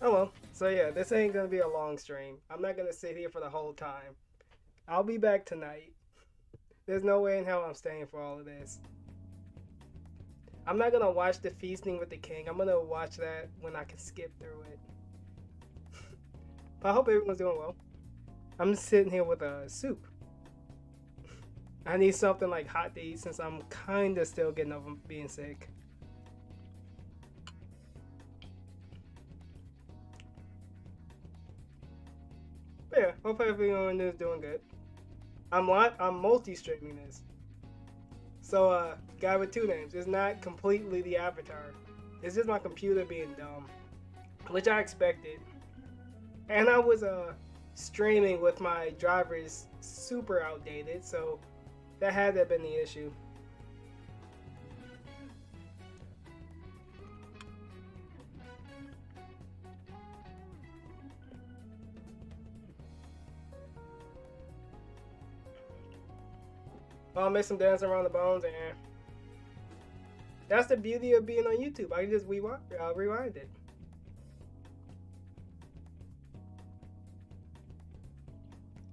Oh well. So yeah, this ain't gonna be a long stream. I'm not gonna sit here for the whole time. I'll be back tonight. There's no way in hell I'm staying for all of this. I'm not gonna watch the feasting with the king. I'm gonna watch that when I can skip through it. But I hope everyone's doing well. I'm just sitting here with a soup. I need something like hot to eat since I'm kinda still getting over being sick. But yeah, hope everyone is doing good. I'm multi-streaming this. So guy with two names. It's not completely the avatar. It's just my computer being dumb, which I expected. And I was streaming with my drivers super outdated, so that had to have been the issue. I'll make some dancing around the bones, and that's the beauty of being on YouTube. I can just rewind it.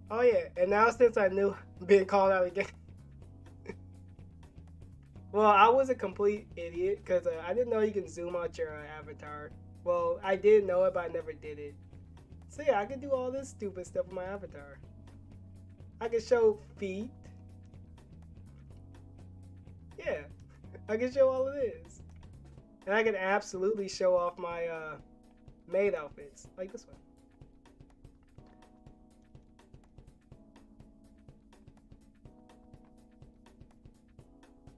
Oh yeah, and now since I knew being called out again, well, I was a complete idiot because I didn't know you can zoom out your avatar. Well, I did know it, but I never did it. So yeah, I can do all this stupid stuff with my avatar. I can show feet. Yeah, I can show all of this. And I can absolutely show off my maid outfits, like this one.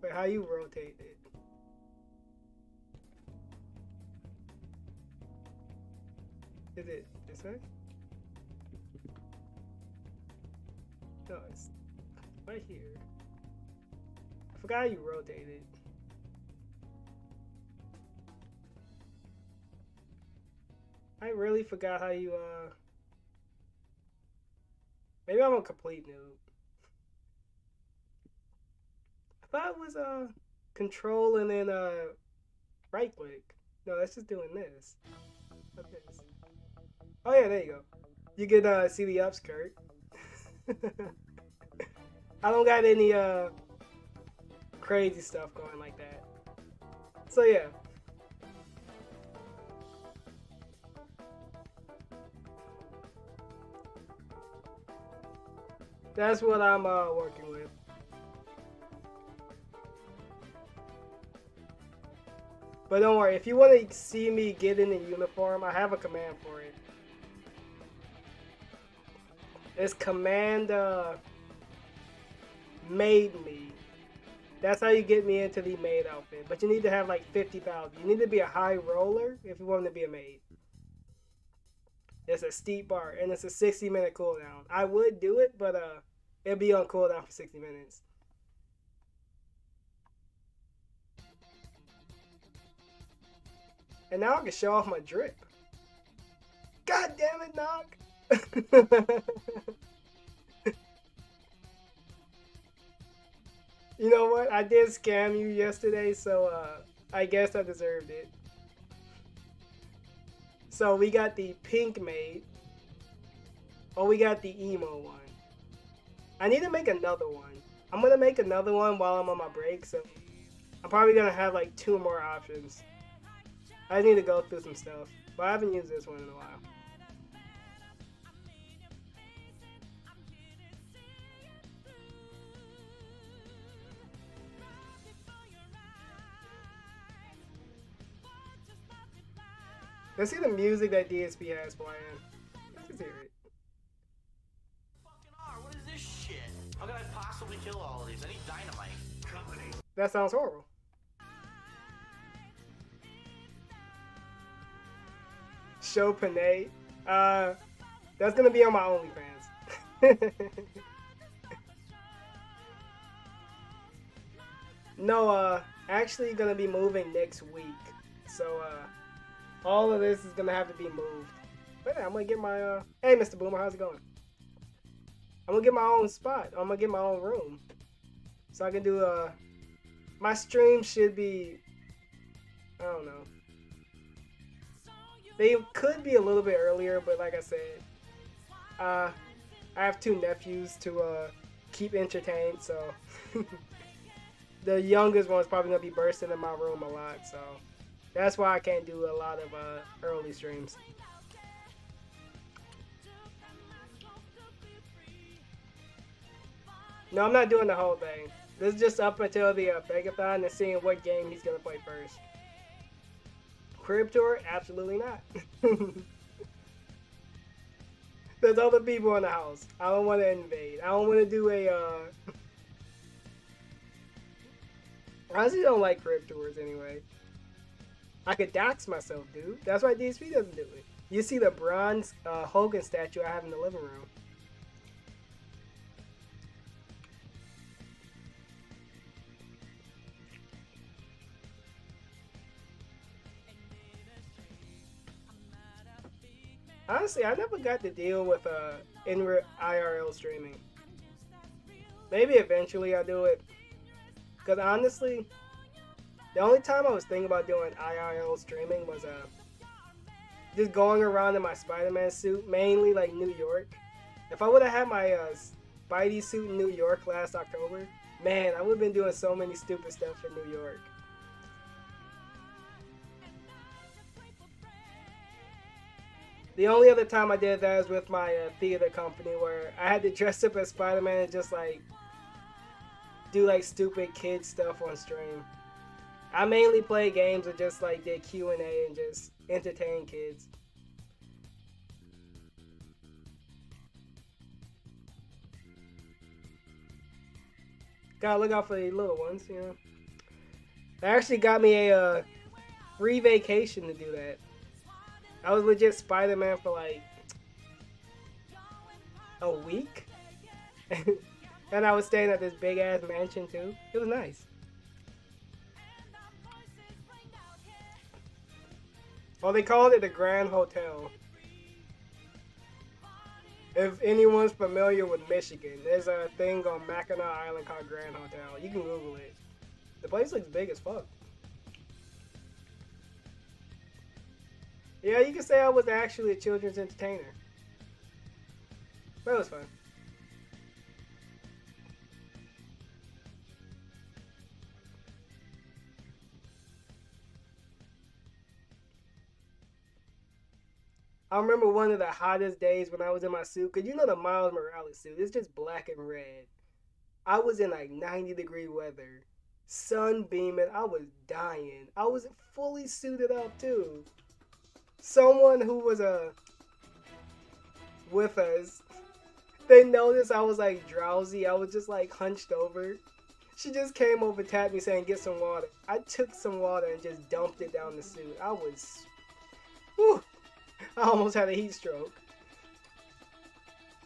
Wait, how you rotate it? Is it this way? No, it's right here. I forgot how you rotate it. I really forgot how you maybe I'm a complete noob. I thought it was control and then right click. No, that's just doing this. Okay. Oh yeah, there you go. You can see the upskirt. I don't got any crazy stuff going like that. So yeah. That's what I'm working with. But don't worry, if you want to see me get in a uniform, I have a command for it. It's command made me. That's how you get me into the maid outfit. But you need to have like 50,000. You need to be a high roller if you want to be a maid. It's a steep bar and it's a 60-minute cooldown. I would do it, but it'll be on cooldown for 60 minutes. And now I can show off my drip. God damn it, Knock! You know what? I did scam you yesterday, so I guess I deserved it. So we got the pink maid. Oh, we got the emo one. I need to make another one. I'm gonna make another one while I'm on my break, so I'm probably gonna have like 2 more options. I need to go through some stuff, but I haven't used this one in a while. Let's see the music that DSP has playing. Let's hear it. What is this shit? How can I possibly kill all of these? I need dynamite. Company. That sounds horrible. Show Panay. That's gonna be on my OnlyFans. No, actually gonna be moving next week. So, all of this is gonna have to be moved. But yeah, I'm gonna get my, hey Mr. Boomer, how's it going? I'm gonna get my own spot. I'm gonna get my own room. So I can do, my stream should be, I don't know. They could be a little bit earlier, but like I said, I have two nephews to keep entertained, so the youngest one's probably gonna be bursting in my room a lot, so that's why I can't do a lot of early streams. No, I'm not doing the whole thing. This is just up until the Begathon and seeing what game he's gonna play first. Crib tour? Absolutely not. There's other people in the house. I don't want to invade. I don't want to do a. I honestly don't like crib tours anyway. I could dox myself, dude. That's why DSP doesn't do it. You see the bronze Hogan statue I have in the living room. Honestly, I never got to deal with in IRL streaming. Maybe eventually I'll do it. Because honestly, the only time I was thinking about doing IRL streaming was just going around in my Spider-Man suit, mainly like New York. If I would have had my Spidey suit in New York last October, man, I would have been doing so many stupid stuff in New York. The only other time I did that was with my theater company, where I had to dress up as Spider-Man and just like do like stupid kid stuff on stream. I mainly play games and just like did Q&A and just entertain kids. Gotta look out for the little ones, you know. They actually got me a free vacation to do that. I was legit Spider-Man for like a week. And I was staying at this big ass mansion too. It was nice. Well, they called it the Grand Hotel. If anyone's familiar with Michigan, there's a thing on Mackinac Island called Grand Hotel. You can Google it. The place looks big as fuck. Yeah, you can say I was actually a children's entertainer. But it was fun. I remember one of the hottest days when I was in my suit, because you know the Miles Morales suit, it's just black and red. I was in like 90-degree weather, sun beaming, I was dying. I was fully suited up too. Someone who was with us, they noticed I was like drowsy, I was just like hunched over. She just came over, tapped me saying get some water. I took some water and just dumped it down the suit. I was, whew, I almost had a heat stroke.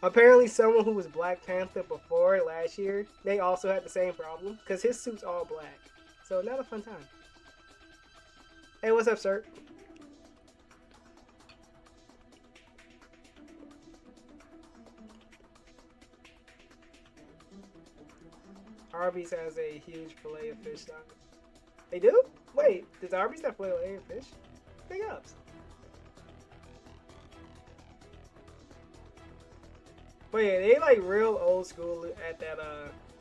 Apparently someone who was Black Panther before last year, they also had the same problem, because his suit's all black. So not a fun time. Hey, what's up, sir? Arby's has a huge fillet of fish stock. They do? Wait, does Arby's have fillet of fish? Big ups. But yeah, they like real old school at that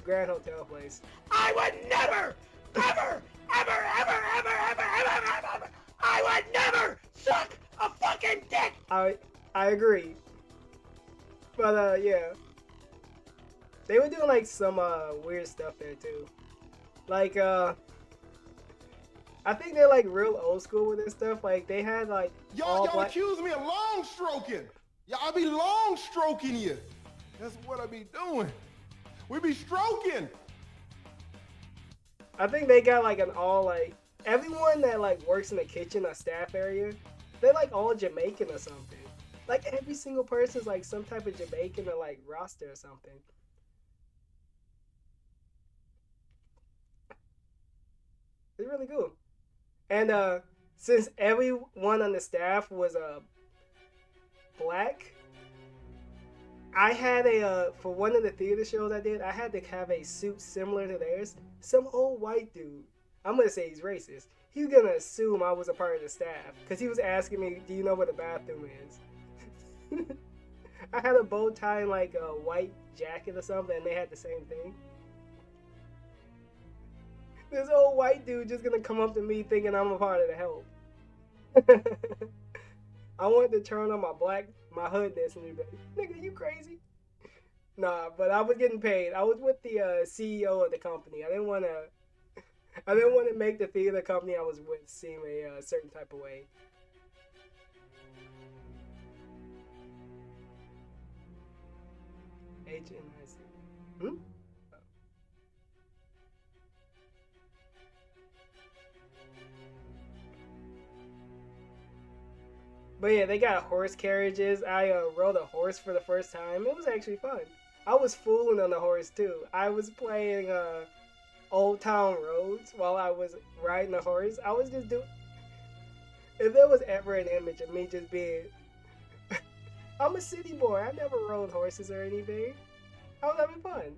Grand Hotel place. I would never, ever, ever, ever, ever, ever, ever, ever, ever, I would never suck a fucking dick. I agree. But yeah. They were doing like some weird stuff there too. Like I think they're like real old school with this stuff. Like they had like y'all accuse me of long stroking. Y'all be long stroking you. That's what I be doing. We be stroking. I think they got like an all like everyone that like works in the kitchen or staff area, they're like all Jamaican or something. Like every single person's like some type of Jamaican or like roster or something. It's really cool. And since everyone on the staff was black, I had for one of the theater shows I did, I had to have a suit similar to theirs. Some old white dude, I'm gonna say he's racist, he's gonna assume I was a part of the staff because he was asking me, "Do you know where the bathroom is?" I had a bow tie and like a white jacket or something, and they had the same thing. This old white dude just gonna come up to me thinking I'm a part of the help. I wanted to turn on my hoodness and be like, "Nigga, you crazy?" Nah, but I was getting paid. I was with the CEO of the company. I didn't want to make the theater company I was with seem a certain type of way. HNIC. Hmm? But yeah, they got horse carriages. I rode a horse for the first time. It was actually fun. I was fooling on the horse too. I was playing Old Town Roads while I was riding the horse. I was just doing. If there was ever an image of me just being, I'm a city boy. I never rode horses or anything. I was having fun.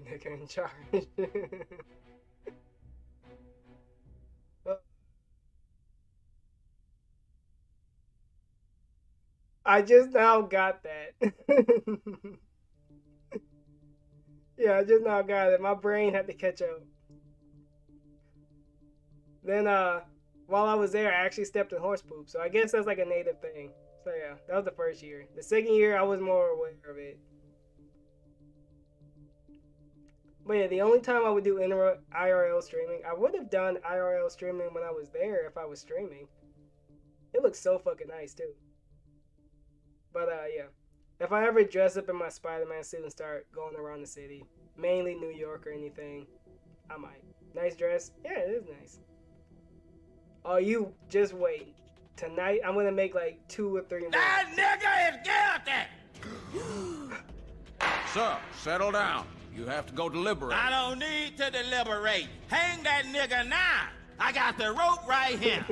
Nigga in charge. I just now got that. Yeah, I just now got it. My brain had to catch up. Then, while I was there, I actually stepped in horse poop. So I guess that's like a native thing. So yeah, that was the first year. The second year, I was more aware of it. But yeah, the only time I would do IRL streaming, I would have done IRL streaming when I was there if I was streaming. It looks so fucking nice too. But yeah, if I ever dress up in my Spider-Man suit and start going around the city, mainly New York or anything, I might. Nice dress? Yeah, it is nice. Oh, you just wait. Tonight, I'm gonna make like 2 or 3 more. That nigga is guilty! Sir, settle down. You have to go deliberate. I don't need to deliberate. Hang that nigga now. I got the rope right here.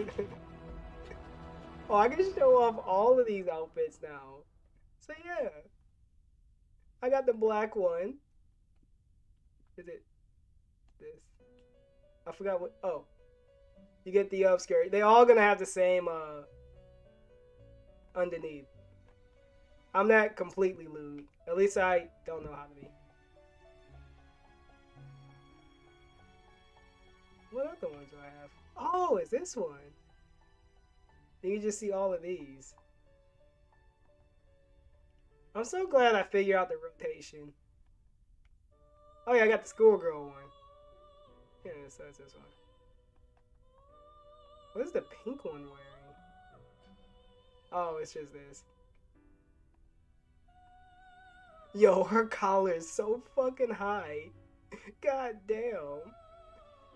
Oh, I can show off all of these outfits now. So yeah. I got the black one. Is it this? I forgot what. Oh. You get the upskirt. They all gonna have the same underneath. I'm not completely lewd. At least I don't know how to be. What other ones do I have? Oh, it's this one. You can just see all of these. I'm so glad I figured out the rotation. Oh yeah, I got the schoolgirl one. Yeah, so it's this one. What is the pink one wearing? Oh, it's just this. Yo, her collar is so fucking high. God damn.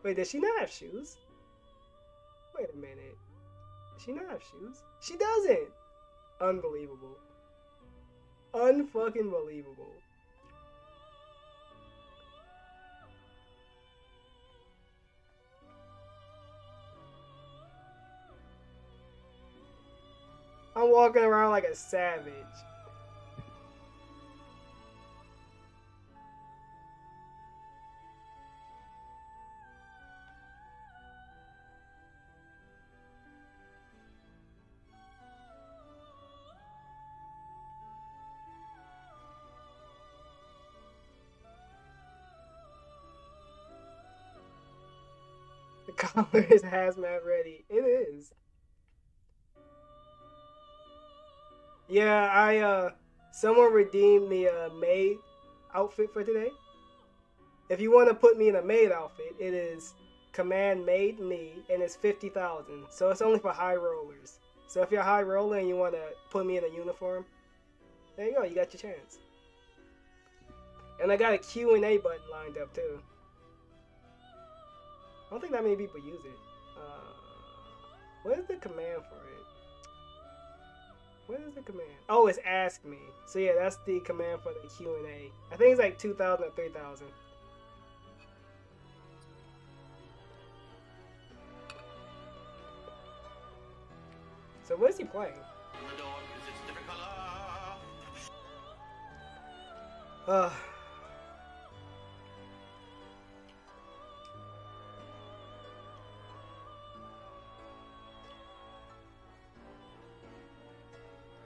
Wait, does she not have shoes? Wait a minute. Does she not have shoes? She doesn't! Unbelievable. Unfucking believable. I'm walking around like a savage. The collar is hazmat ready. It is. Yeah, someone redeemed the maid outfit for today. If you want to put me in a maid outfit, it is command maid me, and it's 50,000. So it's only for high rollers. So if you're a high roller and you want to put me in a uniform, there you go, you got your chance. And I got a Q&A button lined up too. I don't think that many people use it. What is the command for it? What is the command? Oh, it's ask me. So yeah, that's the command for the Q&A. I think it's like 2,000 or 3,000. So what is he playing?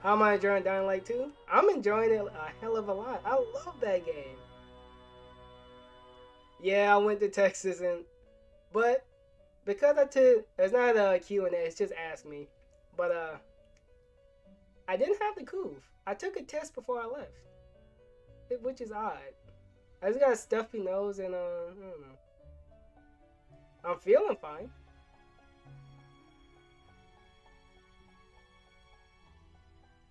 How am I enjoying Dying Light 2? I'm enjoying it a hell of a lot. I love that game. Yeah, I went to Texas but because it's not a Q&A, it's just ask me. But I didn't have the coof. I took a test before I left, which is odd. I just got a stuffy nose and I don't know. I'm feeling fine.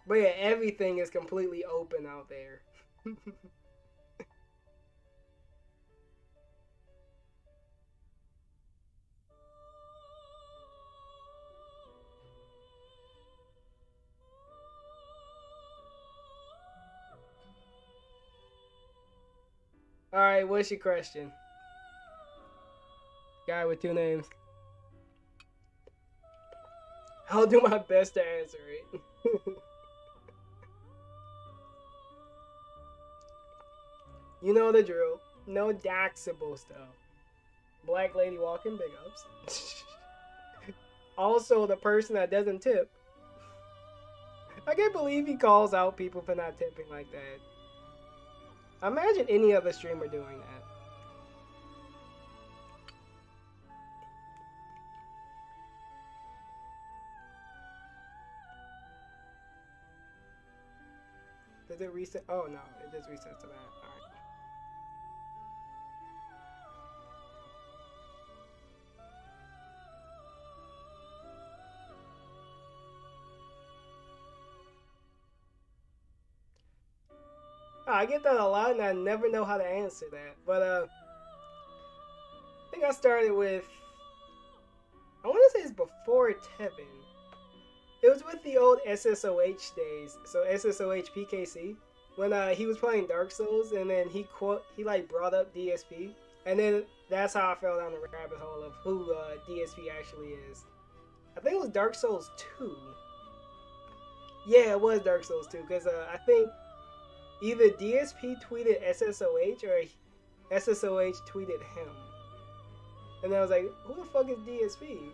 But yeah, everything is completely open out there. Alright, what's your question? Guy with 2 names. I'll do my best to answer it. You know the drill. No doxable stuff. Black lady walking, big ups. Also, the person that doesn't tip. I can't believe he calls out people for not tipping like that. Imagine any other streamer doing that. Does it reset? Oh no, it just resets to that. Alright. I get that a lot and I never know how to answer that. But I think I started with, I want to say it's before Tevin. It was with the old SSOH days. So SSOH PKC. When he was playing Dark Souls and then he like brought up DSP. And then that's how I fell down the rabbit hole of who DSP actually is. I think it was Dark Souls 2. Yeah, it was Dark Souls 2. Because I think either DSP tweeted SSOH or SSOH tweeted him. And I was like, who the fuck is DSP?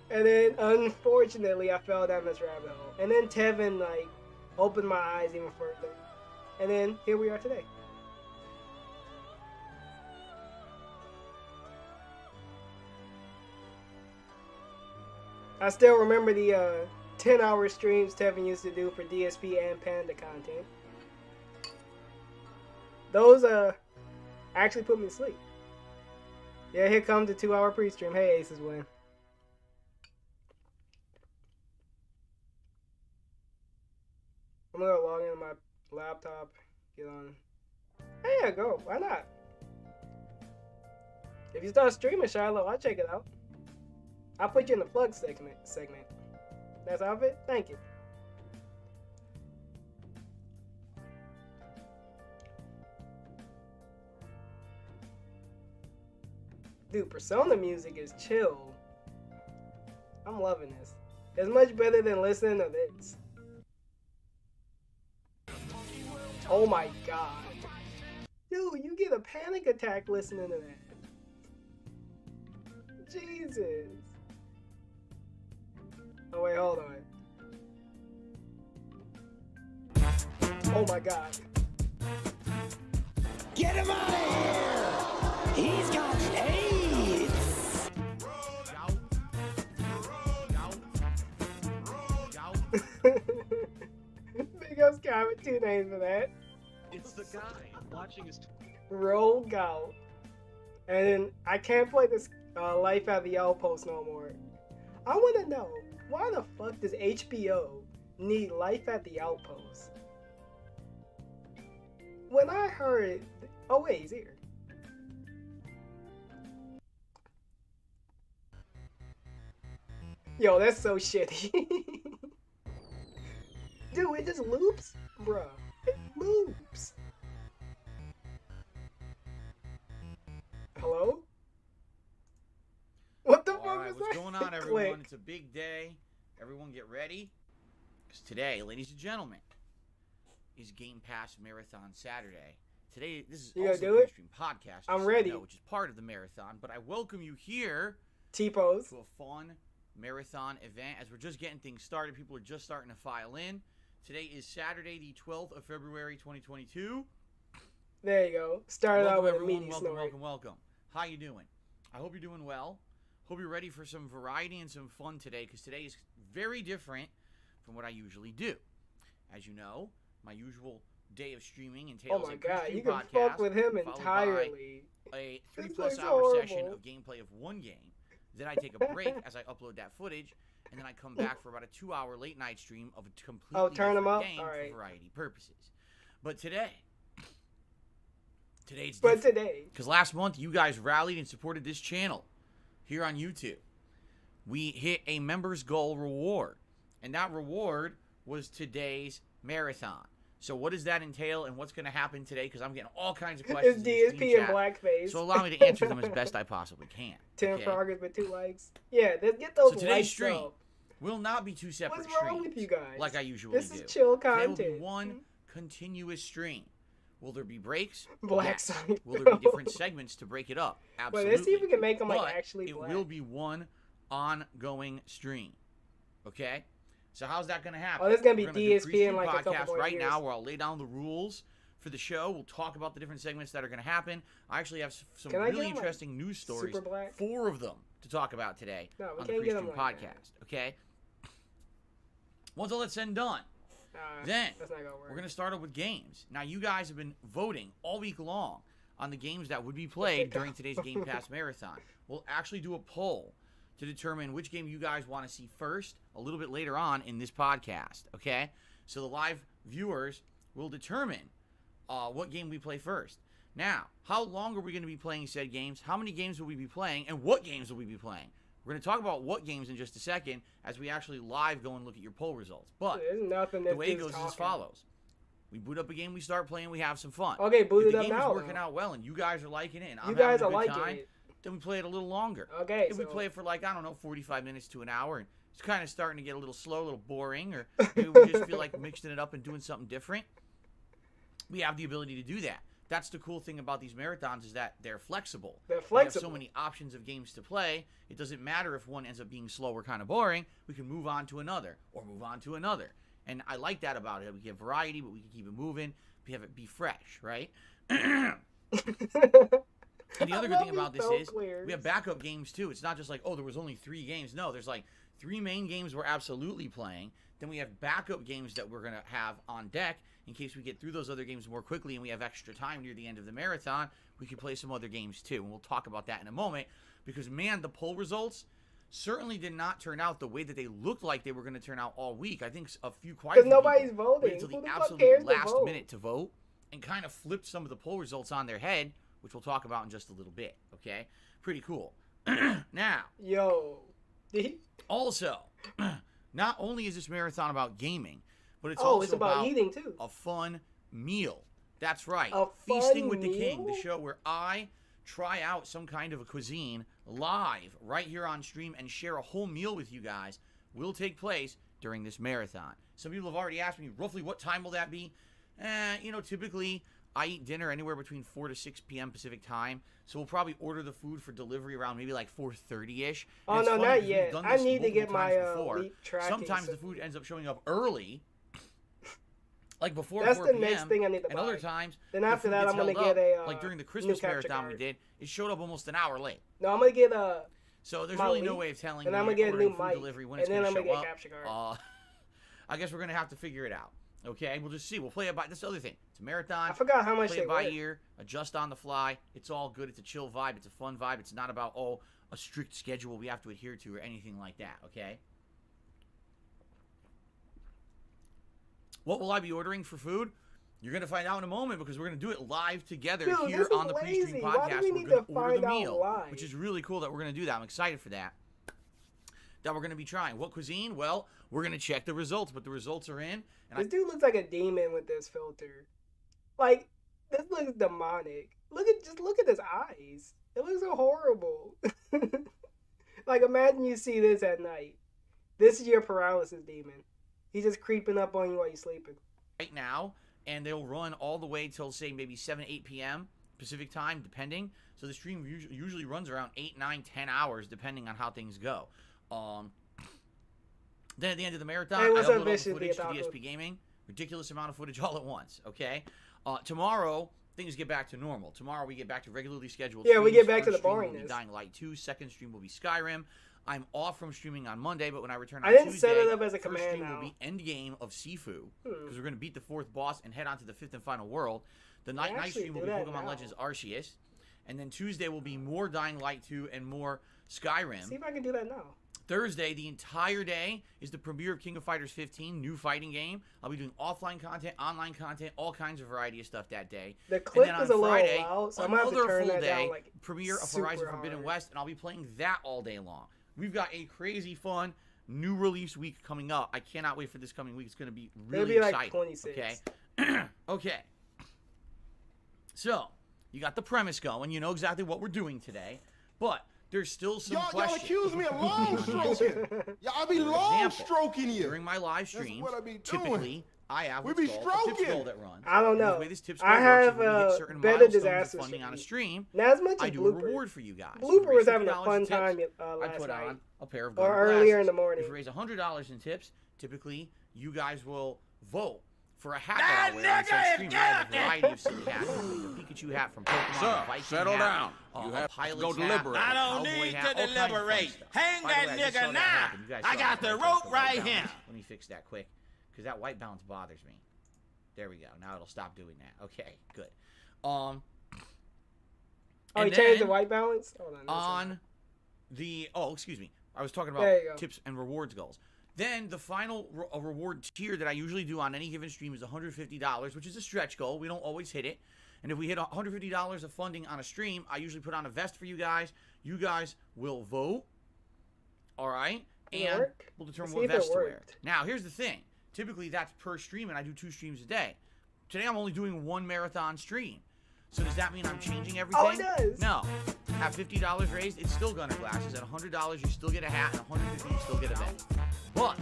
And then, unfortunately, I fell down this rabbit hole. And then Tevin, like, opened my eyes even further. And then, here we are today. I still remember the 10-hour streams Tevin used to do for DSP and Panda content. Those actually put me to sleep. Yeah, here comes the 2-hour pre-stream. Hey, Aces win. I'm gonna log into my laptop, get on. Hey, yeah, go. Why not? If you start streaming, Shiloh, I'll check it out. I'll put you in the plug segment. That's all of it? Thank you. Dude, Persona music is chill. I'm loving this. It's much better than listening to this. Oh my god. Dude, you get a panic attack listening to that. Jesus. Oh wait, hold on. Oh my god. Get him out of here! He's got AIDS! Big ups guy with 2 names for that. It's the guy watching his. Roll out. And then I can't play this Life at the Outpost no more. I want to know, why the fuck does HBO need Life at the Outpost? When I heard, oh wait, he's here. Yo, that's so shitty. Dude, it just loops? Bruh, it loops. Hello? What the fuck Alright, was what's that? going on, everyone? Click. It's a big day. Everyone get ready. Because today, ladies and gentlemen, is Game Pass Marathon Saturday. Today, this is You also gonna the do it? Ree-Stream Podcast, I'm just so you ready. know, which is part of the marathon. But I welcome you here T-pose. to a fun marathon event. As we're just getting things started, people are just starting to file in. Today is Saturday, the 12th of February, 2022. There you go. Started out with a everyone. meaty Welcome, story. welcome. How you doing? I hope you're doing well. Hope you're ready for some variety and some fun today, because today is very different from what I usually do. As you know, my usual day of streaming entails Oh my a god, Ree-Stream you can podcast, fuck with him followed entirely. by a This 3+ looks hour session horrible. of gameplay of one game. Then I take a break as I upload that footage, and then I come back for about a 2-hour late night stream of a completely turn 'em different up? game Alright. for variety purposes. But today's But different. today, Because last month, you guys rallied and supported this channel here on YouTube. We hit a members goal reward, and that reward was today's marathon. So what does that entail, and what's going to happen today? Because I'm getting all kinds of it's questions in the DSP Steam in chat. blackface. So allow me to answer them as best I possibly can. 10 okay? froggers with 2 likes. Yeah, let's get those So today's likes stream up. will not be 2 separate What's streams wrong with you guys? like I usually This do. is chill Today will content. be one continuous stream. Will there be breaks? Black Yes. side. Will there be different segments to break it up? Wait, Absolutely. let's see if we can make them like But actually it black. will be one ongoing stream. Okay? So how's that going to happen? Oh, this is gonna be We're gonna do a DSP in Ree-Stream like a couple podcast more right years. now, where I'll lay down the rules for the show. We'll talk about the different segments that are going to happen. I actually have some Can I really get 'em, like, interesting news stories. super black? 4 of them to talk about today No, we on the can't get 'em Ree-Stream like podcast. Okay? Once all that's said and done, then that's not gonna work. we're going to start off with games. Now, you guys have been voting all week long on the games that would be played during today's Game Pass Marathon. We'll actually do a poll to determine which game you guys want to see first a little bit later on in this podcast, okay? So the live viewers will determine what game we play first. Now, how long are we going to be playing said games? How many games will we be playing? And what games will we be playing? We're going to talk about what games in just a second as we actually live go and look at your poll results. But There's nothing the that way it dude's goes is as talking. follows. We boot up a game, we start playing, we have some fun. Okay, boot if it the up game is now. working though. out well and you guys are liking it and I'm You guys having are a good liking time, it. then we play it a little longer. Okay, If we so- play it for like, I don't know, 45 minutes to an hour, and it's kind of starting to get a little slow, a little boring, or maybe we just feel like mixing it up and doing something different, we have the ability to do that. That's the cool thing about these marathons, is that they're flexible. They're We have flexible. so many options of games to play. It doesn't matter if one ends up being slow or kind of boring. We can move on to another, or move on to another. And I like that about it. We get variety, but we can keep it moving. We have it be fresh, right? And the other good thing about this is we have backup games too. It's not just like, oh, there was only 3 games. No, there's like 3 main games we're absolutely playing. Then we have backup games that we're going to have on deck in case we get through those other games more quickly and we have extra time near the end of the marathon. We can play some other games too, and we'll talk about that in a moment, because, man, the poll results certainly did not turn out the way that they looked like they were going to turn out all week. I think quite a few nobody's people voting. waited until Who the the fuck absolute cares to last vote? minute to vote and kind of flipped some of the poll results on their head, which we'll talk about in just a little bit, okay? Pretty cool. Now, Yo. also, not only is this marathon about gaming, but it's Oh, also it's about eating too. a fun meal. That's right. A Feasting fun with the King, the meal? show where I try out some kind of a cuisine live right here on stream and share a whole meal with you guys, will take place during this marathon. Some people have already asked me roughly what time will that be. Typically I eat dinner anywhere between 4 to 6 p.m. Pacific time, so we'll probably order the food for delivery around maybe like 4:30ish. Oh, no, not yet. I need to get my elite tracking Sometimes the system. food ends up showing up early, like before That's 4 the p.m. next thing I need to And buy. other times, Then the after food that, gets I'm gonna held get up. a like during the new Christmas capture marathon we card. did, it showed up almost an hour late. No, I'm gonna get a. So there's my really no Elite, way of telling and me I'm gonna get a ordering new food mic, delivery when and it's then going I'm to gonna show get up. capture card. I guess we're going to have to figure it out. Okay, we'll just see. We'll play it by. That's the other thing. It's a marathon. I forgot how much Play they it by were. ear. Adjust on the fly. It's all good. It's a chill vibe. It's a fun vibe. It's not about a strict schedule we have to adhere to or anything like that. Okay. What will I be ordering for food? You're going to find out in a moment, because we're going to do it live together Dude, here this is on the lazy. Pre-Stream Why do podcast. we We're need going to to order the find out meal, live? which is really cool that we're going to do that. I'm excited for that. That we're going to be trying. What cuisine? Well, we're going to check the results, but the results are in. And This dude looks like a demon with this filter. Like, this looks demonic. Look at his eyes. It looks so horrible. Like, imagine you see this at night. This is your paralysis demon. He's just creeping up on you while you're sleeping. right now, and they'll run all the way till, say, maybe 7, 8 p.m. Pacific time, depending. So the stream usually runs around 8, 9, 10 hours, depending on how things go. Then at the end of the marathon, Hey, I what's up, upload all the Vicious footage to Otaku? DSP Gaming. Ridiculous amount of footage all at once, okay? Tomorrow, things get back to normal. Tomorrow, we get back to regularly scheduled Yeah, we streams. get back to First the stream will be boringness. Dying Light 2. Second stream will be Skyrim. I'm off from streaming on Monday, but when I return on I didn't Tuesday, set it up as a first command stream now. will be Endgame of Sifu, because we're going to beat the 4th boss and head on to the 5th and final world. The night actually stream will do be that Pokemon now. Legends Arceus. And then Tuesday will be more Dying Light 2 and more Skyrim. See if I can do that now. Thursday, the entire day, is the premiere of King of Fighters 15, new fighting game. I'll be doing offline content, online content, all kinds of variety of stuff that day. The clip and then is on a Friday, little loud, so I'm gonna have to another turn full that day, down like premiere of super Horizon Forbidden hard. West, and I'll be playing that all day long. We've got a crazy fun new release week coming up. I cannot wait for this coming week. It's going to be really It'll be exciting. like 26. Okay? Okay. So, you got the premise going. You know exactly what we're doing today. But there's still some Y'all questions. accuse me of long stroking. Y'all be long stroking you. During my live That's streams, what I be doing. typically, I have We what's be called a tip stroking. scroll that runs. I don't And know. The way this tip I scroll have works is when we hit certain better milestones of disaster funding on a stream, Not as much I as do a Blooper. reward for you guys. Blooper was having a $50 fun in tips, time I last put night. on a pair of Or gold earlier in the glasses. morning. If you raise $100 in tips, typically you guys will vote for a hat that I wear on said stream. I have a variety of silly hats. The Pikachu hat from Pokemon, Sir, a Viking settle hat, down. a You have to pilot's go hat, deliberate. a I don't cowboy need hat, to all kinds of fun deliberate. stuff. Hang By the that way, I just nigga saw that now. happen. You guys I saw got that. the I rope pressed the right white here. balance. Let me fix that quick, because that white balance bothers me. There we go. Now it'll stop doing that. Okay, good. Oh, and you changed the then white balance? Hold on. on the excuse me, I was talking about There you go. tips and rewards goals. Then the final reward tier that I usually do on any given stream is $150, which is a stretch goal. We don't always hit it. And if we hit $150 of funding on a stream, I usually put on a vest for you guys. You guys will vote. All right? Did it And work? we'll determine See what if it vest to wear. worked. Now, here's the thing. Typically, that's per stream, and I do 2 streams a day. Today, I'm only doing 1 marathon stream. So does that mean I'm changing everything? Oh, it does. No. At $50 raised, it's still Gunner Glasses. At $100, you still get a hat, and $150, you still get a vest. But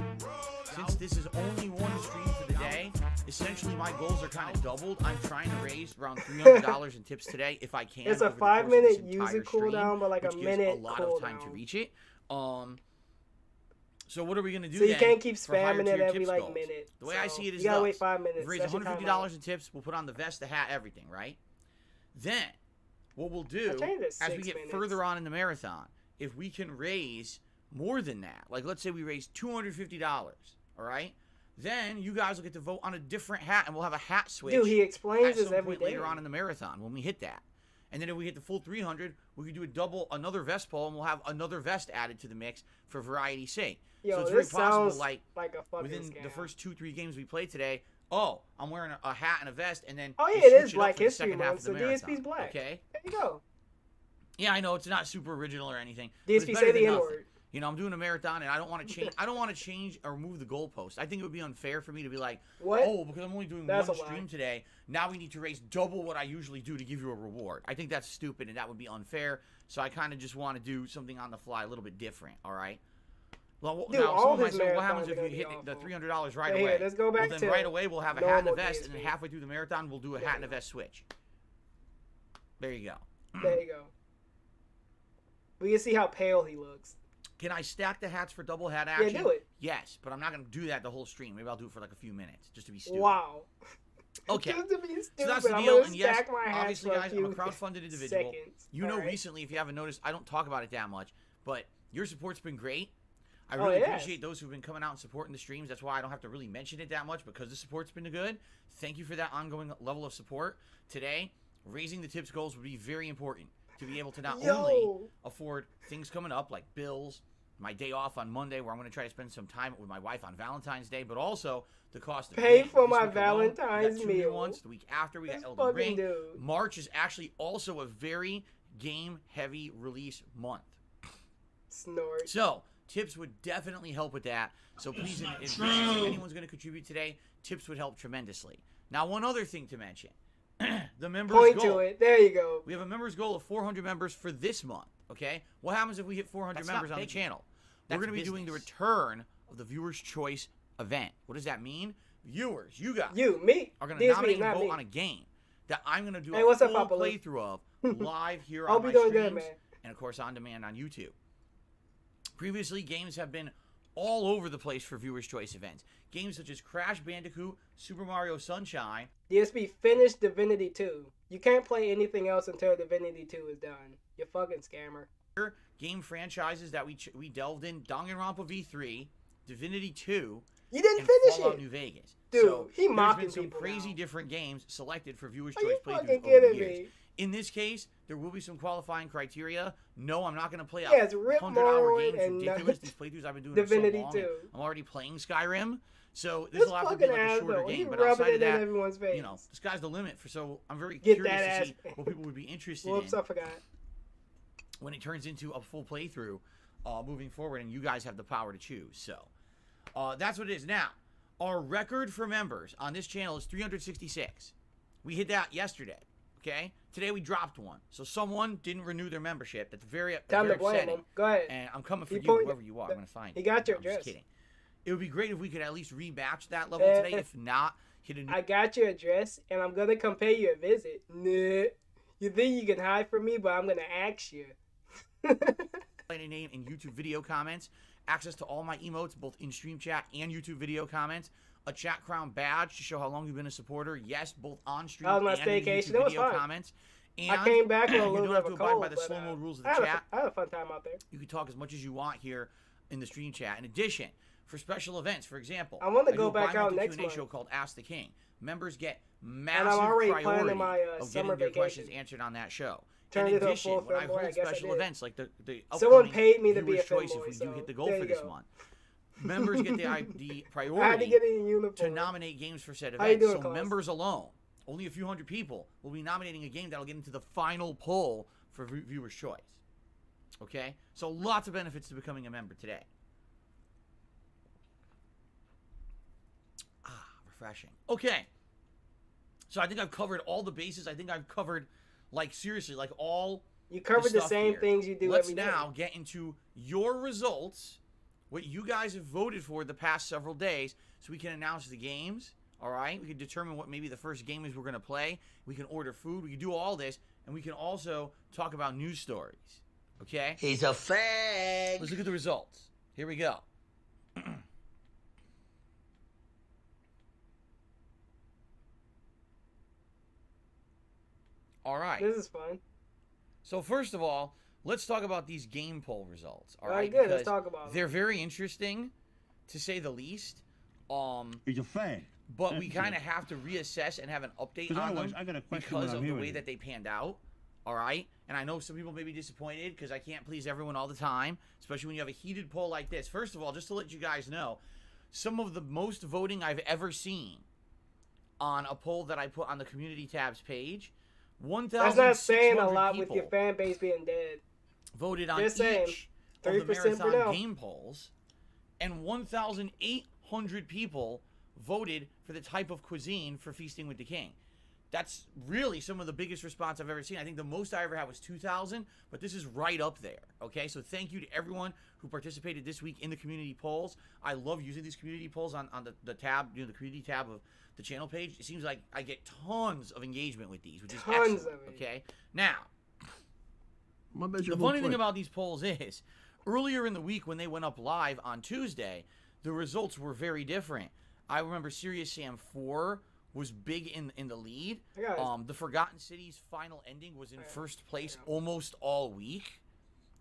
since this is only 1 stream for the day, essentially my goals are kind of doubled. I'm trying to raise around $300 in tips today if I can. It's a over the course of 5-minute this user entire stream, cooldown, but like a which gives minute a lot of time to cooldown. reach it. So what are we gonna do? So you then can't keep for higher spamming it tier every tips like goals? minute. The way I So see it is you gotta thus. wait 5 minutes. If we raise That's your $150 timeout. in tips, we'll put on the vest, the hat, everything, right? Then what we'll do I changed it as we 6 get minutes. further on in the marathon, if we can raise more than that, like let's say we raise $250, all right? Then you guys will get to vote on a different hat, and we'll have a hat switch. Dude, he explains at this some every point day. later on in the marathon when we hit that. And then if we hit the full 300, we can do another vest poll, and we'll have another vest added to the mix for variety's sake. Yo, so it's this very possible, sounds like like a fucking within scam. the first 2-3 games we played today, I'm wearing a hat and a vest, and then Oh we'll yeah, it switch is up Black for the History second half Month, of so the marathon, DSP's black. Okay. There you go. Yeah, I know it's not super original or anything. but it's DSP better say than the N nothing. word. You know, I'm doing a marathon, and I don't want to change. I don't want to change or move the goalpost. I think it would be unfair for me to be like, What? oh, because I'm only doing That's one a lie. stream today. Now we need to raise double what I usually do to give you a reward. I think that's stupid, and that would be unfair. So I kind of just want to do something on the fly, a little bit different. All right. Well, Dude, now all someone might his say, what marathons happens are if gonna you be hit the awful. $300 right Hey, away? here, let's go back well, to then right away we'll have a hat and a normal vest, and then DSP. halfway through the marathon we'll do a hat and a vest switch. There you go. There you go. We can see how pale he looks. Can I stack the hats for double hat action? Yeah, do it. Yes, but I'm not going to do that the whole stream. Maybe I'll do it for like a few minutes, just to be stupid. Wow. Okay. Just to be stupid, So that's the I'm deal, gonna and yes, stack my hats obviously, for guys, a I'm a few crowdfunded individual. seconds. You know, Alright. recently, if you haven't noticed, I don't talk about it that much, but your support's been great. I Oh, really yes. appreciate those who've been coming out and supporting the streams. That's why I don't have to really mention it that much, because the support's been good. Thank you for that ongoing level of support. Today, raising the tips goals would be very important to be able to not only Yo. afford things coming up like bills, my day off on Monday where I'm going to try to spend some time with my wife on Valentine's Day, but also the cost of Pay games. for This my week alone, we got Valentine's 2 new meal. ones. The week after, we got This Elden fucking Ring. dude. March is actually also a very game-heavy release month. Snort. So, tips would definitely help with that. So please, if anyone's going to contribute today, tips would help tremendously. Now, one other thing to mention. The members Point goal. to it. There you go. We have a members goal of 400 members for this month, okay? What happens if we hit 400 That's members not on the big. channel? That's We're going to be doing the business. return of the Viewer's Choice event. What does that mean? Viewers, you guys Me. are going to DSP, nominate and not vote me. on a game that I'm going to do Hey, a what's up, full Papa Lou? playthrough of live here Hope on my you're doing streams good, man. and, of course, on demand on YouTube. Previously, games have been all over the place for Viewers' Choice events. Games such as Crash Bandicoot, Super Mario Sunshine. DSP, finish Divinity 2. You can't play anything else until Divinity 2 is done. You fucking scammer. Game franchises that we delved in: Danganronpa V3, Divinity 2, You didn't and finish Fallout it. New Vegas. Dude, so he mocking there's been some people crazy now. different games selected for Viewers' Are Choice you playthroughs fucking over the kidding years. me? In this case, there will be some qualifying criteria. No, I'm not going to play a Yeah, it's Rip 100-hour Morrowind game. It's and, ridiculous. These playthroughs I've been doing Divinity for so long. 2. I'm already playing Skyrim. So this This will have to be fucking like a shorter asshole. He game. But rubbing outside it of in that, everyone's face. you know, the sky's the limit. So I'm very Get curious that to see ass- what people would be interested Whoops, in I forgot. when it turns into a full playthrough moving forward, and you guys have the power to choose. So that's what it is. Now, our record for members on this channel is 366. We hit that yesterday. Okay, today we dropped one, so someone didn't renew their membership. That's very Time to very blame upsetting. him. Go ahead. And I'm coming for He you, put- whoever you are. I'm gonna find he you. got your I'm just address. kidding. It would be great if we could at least rematch that level Eh. today. If not, hit a new I got your address, and I'm gonna come pay you a visit. Nah. You think you can hide from me, but I'm gonna ask you. name in YouTube video comments, access to all my emotes, both in stream chat and YouTube video comments, a chat crown badge to show how long you've been a supporter. Yes, both on stream That was my and in staycation. YouTube It was video fine. comments. And I came back with a you little don't bit have of to a abide cold, by the but, slow mode rules of I the had chat. I had a fun time out there. You can talk as much as you want here in the stream chat. In addition, for special events, for example, I wanna do go a back out bi-monthly next Q&A month. show called Ask the King. Members get I'm massive already priority planning my, of summer getting their vacation. questions answered on that show. Turned In it to a addition, full when I February, I hold guess I special did. events like the Someone upcoming paid me to be a Viewers' Choice, if fanboy, we so do hit the goal there for you this go. month, members get the I had to priority get in uniform. to nominate games for said How you events. doing, So Klaus? members alone, only a few hundred people, will be nominating a game that'll get into the final poll for Viewers' Choice. Okay? So lots of benefits to becoming a member today. Refreshing. Okay. So I think I've covered all the bases. I think I've covered, like, seriously, like, all You covered the stuff same here. things you do Let's every day. now get into your results, what you guys have voted for the past several days, so we can announce the games, all right? We can determine what maybe the first game is we're going to play. We can order food. We can do all this, and we can also talk about news stories, okay? He's a fag. Let's look at the results. Here we go. All right. This is fun. So first of all, let's talk about these game poll results. All All right, right, good. Let's Because talk about they're very interesting, to say the least. He's a fag. But we That's kind it. of have to reassess and have an update 'Cause on otherwise, them I got a question because when of I'm the way hearing that they panned out. All right, and I know some people may be disappointed because I can't please everyone all the time, especially when you have a heated poll like this. First of all, just to let you guys know, some of the most voting I've ever seen on a poll that I put on the community tabs page. That's not saying a 1,600 lot with people your fan base being dead. voted on Just saying, each of 3% the for now. marathon game polls, and 1,800 people voted for the type of cuisine for Feasting with the King. That's really some of the biggest response I've ever seen. I think the most I ever had was 2,000, but this is right up there, okay? So thank you to everyone who participated this week in the community polls. I love using these community polls on the tab, you know, the community tab of the channel page. It seems like I get tons of engagement with these, which is Tons excellent, of it. okay? Now, My the funny thing about these polls is, earlier in the week when they went up live on Tuesday, the results were very different. I remember Serious Sam 4 was big in the lead. Yeah. The Forgotten City's final ending was in first place almost all week.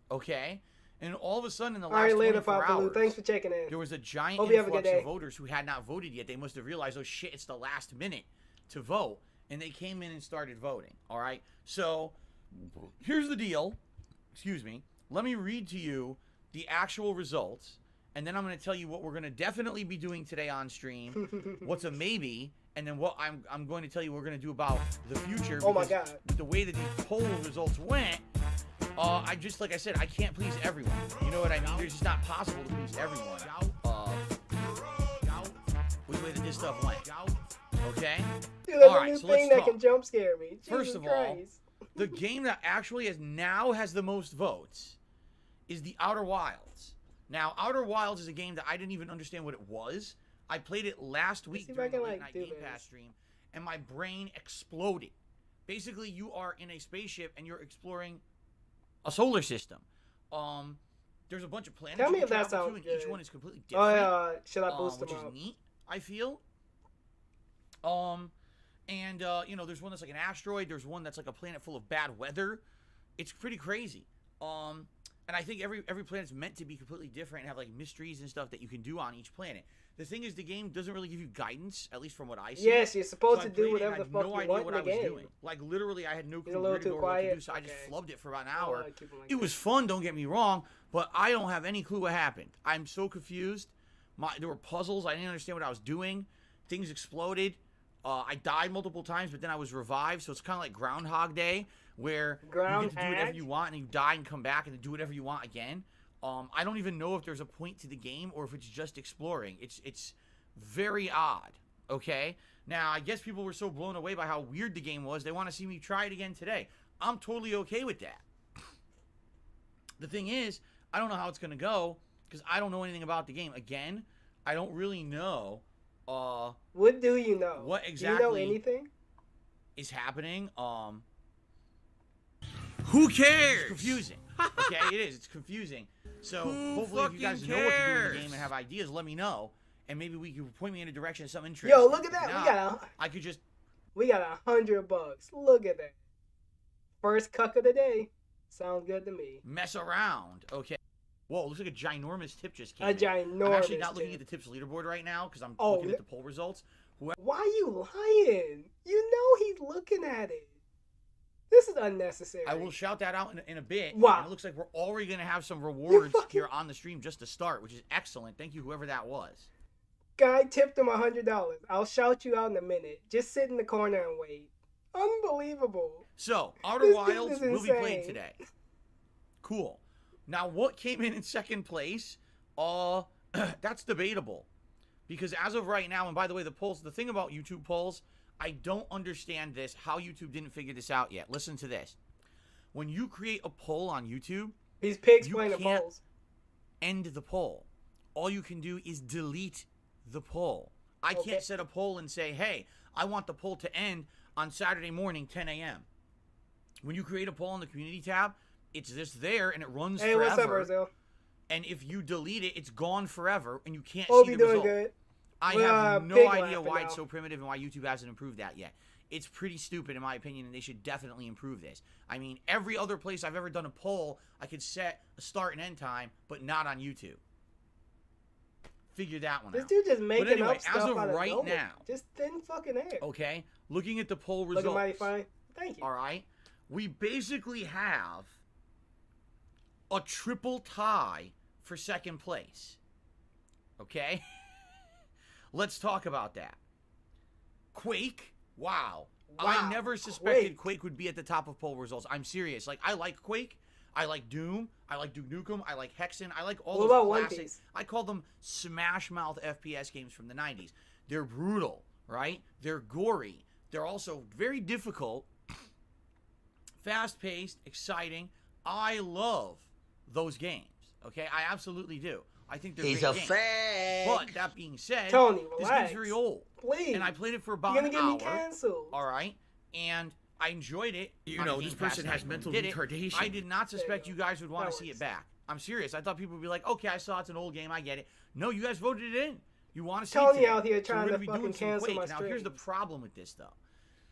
Okay? And all of a sudden in the All last right, later, 24 Papa Lou. hours, Thanks for checking in. there was a giant Hope you have a good influx day. of voters who had not voted yet. They must have realized, oh shit, it's the last minute to vote. And they came in and started voting. All right? So, here's the deal. Excuse me. Let me read to you the actual results. And then I'm going to tell you what we're going to definitely be doing today on stream. What's a maybe. And then what I'm going to tell you we're going to do about the future. Oh my because God. with the way that these poll results went, I just, like I said, I can't please everyone. You know what I mean? It's just not possible to please everyone. With the way that this stuff went. Okay? Dude, that's All a right, new so let's thing that talk. can jump scare me. First Jesus of all, Christ. the game that actually has the most votes is the Outer Wilds. Now, Outer Wilds is a game that I didn't even understand what it was. I played it last week see if I during the can, late like, night do Game this. Pass stream, and my brain exploded. Basically, you are in a spaceship and you're exploring a solar system. There's a bunch of planets Tell me you if can that travel to, sounds and each good. one is completely Oh different. yeah, should I boost which them is up? neat, I feel. And you know, there's one that's like an asteroid. There's one that's like a planet full of bad weather. It's pretty crazy. And I think every planet's meant to be completely different and have like mysteries and stuff that you can do on each planet. The thing is, the game doesn't really give you guidance, at least from what I see. Yes, you're supposed So to I do played it whatever and the I had fuck no you idea want what in I the was game. doing. Like literally, I had no clue a little where to too go or what to quiet? do. So I just Okay. flubbed it for about an I hour. wanna keep 'em like It that. was fun, don't get me wrong, but I don't have any clue what happened. I'm so confused. There were puzzles. I didn't understand what I was doing. Things exploded. I died multiple times, but then I was revived. So it's kind of like Groundhog Day, where you get to do whatever you want, and you die and come back and do whatever you want again. I don't even know if there's a point to the game or if it's just exploring. It's very odd. Okay. Now I guess people were so blown away by how weird the game was, they want to see me try it again today. I'm totally okay with that. The thing is, I don't know how it's gonna go because I don't know anything about the game. Again, I don't really know. What do you know? What Do you exactly know anything? is happening? Who cares? It's confusing. Okay, it is. It's confusing. So hopefully, if you guys know what to do in the game and have ideas, let me know, and maybe we can point me in a direction of some interest. Yo, look at that. I could just. We got $100. Look at that. First cuck of the day. Sounds good to me. Mess around. Okay. Whoa, looks like a ginormous tip just came A in. ginormous I'm actually not looking tip. at the tips leaderboard right now because I'm Oh, looking at the poll results. Why are you lying? You know he's looking at it. This is unnecessary. I will shout that out in a bit. Wow. And it looks like we're already going to have some rewards here on the stream just to start, which is excellent. Thank you, whoever that was. Guy tipped him $100. I'll shout you out in a minute. Just sit in the corner and wait. Unbelievable. So, Outer This dude Wilds is will be played insane. today. Cool. Now, what came in second place? That's debatable. Because as of right now, and by the way, the polls, the thing about YouTube polls, I don't understand this, how YouTube didn't figure this out yet. Listen to this. When you create a poll on YouTube, These pigs you playing the can't polls. end the poll. All you can do is delete the poll. I Okay. can't set a poll and say, hey, I want the poll to end on Saturday morning, 10 a.m. When you create a poll in the community tab, it's just there and it runs Hey, forever. what's up, Brazil? And if you delete it, it's gone forever and you can't Hope see you the doing result. good. I We're, have no pig idea laughing why now. it's so primitive and why YouTube hasn't improved that yet. It's pretty stupid in my opinion, and they should definitely improve this. I mean, every other place I've ever done a poll, I could set a start and end time, but not on YouTube. Figure that one This out. dude just making anyway, up as stuff of out of right nowhere. now- Just thin fucking air. Okay, looking at the poll results. Looking mighty fine. Thank you. All right, we basically have a triple tie for second place. Okay, let's talk about that. Quake, wow. I Wow, never suspected Quake. Quake would be at the top of poll results. I'm serious. Like, I like Quake. I like Doom. I like Duke Nukem. I like Hexen. I like all What those about One classic. Piece? I call them smash mouth FPS games from the 90s. They're brutal, right? They're gory. They're also very difficult, fast-paced, exciting. I love those games. Okay, I absolutely do. I think they're He's great a games. fag. But that being said, Tony, this relax. game's very old, Please. and I played it for about You're an gonna hour. get me canceled. All right, and I enjoyed it. You on know, the this Game Pass person and has I mental did it. retardation. I did not suspect There you you go. guys would want That to see works. it back. I'm serious. I thought people would be like, okay, I saw it's an old game. I get it. No, you guys voted it in. You want to see it Tony today. out here So we're trying gonna to be fucking doing some cancel Quake. my Now, here's the streams. problem with this, though.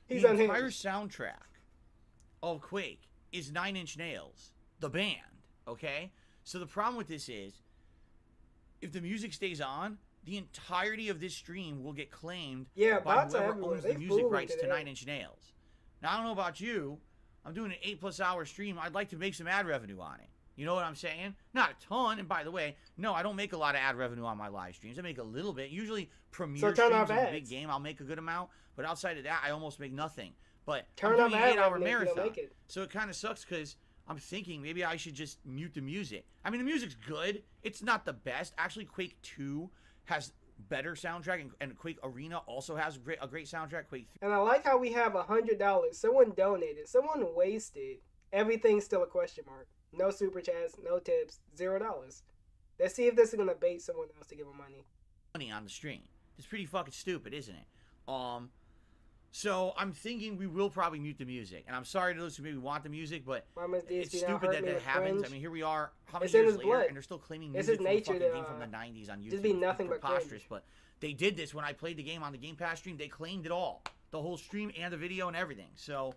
He's The unhinged. entire soundtrack of Quake is Nine Inch Nails, the band, okay? So the problem with this is, if the music stays on, the entirety of this stream will get claimed Yeah, by bots are whoever everywhere. owns They the music fooled me rights to today. Nine Inch Nails. Now, I don't know about you. I'm doing an 8+ hour stream. I'd like to make some ad revenue on it. You know what I'm saying? Not a ton. And by the way, no, I don't make a lot of ad revenue on my live streams. I make a little bit. Usually, premiere So turn streams off of a big ads. game, I'll make a good amount. But outside of that, I almost make nothing. But Turn I'm off doing ad an 8-hour revenue if you don't marathon. make it. So it kind of sucks because I'm thinking maybe I should just mute the music. I mean, the music's good. It's not the best. Actually, Quake 2 has better soundtrack, and Quake Arena also has a great soundtrack. Quake 3. And I like how we have $100. Someone donated. Someone wasted. Everything's still a question mark. No super chats, no tips, $0. Let's see if this is gonna bait someone else to give them money. Money on the stream. It's pretty fucking stupid, isn't it? So I'm thinking we will probably mute the music, and I'm sorry to those who maybe want the music, but Why must it's DSP now stupid hurt that me that with happens. cringe? I mean, here we are, how many It's in years his later, blood. and they're still claiming It's music his from a nature fucking to, game from the 90s on YouTube. just be nothing It's but cringe. preposterous, but they did this when I played the game on the Game Pass stream. They claimed it all, the whole stream and the video and everything. So,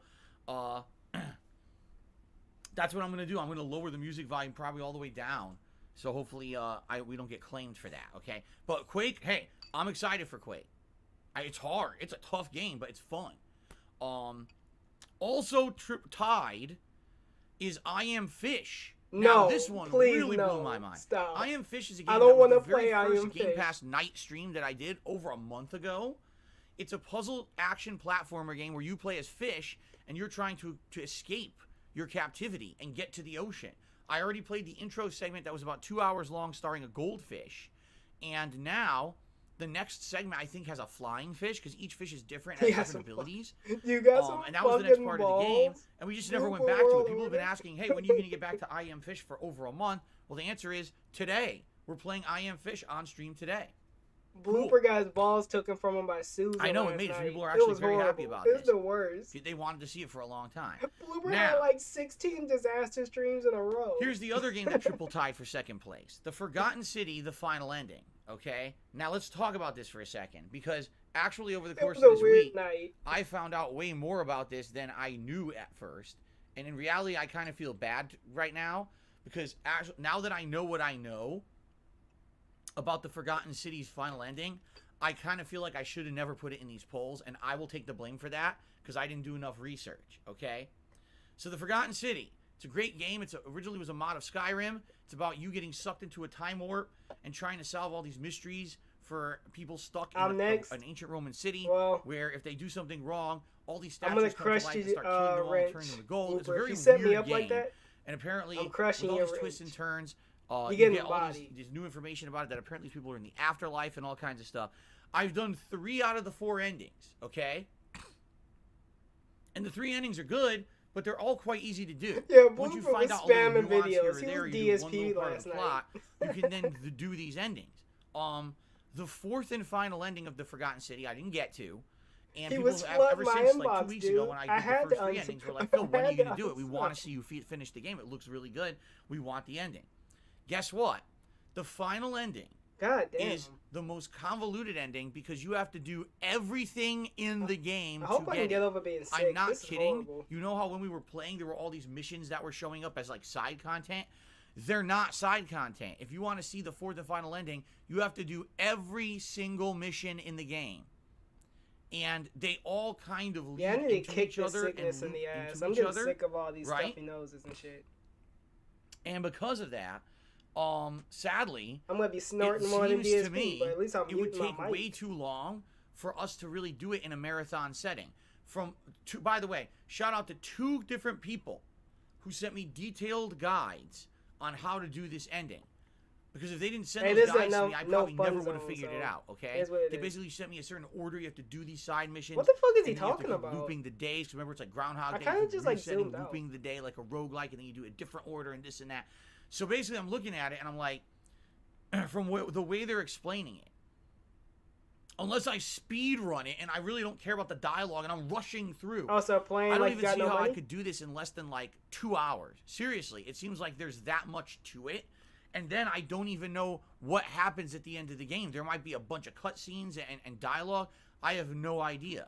that's what I'm gonna do. I'm gonna lower the music volume probably all the way down. So hopefully, we don't get claimed for that. Okay, but Quake, hey, I'm excited for Quake. It's hard. It's a tough game, but it's fun. Also tied is I Am Fish. Now, No, this one please, really no. blew my mind. Stop. I Am Fish is a game I don't that was wanna the very play I first Am Game Fish. Pass night stream that I did over a month ago. It's a puzzle action platformer game where you play as fish and you're trying to escape your captivity and get to the ocean. I already played the intro segment that was about 2 hours long starring a goldfish. And now, the next segment I think has a flying fish because each fish is different and has different abilities. You got some And that was the next fucking part of the game. balls. And we just never went back to it. People have been asking, hey, when are you going to get back to I Am Fish for over a month? Well, the answer is today. We're playing I Am Fish on stream today. Blooper guy's balls taken from him by Susan. I know, it last made it. night. People are It actually was very happy horrible. about It's this. the worst. They wanted to see it for a long time. Blooper Now- had like 16 disaster streams in a row. Here's the other game that triple tied for second place. The Forgotten City, the final ending. Okay? Now let's talk about this for a second. Because actually over the It course was of a this weird week, night. I found out way more about this than I knew at first. And in reality, I kind of feel bad right now. Because now that I know what I know about the Forgotten City's final ending, I kind of feel like I should have never put it in these polls, and I will take the blame for that because I didn't do enough research, okay? So the Forgotten City, it's a great game. Originally was a mod of Skyrim. It's about you getting sucked into a time warp and trying to solve all these mysteries for people stuck in an ancient Roman city where if they do something wrong, all these I'm gonna statues come to crush life and you, start killing them all and turn wrench. them to gold. It's a Blooper. very If you set weird me up game. like that, And apparently, I'm crushing with all your these twists and wrench. turns, You you getting get all bodied. these new information about it that apparently people are in the afterlife and all kinds of stuff. I've done 3 out of the 4 endings, okay? And the 3 endings are good, but they're all quite easy to do. Yeah, Once you Blooper find was out a little spamming nuance here or videos. He there, was you do one DSP little part of last the night. plot, you can then do these endings. The 4th and final ending of the Forgotten City, I didn't get to. And He people was have, flooding ever my since like inbox, 2 weeks dude. ago when I I did had the first to 3 endings, we're like, Phil, when are you going to do it? We want to see you finish the game. It looks really good. We want the ending. Guess what? The final ending God damn. is the most convoluted ending because you have to do everything in the game I hope to I get can get it. over being sick. I'm not This is kidding. horrible. You know how when we were playing, there were all these missions that were showing up as like side content? They're not side content. If you want to see the 4th and final ending, you have to do every single mission in the game. And they all kind of lead Yeah, I need to into kick each this other sickness and in the loop ass. into I'm each getting other, sick of all these right? stuffy noses and shit. And because of that, sadly, I'm gonna be snorting it more than seems DSP, to me but at least I'm it would muting take my mic. way too long for us to really do it in a marathon setting. By the way, shout out to 2 different people who sent me detailed guides on how to do this ending. Because if they didn't send Hey, those this guys ain't to no- me, I no probably fun never would have zone, figured it so out, okay? here's what it They is. basically sent me a certain order. You have to do these side missions. What the fuck is he and then you have to talking keep about? Looping the days. 'Cause remember, it's like Groundhog I Day. kinda you just, like, resetting, zoomed out. looping the day like a roguelike, and then you do a different order and this and that. So basically, I'm looking at it, and I'm like, from the way they're explaining it, unless I speed run it, and I really don't care about the dialogue, and I'm rushing through. Also playing I don't like even got see no how money? I could do this in less than like 2 hours. Seriously, it seems like there's that much to it. And then I don't even know what happens at the end of the game. There might be a bunch of cutscenes and dialogue. I have no idea.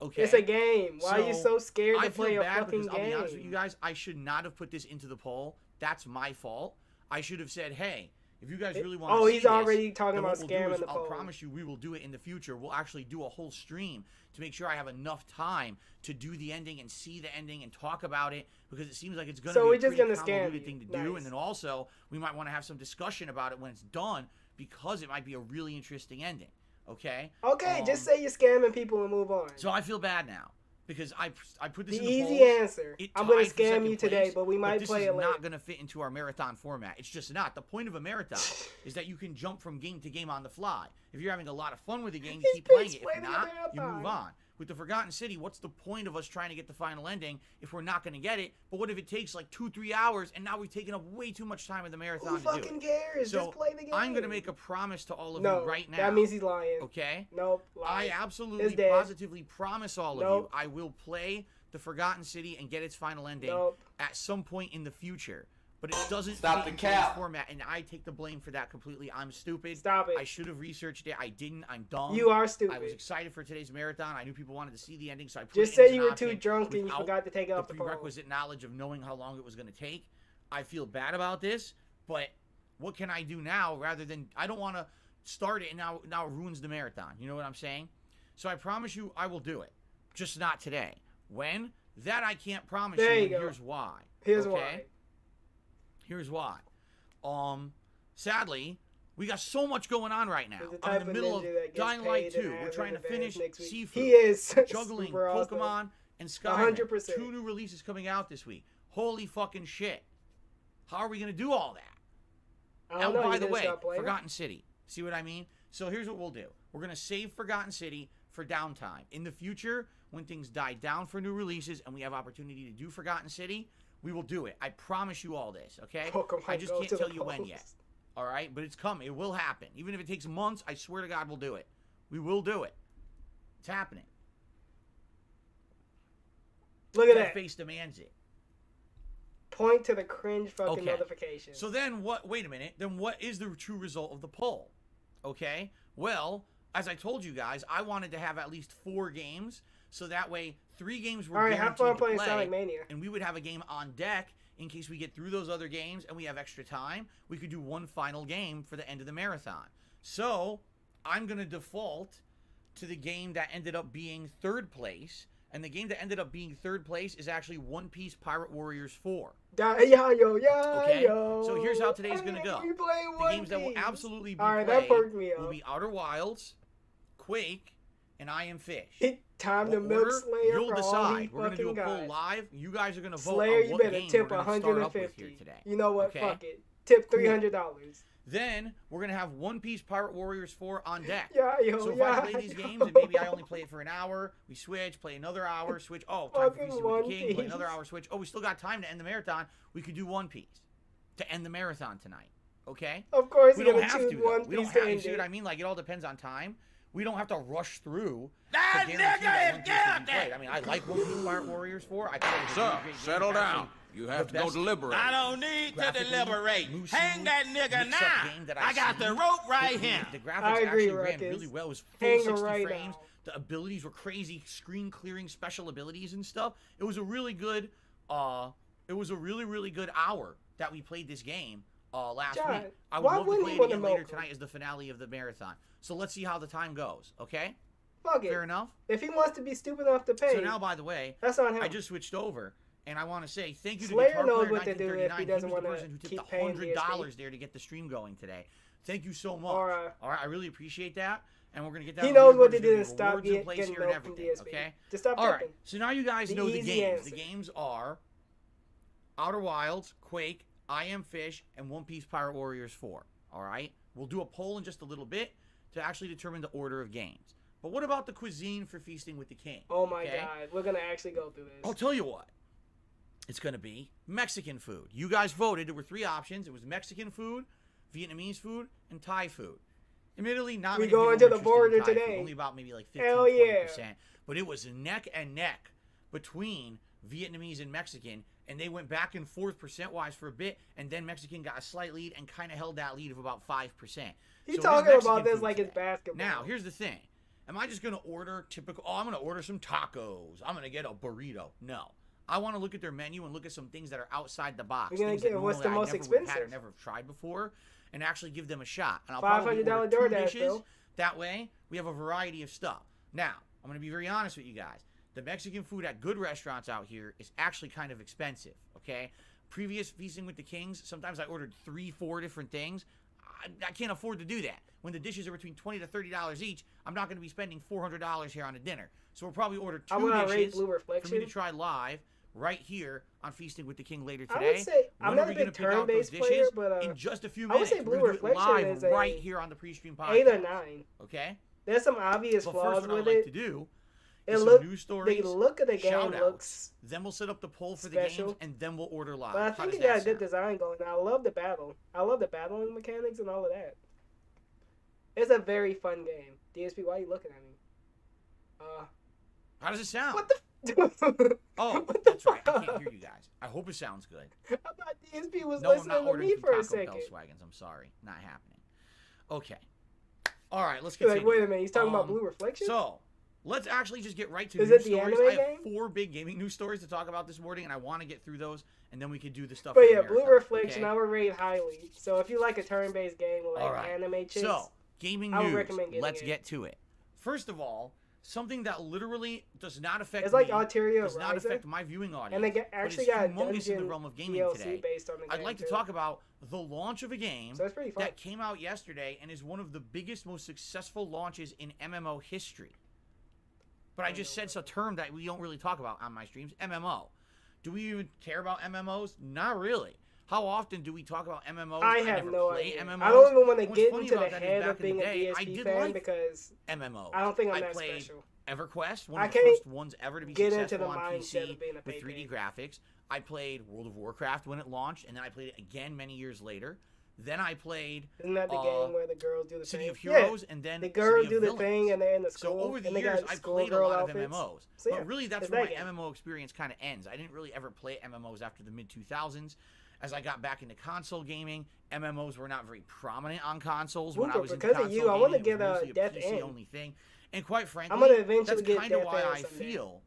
Okay. It's a game. Why are you so scared to I feel play a bad fucking because I'll be honest with you game? guys, I should not have put this into the poll. That's my fault. I should have said, hey, if you guys really want to Oh, see he's this, already talking then about what we'll do scamming is the I'll poll. promise you we will do it in the future. We'll actually do a whole stream to make sure I have enough time to do the ending and see the ending and talk about it because it seems like it's going to So be we're a just pretty gonna scam convoluted you. thing to do. Nice. And then also we might want to have some discussion about it when it's done because it might be a really interesting ending. Okay? Okay, just say you're scamming people and move on. So I feel bad now. Because I put this The in the easy polls. answer. It I'm gonna tied for scam second you today, place, but we might this play is it later. not going to fit into our marathon format. It's just not. The point of a marathon is that you can jump from game to game on the fly. If you're having a lot of fun with a game, you He's keep playing it. If explaining not, the you move marathon. on. with the Forgotten City, what's the point of us trying to get the final ending if we're not going to get it? But what if it takes like 2-3 hours and now we've taken up way too much time in the marathon Who to do fucking it? cares? So Just play the game. I'm going to make a promise to all of No, you right now. that means he's lying. Okay? Nope, I lying. absolutely, It's dead. positively promise all of you Nope. I will play the Forgotten City and get its final ending Nope. at some point in the future. But it doesn't Stop fit the into this cap. format, and I take the blame for that completely. I'm stupid. Stop it. I should have researched it. I didn't. I'm dumb. You are stupid. I was excited for today's marathon. I knew people wanted to see the ending, so I put Just it say in you as were an too option drunk and you without forgot to take it off the phone. prerequisite knowledge of knowing how long it was going to take. I feel bad about this, but what can I do now rather than I don't want to start it and now it ruins the marathon. You know what I'm saying? So I promise you I will do it. Just not today. When? That I can't promise There you, you and go. here's why. Here's okay? why. Here's why. Sadly, we got so much going on right now. He's the I'm type in the of middle of ninja that gets Dying Light paid and 2. We're has trying to an advance finish next week. Seafood. He is Juggling super awesome. Pokemon and Skyrim. 100%. 2 new releases coming out this week. Holy fucking shit. How are we going to do all that? I don't know. By You the gonna way, stop playing? Forgotten City. See what I mean? So here's what we'll do. We're going to save Forgotten City for downtime. In the future, when things die down for new releases and we have opportunity to do Forgotten City, we will do it. I promise you all this, okay? Pokemon I just Go can't to the tell you when polls. yet. All right? But it's coming. It will happen. Even if it takes months, I swear to God we'll do it. We will do it. It's happening. Look at That that. face demands it. Point to the cringe fucking Okay. notification. So then what, wait a minute, then what is the true result of the poll? Okay, well, as I told you guys, I wanted to have at least 4 games, so that way 3 games were All right, have guaranteed fun to playing play, Sonic Mania. and we would have a game on deck in case we get through those other games and we have extra time. We could do one final game for the end of the marathon. So I'm going to default to the game that ended up being 3rd place, and the game that ended up being 3rd place is actually One Piece Pirate Warriors 4. Yeah, yo. Okay, so here's how today's gonna go. We play The One games that will Piece. absolutely be All right, played that perked me will up. be Outer Wilds, Quake, and I Am Fish. Time What to milk order? Slayer You'll for all decide. he We're gonna do fucking a poll got. live. You guys are gonna vote Slayer, on you what better game tip we're gonna start up with here 150. today. You know what? Okay? Fuck it. Tip Cool. $300. Then we're gonna have One Piece Pirate Warriors 4 on deck. Yeah, yo, So if yeah. I play these games and maybe I only play it for an hour, we switch, play another hour, switch. Oh, time for Fucking Feasting with the One King, play another Piece. hour, switch. Oh, we still got time to end the marathon. We could do One Piece to end the marathon tonight. Okay? Of course, We you're don't gonna have choose to, though. One We don't Piece have to to. end See what I it. mean? Like, it all depends on time. We don't have to rush through That to guarantee that One nigga Piece is will be played. guilty. I mean, I like One Piece Pirate Warriors 4. I thought it was a Sir, really great game. settle It's down. actually You have the to go best deliberate. I don't need to graphically, deliberate. moose Hang suit, that nigga mix-up now. game that I I've got seen. the rope right The- here. The graphics I agree, actually ran Ruckus. really well. It was full Hang 60 right frames. now. The abilities were crazy, screen clearing special abilities and stuff. It was a really good really good hour that we played this game last John, week. I would why love to wouldn't play he it wanna again later milk him? tonight as the finale of the marathon. So let's see how the time goes, okay? Fuck it. Fair enough? If he wants to be stupid enough to pay, So now, by the way, that's on him. I just switched over, and I want to say thank you to Slayer Guitar knows Player what to do if 1939. he doesn't was the wanna person who tipped keep the paying $100 there to get the stream going today. Thank you so much. Or, All right, I really appreciate that, and we're gonna get that. he on the knows what leaderboard. to There's do gonna to be stop rewards in place getting here and milk from everything, DSP. okay? Just stop All right, tipping. so now you guys The know the easy games. answer. The games are Outer Wilds, Quake, I Am Fish, and One Piece Pirate Warriors 4. All right, we'll do a poll in just a little bit to actually determine the order of games. But what about the cuisine for Feasting with the King? Oh my okay? god, we're gonna actually go through this. I'll tell you what. It's going to be Mexican food. You guys voted. There were 3 options. It was Mexican food, Vietnamese food, and Thai food. Admittedly, not We many going people to were the interested in border Thai food. today. Only about maybe like 15, Hell yeah. 20%. But it was neck and neck between Vietnamese and Mexican, and they went back and forth percent-wise for a bit, and then Mexican got a slight lead and kind of held that lead of about 5%. He's So talking there's about Mexican this food like it's today. basketball. Now, here's the thing. Am I just going to order typical, I'm going to order some tacos. I'm going to get a burrito. No. I want to look at their menu and look at some things that are outside the box. You're gonna Things that get what's the normally I most never would have had or expensive? never have tried before, and actually give them a shot. And I'll $500 probably order 2 DoorDash, dishes. Bill. That way, we have a variety of stuff. Now, I'm going to be very honest with you guys. The Mexican food at good restaurants out here is actually kind of expensive, okay? Previous Feasting with the Kings, sometimes I ordered 3-4 different things. I can't afford to do that. When the dishes are between $20 to $30 each, I'm not going to be spending $400 here on a dinner. So we'll probably order 2 I'm gonna rate dishes Blue for Reflection. me to try live right here on Feasting with the King later I today. would say I'm When are not we a gonna big pick out those turn-based player, dishes? but in just a few I would minutes. say We're Blue gonna do it Reflection live is right a here on the pre-stream podcast. 8 or 9. Okay. There's some obvious But flaws first, what with I'd like it. to do It some look news stories, the look of the game shout-outs. looks Then we'll set up the poll for special. the games, and then we'll order live. But I How think does it got that a good sound? design going. I love the battle. I love the battling mechanics and all of that. It's a very fun game. DSP, why are you looking at me? How does it sound? What the? Oh, What the that's right. I fuck? can't hear you guys. I hope it sounds good. I thought DSP was No, I'm listening not to ordering me from for a Taco second. Bell Swagons. I'm sorry. Not happening. Okay. All right, let's You're continue. like, wait a minute, he's talking about Blue Reflection? So, let's actually just get right to Is news it the stories. anime I have game? 4 big gaming news stories to talk about this morning, and I want to get through those, and then we can do the stuff. But for the yeah, Blue marathon, Reflection, okay? I would rate highly. So if you like a turn-based game with like All right. anime chicks, So, gaming I would news. recommend getting Let's it. get to it. First of all, something that literally does not affect it's like me, Alteria does not Rising, affect my viewing audience. and they actually got a but it's humongous in the dungeon realm of gaming DLC today. based on the game I'd like to too. talk about the launch of a game So it's pretty fun. that came out yesterday and is one of the biggest, most successful launches in MMO history. But I just said it's a term that we don't really talk about on my streams, MMO. Do we even care about MMOs? Not really. How often do we talk about MMOs? I have never no play idea. MMOs. I don't even want to What's get funny into about the that is head back of in the being a day, I DSP did fan like because MMOs. I don't think I'm I that played special. EverQuest, one I of the can't first ones ever to be get into successful the on mindset PC of being a with 3D pay-pig. graphics. I played World of Warcraft when it launched, and then I played it again many years later. Then I played Isn't that the game where the girls do the City thing? of Heroes, and Yeah, then the girls City of do the Villains. thing and they're in the So school. over the and they years, got I played a schoolgirl lot outfits. of MMOs. So, yeah, but really, that's it's where my that game. MMO experience kind of ends. I didn't really ever play MMOs after the mid-2000s. As I got back into console gaming, MMOs were not very prominent on consoles when I Wooper, was into because of console you, I wanna gaming. It was get a mostly Death PC End. only thing. And quite frankly, I'm gonna eventually that's get kind of Death why End I someday. feel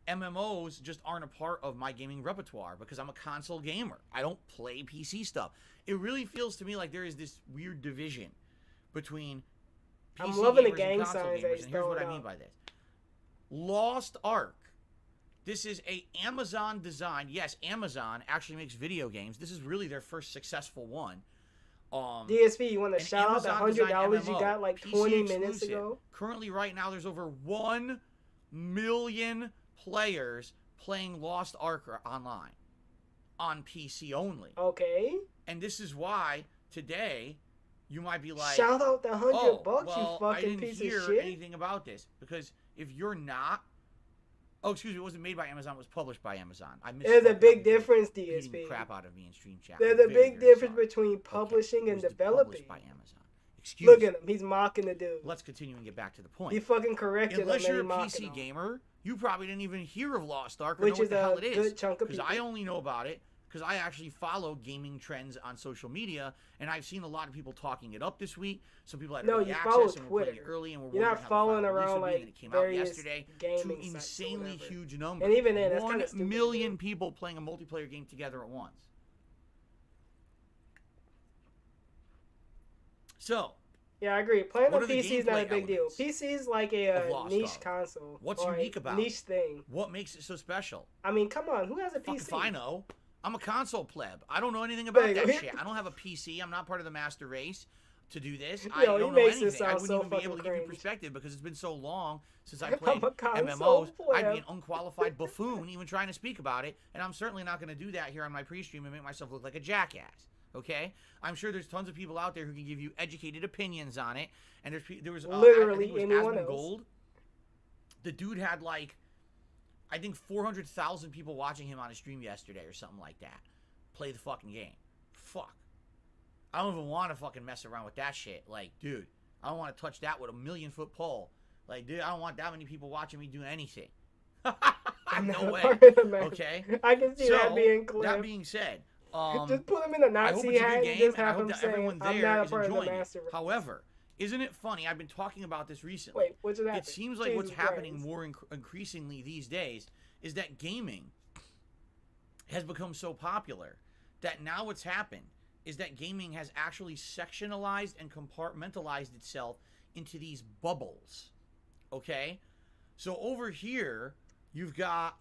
MMOs just aren't a part of my gaming repertoire because I'm a console gamer. I don't play PC stuff. It really feels to me like there is this weird division between PC I'm loving the gamers gang and console signs that gamers. he's And here's what I throwing mean out. by this. Lost Ark. This is a Amazon design. Yes, Amazon actually makes video games. This is really their first successful one. DSP, you want to an shout out the Amazon $100 you MMO, got like PC 20 minutes exclusive. ago? Currently, right now, there's over 1 million players playing Lost Ark online on PC only. Okay. And this is why today you might be like, Shout out the $100, well, you I fucking didn't piece hear of shit. anything about this because if you're not, oh, excuse me, it wasn't made by Amazon, it was published by Amazon. I missed There's a big Beating difference, the DSP. crap out of me in stream chat. There's I'm a very, big very difference sorry. between Okay, publishing it and was developing. published by Amazon. Excuse Look me. at him. He's mocking the dude. Let's continue and get back to the point. He fucking corrected him Unless and you're he a mocking PC him. gamer, you probably didn't even hear of Lost Ark or Which know what is the hell a it is. good chunk of Because people. I only know about it because I actually follow gaming trends on social media, and I've seen a lot of people talking it up this week. Some people had No, early you access follow and were playing it Twitter. early, and were You're not wondering how the following final release around, would be, like, and it came out various yesterday to gaming sites or insanely whatever. huge numbers. And even then, that's 1 kinda stupid. million people playing a multiplayer game together at once. So, Yeah, I agree. Playing What on are the PC is not a gameplay big deal. elements PC is like of a Lost niche Ark? console. What's or a unique about niche thing? what makes it so special? I mean, come on. Who has a Fuck PC? if I know. I'm a console pleb. I don't know anything about There you that go. shit. I don't have a PC. I'm not part of the master race to do this. Yo, I he don't know makes it anything. I sound wouldn't so even be able to fucking give you cringe. perspective because it's been so long since I I'm played a console MMOs. I'd pleb. be an unqualified buffoon even trying to speak about it, and I'm certainly not going to do that here on my pre-stream and make myself look like a jackass. Okay? I'm sure there's tons of people out there who can give you educated opinions on it, and there was Literally I think it was anyone Asmongold. else. The dude had like I think 400,000 people watching him on his stream yesterday or something like that. Play the fucking game. Fuck. I don't even want to fucking mess around with that shit. Like, dude, I don't want to touch that with a 1,000,000-foot pole. Like, dude, I don't want that many people watching me do anything. No way. Okay? I can see that being clear. That being said, just put him in a I hope Nazi it's a hat good and game, just and I have hope him that saying, everyone I'm there not a is part of the enjoying it. master race. However, isn't it funny? I've been talking about this recently. Wait, what just happened? It seems like what's Jesus happening Christ. more increasingly these days is that gaming has become so popular that now what's happened is that gaming has actually sectionalized and compartmentalized itself into these bubbles. Okay? So over here, you've got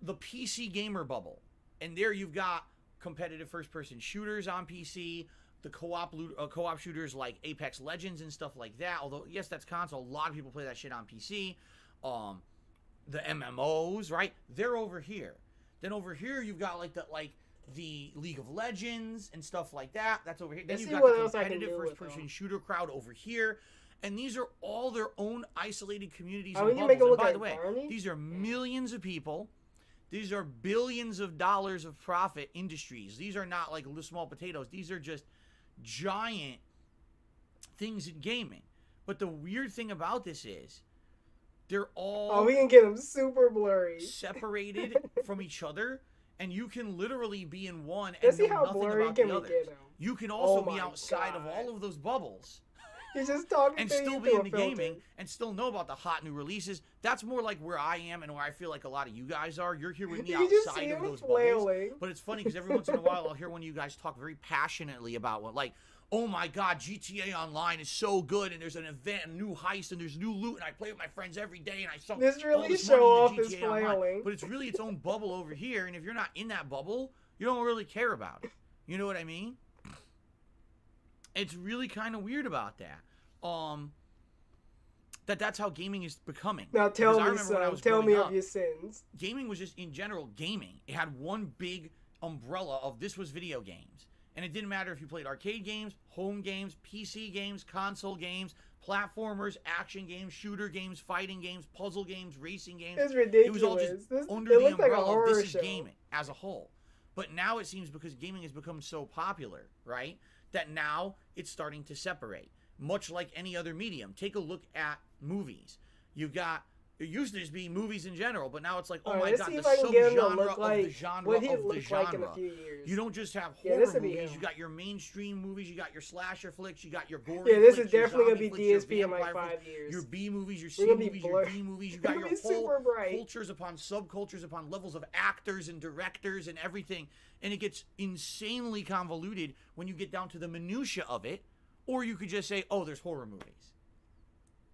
the PC gamer bubble. And there you've got competitive first-person shooters on PC, the co-op shooters like Apex Legends and stuff like that. Although, yes, that's console. A lot of people play that shit on PC. The MMOs, right? They're over here. Then over here, you've got like the League of Legends and stuff like that. That's over here. Then Let's you've see got what the else I can competitive do with first-person them. shooter crowd over here. And these are all their own isolated communities Oh, and you make bubbles. it And look by like the way, Barney? these are millions of people. These are billions of dollars of profit industries. These are not like little small potatoes. These are just giant things in gaming. But the weird thing about this is they're all Oh, we can get them super blurry. separated from each other, and you can literally be in one and Let's see know how nothing blurry about can the we others. get them. You can also Oh be my outside of God. all of those bubbles You're just talking and to still you be through into a filter. gaming and still know about the hot new releases. That's more like where I am and where I feel like a lot of you guys are. You're here with me You just outside see of him those flailing. bubbles. But it's funny because every once in a while I'll hear one of you guys talk very passionately about what, like, oh my God, GTA Online is so good, and there's an event, a new heist, and there's new loot, and I play with my friends every day, and I saw This all really this show off money in his GTA Online. flailing. But it's really its own bubble over here, and if you're not in that bubble, you don't really care about it. You know what I mean? It's really kind of weird about that. That's how gaming is becoming. Now tell Because I me, remember when I son. was Tell me growing of up, your sins. gaming was just in general gaming. It had one big umbrella of this was video games. And it didn't matter if you played arcade games, home games, PC games, console games, platformers, action games, shooter games, fighting games, puzzle games, racing games. It's It was all ridiculous. just under It the looks like a umbrella of horror this is show. gaming as a whole. But now it seems because gaming has become so popular, right, that now it's starting to separate. Much like any other medium. Take a look at movies. You've got, it used to just be movies in general, but now it's like, oh Alright, my let's God, see the if I can get him to subgenre look of like the genre what he of the looks like in a genre. few years. You don't just have Yeah, horror this'll be movies. him. You got your mainstream movies. You got your slasher flicks. You got your gory Yeah, this flicks, is your definitely gonna zombie be flicks, your DSP in like vampire 5 flicks, years. your B movies, your We're C gonna be movies, your blur- D movies. You We're got gonna your be super whole bright. cultures upon subcultures upon levels of actors and directors and everything. And it gets insanely convoluted when you get down to the minutia of it. Or you could just say, oh, there's horror movies.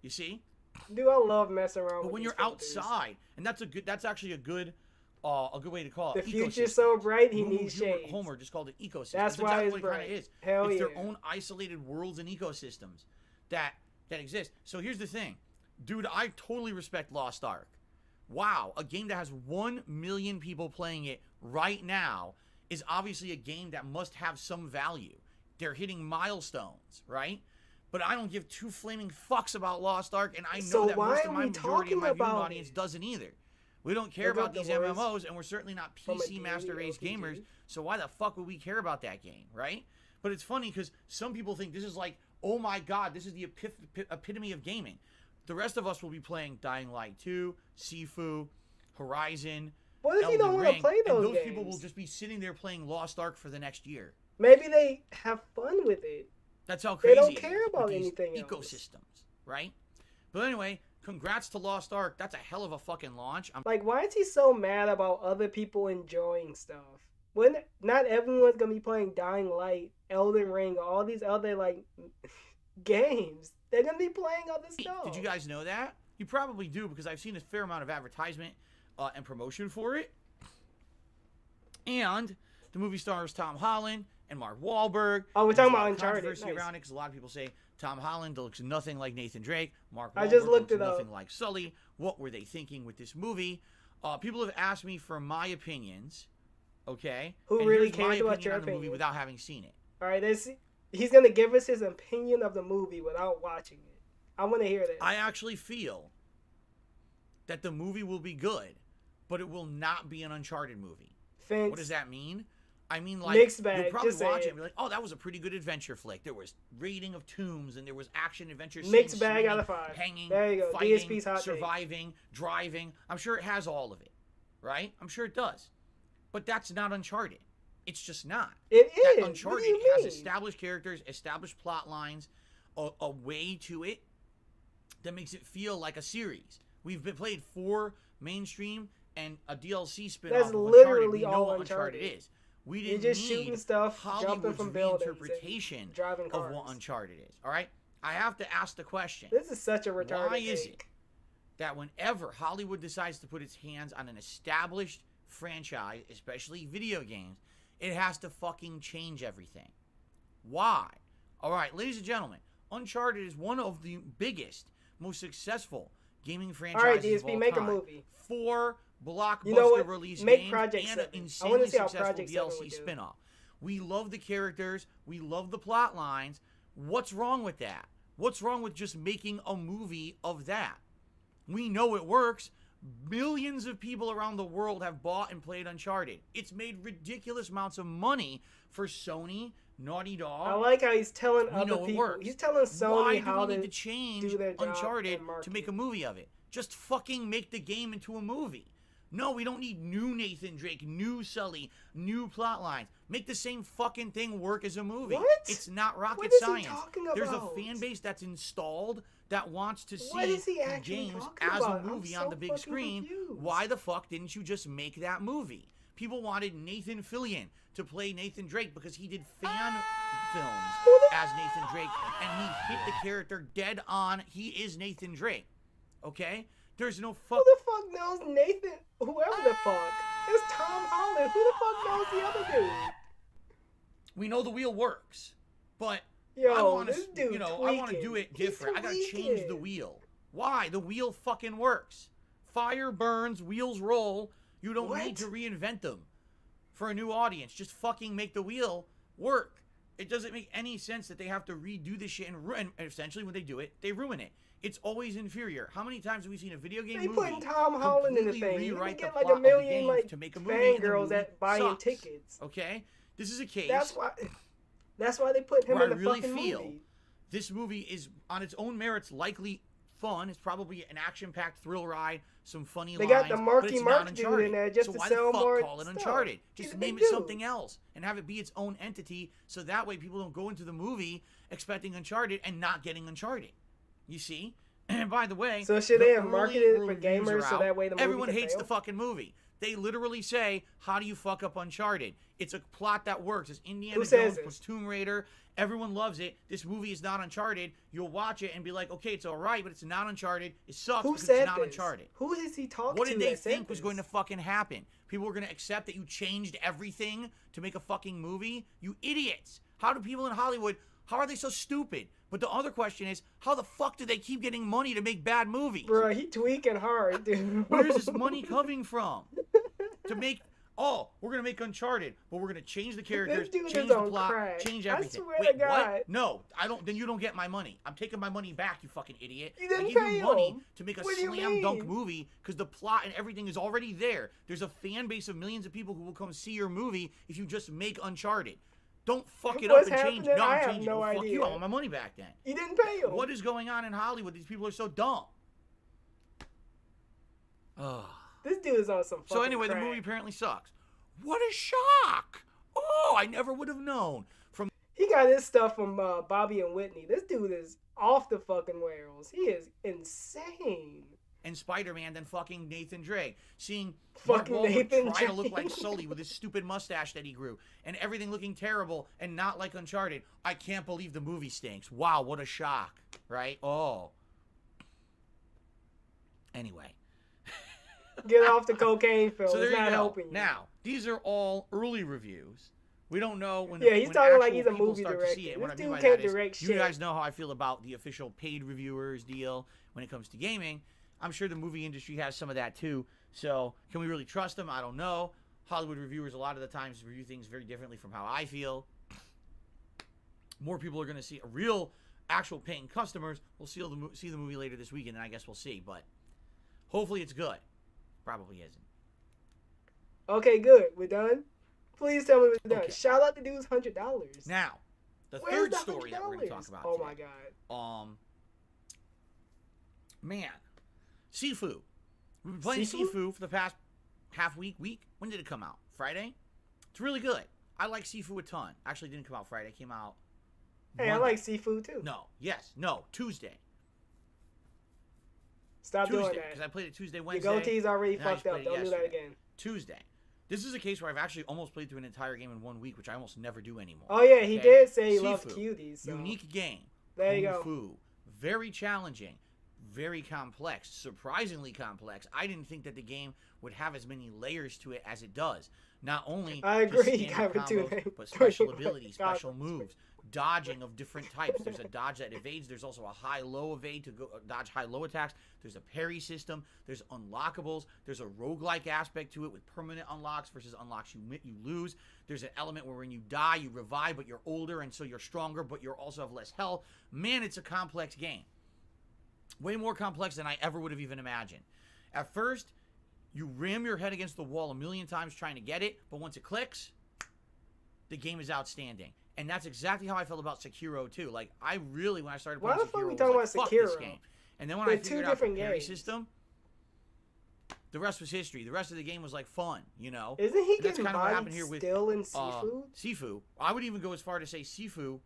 You see? Dude, I love messing around But with when these you're filters. outside, and that's actually a good way to call The it. future's ecosystem. so bright, he Google needs Humor- shades. Homer just called it ecosystem. That's why exactly it's what it kind bright. of is. Hell it's yeah. their own isolated worlds and ecosystems that exist. So here's the thing. Dude, I totally respect Lost Ark. Wow, a game that has 1 million people playing it right now is obviously a game that must have some value. They're hitting milestones, right? But I don't give two flaming fucks about Lost Ark, and I know So that why most are of my we majority of my talking viewing about audience it? doesn't either. We don't care Is that about the these worst MMOs, and we're certainly not from a PC daily master race RPG? gamers, so why the fuck would we care about that game, right? But it's funny because some people think this is like, oh my God, this is the epitome of gaming. The rest of us will be playing Dying Light 2, Sifu, Horizon, What if you Elden don't want to Ring, play those and those games? people will just be sitting there playing Lost Ark for the next year. Maybe they have fun with it. That's how They crazy don't it care is about with these anything else. ecosystems, right? But anyway, congrats to Lost Ark. That's a hell of a fucking launch. Like, why is he so mad about other people enjoying stuff? When not everyone's gonna be playing Dying Light, Elden Ring, or all these other like games. They're gonna be playing other stuff. Did you guys know that? You probably do because I've seen a fair amount of advertisement and promotion for it. And the movie stars Tom Holland and Mark Wahlberg. Oh, we're And there's talking a lot about of Uncharted. controversy Nice. around it because a lot of people say Tom Holland looks nothing like Nathan Drake. Mark Wahlberg I just looked looks it up. nothing like Sully. What were they thinking with this movie? People have asked me for my opinions. Okay, Who and really here's my cares about opinion your on the movie opinion? without having seen it. All right, he's gonna give us his opinion of the movie without watching it. I want to hear that. I actually feel that the movie will be good, but it will not be an Uncharted movie. Fence. What does that mean? I mean, like, Mixed bag, you'll probably just watch say it and be like, oh, that was a pretty good adventure flick. There was raiding of tombs, and there was action adventure scenes, Mixed bag swinging, out of 5. hanging, There you go. fighting, DSP's hot take. surviving, driving. I'm sure it has all of it, right? I'm sure it does. But that's not Uncharted. It's just not. It That is. Uncharted What do you has mean? established characters, established plot lines, a way to it that makes it feel like a series. We've been played 4 mainstream and a DLC spin-off That's of Uncharted. literally We know all what Uncharted. Uncharted is. We You're didn't just need shooting stuff, jumping Hollywood's from buildings, and reinterpretation driving of cars. what Uncharted is. All right? I have to ask the question. This is such a retarded Why is it take. that whenever Hollywood decides to put its hands on an established franchise, especially video games, it has to fucking change everything? Why? All right, ladies and gentlemen, Uncharted is one of the biggest, most successful gaming franchises All right, of DSP, all make a time. movie. 4 blockbuster You know what? release Make games Project and an 7. I insanely wanna see how successful Project 7 DLC would do. spin-off. We love the characters. We love the plot lines. What's wrong with that? What's wrong with just making a movie of that? We know it works. Millions of people around the world have bought and played Uncharted. It's made ridiculous amounts of money for Sony, Naughty Dog. I like how he's telling We other know it people. works. He's telling Sony Why how do we to need to change do their job Uncharted and market. to make a movie of it? Just fucking make the game into a movie. No, we don't need new Nathan Drake, new Sully, new plot lines. Make the same fucking thing work as a movie. What? It's not rocket What is he science. talking There's a about? fan base that's installed that wants to What see is he actually games talking as about? a movie I'm on so the big fucking screen. confused. Why the fuck didn't you just make that movie? People wanted Nathan Fillion to play Nathan Drake because he did fan films as Nathan Drake, and he hit the character dead on. He is Nathan Drake. Okay? There's no fuck. Who the fuck knows Nathan? Whoever the fuck. It's Tom Holland. Who the fuck knows the other dude? We know the wheel works, but Yo, I want this to, dude I want to tweaking. do it He's different. I gotta change the tweaking. wheel. Why? The wheel fucking works. Fire burns, wheels roll. You don't What? need to reinvent them for a new audience. Just fucking make the wheel work. It doesn't make any sense that they have to redo this shit and essentially when they do it, they ruin it. It's always inferior. How many times have we seen a video game They movie putting Tom Holland in the completely thing. You can rewrite the get like plot a of the million game like to make a movie, and the fangirls movie that buying sucks, tickets. Okay? This is a case That's why they put him where in I the really fucking feel movie. this movie is on its own merits likely fun. It's probably an action-packed thrill ride, some funny They lines. got the but Marky it's Mark not dude Uncharted. in there just so to why sell the fuck more call it stuff? Uncharted? Just They name it do. something else and have it be its own entity, so that way people don't go into the movie expecting Uncharted and not getting Uncharted. You see? And by the way, So should the they have early marketed it for reviews gamers are so out. that way the movie everyone can hates fail? the fucking movie. They literally say, "How do you fuck up Uncharted?" It's a plot that works. It's Indiana Who says Jones this? plus Tomb Raider. Everyone loves it. This movie is not Uncharted. You'll watch it and be like, "Okay, it's all right, but it's not Uncharted. It sucks Who because said it's not this? Uncharted." Who is he talking What to? did they that said think was this? going to fucking happen? People were going to accept that you changed everything to make a fucking movie? You idiots! How do people in Hollywood? How are they so stupid? But the other question is, how the fuck do they keep getting money to make bad movies? Bro, he tweaking hard, dude. Where is this money coming from? To make, we're going to make Uncharted, but we're going to change the characters, dude is change the on plot, crack. change I everything. swear Wait, to God. what? No, I don't. Then you don't get my money. I'm taking my money back, you fucking idiot. You didn't I give pay you money him. to make a What do you slam dunk mean? movie because the plot and everything is already there. There's a fan base of millions of people who will come see your movie if you just make Uncharted. Don't fuck it up What's and change. happening? No, I I'm have changing. no Well, fuck idea. you. I want my money back then. You didn't pay him. What is going on in Hollywood? These people are so dumb. Ugh. This dude is on some fucking So anyway, crack. the movie apparently sucks. What a shock! Oh, I never would have known. From He got his stuff from Bobby and Whitney. This dude is off the fucking rails. He is insane. and Spider-Man than fucking Nathan Drake. Seeing Fucking Mark Wahlberg Nathan try to look Drake. like Sully with his stupid mustache that he grew, and everything looking terrible and not like Uncharted. I can't believe the movie stinks. Wow, what a shock, right? Oh. Anyway. Get off the cocaine film. So there it's you not go. helping you. Now, these are all early reviews. We don't know when. Yeah, he's when talking like actual he's a people movie start to see director. it. What This I mean dude by can't that is, direct you shit. guys know how I feel about the official paid reviewers deal when it comes to gaming. I'm sure the movie industry has some of that too. So, can we really trust them? I don't know. Hollywood reviewers a lot of the times review things very differently from how I feel. More people are going to see real, actual paying customers. We'll see the movie later this weekend, and I guess we'll see. But hopefully, it's good. Probably isn't. Okay, good. We're done. Please tell me we're done. Okay. Shout out to dude's $100. Now, the Where's third the story that we're going to talk $100? about Oh today. my god. Man, Sifu. We've been playing Sifu? Sifu for the past week. When did it come out? Friday? It's really good. I like Sifu a ton. Actually, it didn't come out Friday. It came out Hey, I Monday. like seafood too. No, Tuesday. Stop doing Tuesday, that. because I played it Tuesday, Your Wednesday. goatee's already and I fucked just up. played it Don't do that yesterday. again. Tuesday. This is a case where I've actually almost played through an entire game in 1 week, which I almost never do anymore. Oh yeah, he Okay? did say he loves Sifu. cuties. So. Unique game. There you Kung go. Fu. Very challenging. very complex, surprisingly complex. I didn't think that the game would have as many layers to it as it does. Not only I agree, just standard Guy with two combos, names. but special abilities, God. special moves, dodging of different types. There's a dodge that evades. There's also a high-low evade to go dodge high-low attacks. There's a parry system. There's unlockables. There's a roguelike aspect to it with permanent unlocks versus unlocks you lose. There's an element where when you die, you revive, but you're older, and so you're stronger, but you also have less health. Man, it's a complex game. Way more complex than I ever would have even imagined. At first, you ram your head against the wall a million times trying to get it, but once it clicks, the game is outstanding. And that's exactly how I felt about Sekiro too. Like, I really, when I started playing Why the fuck Sekiro, we was talking like, about fuck this Sekiro? game. And then when They're I two figured out the different parry games. system, the rest was history. The rest of the game was like fun, you know? Isn't he And that's getting kind of what happened bodied here with still in Sifu? Sifu. I would even go as far to say Sifu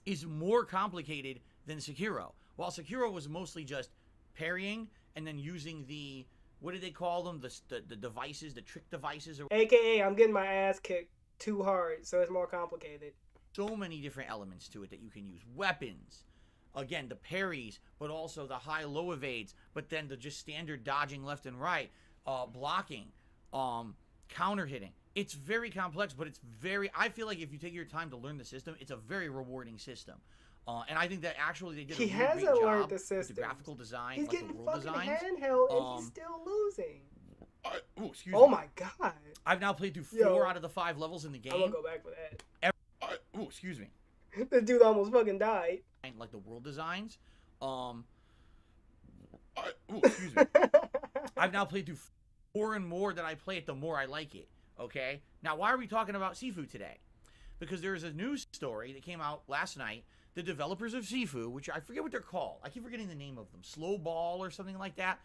is more complicated than Sekiro. While Sekiro was mostly just parrying and then using the, what did they call them? The devices, the trick devices. Or AKA, I'm getting my ass kicked too hard, so it's more complicated. so many different elements to it that you can use. Weapons. Again, the parries, but also the high-low evades, but then the just standard dodging left and right, blocking, counter-hitting. It's very complex, but it's very, I feel like if you take your time to learn the system, it's a very rewarding system. And I think that actually they did a really great hasn't job learned the with system. the graphical design, He's like getting the world fucking designs. handheld and he's still losing. Excuse Oh me. my god. I've now played through 4 Yo. out of the 5 levels in the game. I'm gonna go back for that. Excuse me. The dude almost fucking died. Like the world designs. Excuse me. I've now played through 4 and more that I play it, the more I like it. Okay? Now, why are we talking about Sifu today? Because there is a news story that came out last night. The developers of Sifu, which I forget what they're called. I keep forgetting the name of them. Slow Ball or something like that.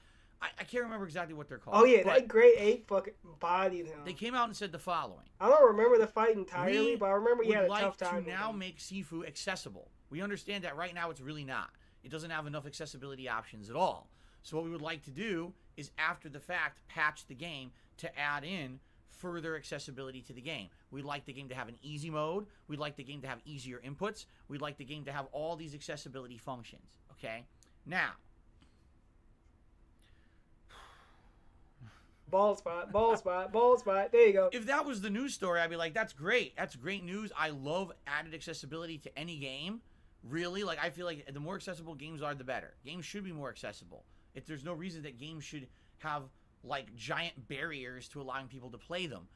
I can't remember exactly what they're called. Oh yeah, but that grade 8 fucking bodied him. they came out and said the following. I don't remember the fight entirely, We but I remember he had a would like tough time. to with now him. make Sifu accessible. We understand that right now it's really not. It doesn't have enough accessibility options at all. So what we would like to do is, after the fact, patch the game to add in further accessibility to the game. We'd like the game to have an easy mode. We'd like the game to have easier inputs. We'd like the game to have all these accessibility functions. Okay? Now, Ball spot, ball spot, ball spot. There you go. if that was the news story, I'd be like, that's great. That's great news. I love added accessibility to any game. Really, like, I feel like the more accessible games are, the better. Games should be more accessible. If there's no reason that games should have, like, giant barriers to allowing people to play them.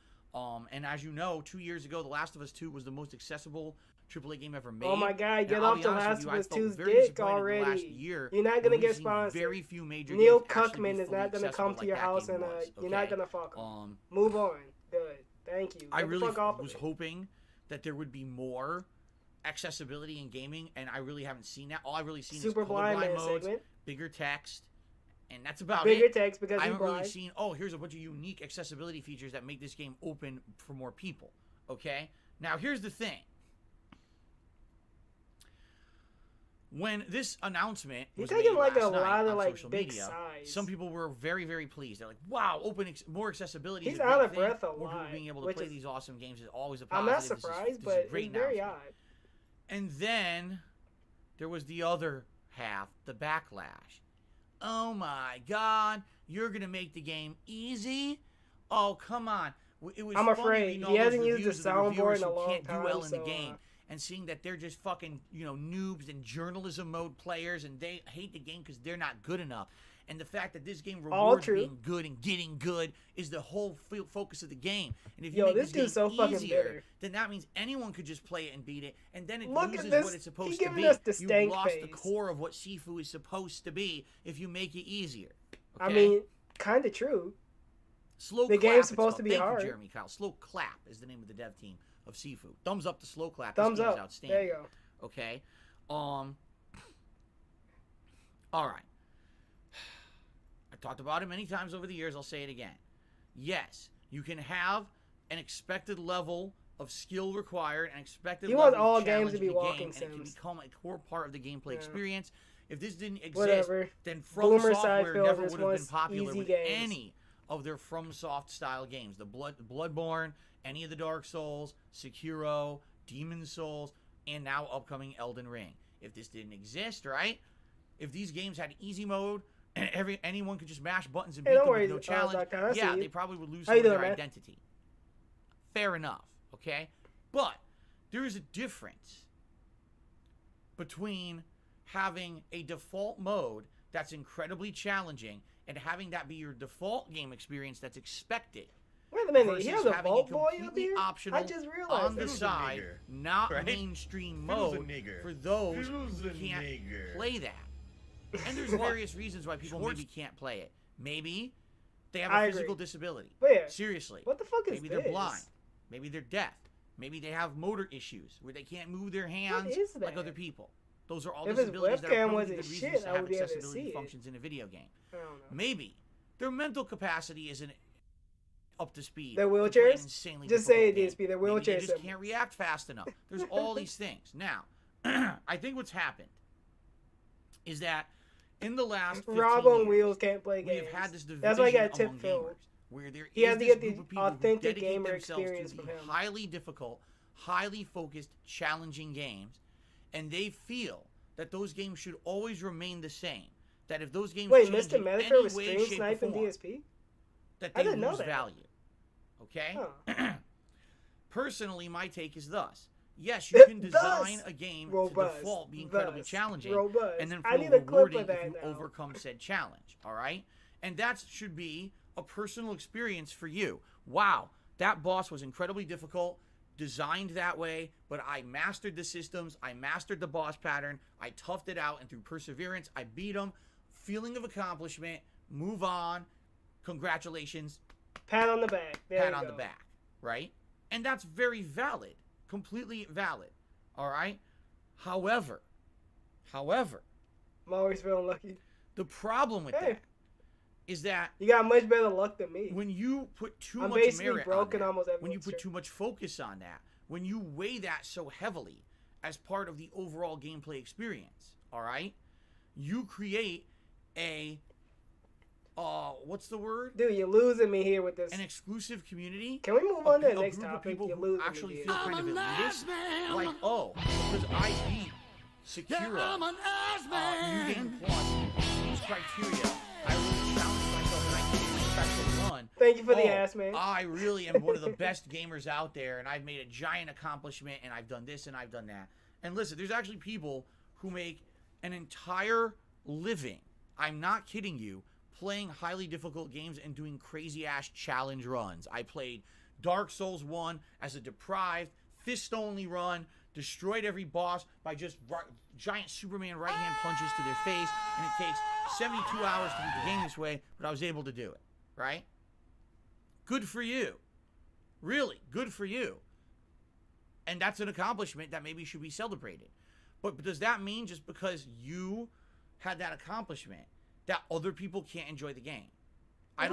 And as you know, 2 years ago, The Last of Us 2 was the most accessible AAA game ever made. Oh my god, And get I'll off be the honest with Last you, of I Us felt 2's very dick disappointed in the last already. year You're not when gonna we've get seen sponsored. very few major Neil games actually be Cuckman is fully not gonna accessible come to like your that house game and was, you're not okay? gonna fuck him. Move on. Good. Thank you. Get I the really fuck off was of it. hoping that there would be more accessibility in gaming, and I really haven't seen that. All I've really seen Super is blind colorblind man modes, segment. bigger text, and that's about Bigger it. text because I he's haven't really blind. seen, oh, here's a bunch of unique accessibility features that make this game open for more people. Okay? Now, here's the thing. When this announcement He's was taking made like a last night lot of on like social big media, sides. some people were very, very pleased. They're like, wow, more accessibility He's is a out great of thing. breath a More people lot, being able to which play is- these awesome games is always a I'm positive. not This is surprised, a but great it's very announcement. odd. And then there was the other half, the backlash. Oh my god, you're going to make the game easy? Oh, come on. It was I'm funny afraid. reading all He those hasn't used the reviews of the soundboard reviewers in a who long can't do time, well in the so, game, and seeing that they're just fucking, noobs and journalism mode players, and they hate the game because they're not good enough. And the fact that this game All rewards true. being good and getting good is the whole focus of the game. And if you Yo, make this this game dude's so fucking easier, bitter. then that means anyone could just play it and beat it, and then it Look at loses this. what it's He supposed to giving be. us the You've stank lost the face. core of what Sifu is supposed to be if you make it easier. I Okay? mean, kind of true. Slow the Clap, game's it's supposed called. to be Thank hard. You, Jeremy Kyle. Slow Clap is the name of the dev team of Sifu. Thumbs up to Slow Clap. Thumbs this game's up. outstanding. There you go. Okay. All right. I talked about it many times over the years. I'll say it again. Yes, you can have an expected level of skill required, an expected You level want all of games challenge to be in the walking game, and it can sims. become a core part of the gameplay Yeah. experience. If this didn't exist, Whatever. then From Boomer Software Seinfeld never just would have been wants popular easy with games. any of their FromSoft style games. The Bloodborne, any of the Dark Souls, Sekiro, Demon Souls, and now upcoming Elden Ring. If this didn't exist, right, if these games had easy mode and anyone could just mash buttons and Hey, beat don't them worry, with no challenge, Doctor, I see yeah, you. they probably would lose How some you of their doing, man? identity. Fair enough, okay? But there is a difference between having a default mode that's incredibly challenging and having that be your default game experience that's expected. Wait a minute, Versus he has a having Vault Boy up completely here? optional I just realized on the that. side, nigger, not right? mainstream Fiddle's a mode nigger. for those Fiddle's who a can't nigger. play that. And there's various reasons why people maybe can't play it. Maybe they have I a agree. physical disability. Where? Seriously. What the fuck is Maybe this? they're blind. Maybe they're deaf. Maybe they have motor issues where they can't move their hands is like that? other people. Those are all If his disabilities that are webcam perfectly wasn't good reasons shit, to I have would be able to accessibility see it. functions in a video game. I don't know. Maybe their mental capacity isn't up to speed. Their to play an wheelchairs? insanely Just say it, difficult DSP, their game. Maybe wheelchair they just symbol. can't react fast enough. There's all these things. Now, I think what's happened is that in the last 15 Rob on years, Wheels can't play we games. have had this division That's why he got tip among filled. gamers, where there He is has to this get the group of people who authentic dedicate gamer themselves experience to from the him. highly difficult, highly focused, challenging games, and they feel that those games should always remain the same. That if those games Wait, change Mr. in Medicare any was way, stream shape, or sniping form, DSP? that I they didn't know lose that. value. Okay? Huh. Personally, my take is thus. Yes, you can design Thus, a game robust, to default be incredibly thus, challenging, robust. and then I feel need a clip rewarding of that if you now. overcome said challenge. All right, and that should be a personal experience for you. Wow, that boss was incredibly difficult, designed that way, but I mastered the systems, I mastered the boss pattern, I toughed it out, and through perseverance, I beat him. Feeling of accomplishment. Move on. Congratulations. Pat on the back. There Pat you on go. the back, right? And that's very valid, completely valid, all right? However, I'm always feeling lucky. the problem with Hey. that is that You got much better luck than me. when you put too I'm much basically merit broken on that, almost every when you put stream. too much focus on that, when you weigh that so heavily as part of the overall gameplay experience, all right? You create a, what's the word? Dude, you're losing me here with this. An exclusive community. Can we move on to the a next group of topic? people You're who losing actually me feel here. kind of elitist, like, oh, because I beat Sekiro, New Game Plus, these criteria, I really challenged myself and I did a special run. Thank you for the Oh, ass, man. I really am one of the best gamers out there, and I've made a giant accomplishment, and I've done this and I've done that. And listen, there's actually people who make an entire living, I'm not kidding you, playing highly difficult games and doing crazy-ass challenge runs. I played Dark Souls 1 as a deprived, fist-only run, destroyed every boss by just giant Superman right-hand punches to their face, and it takes 72 hours to beat the game this way, but I was able to do it, right? Good for you. Really, good for you. And that's an accomplishment that maybe should be celebrated. But does that mean just because you had that accomplishment that other people can't enjoy the game?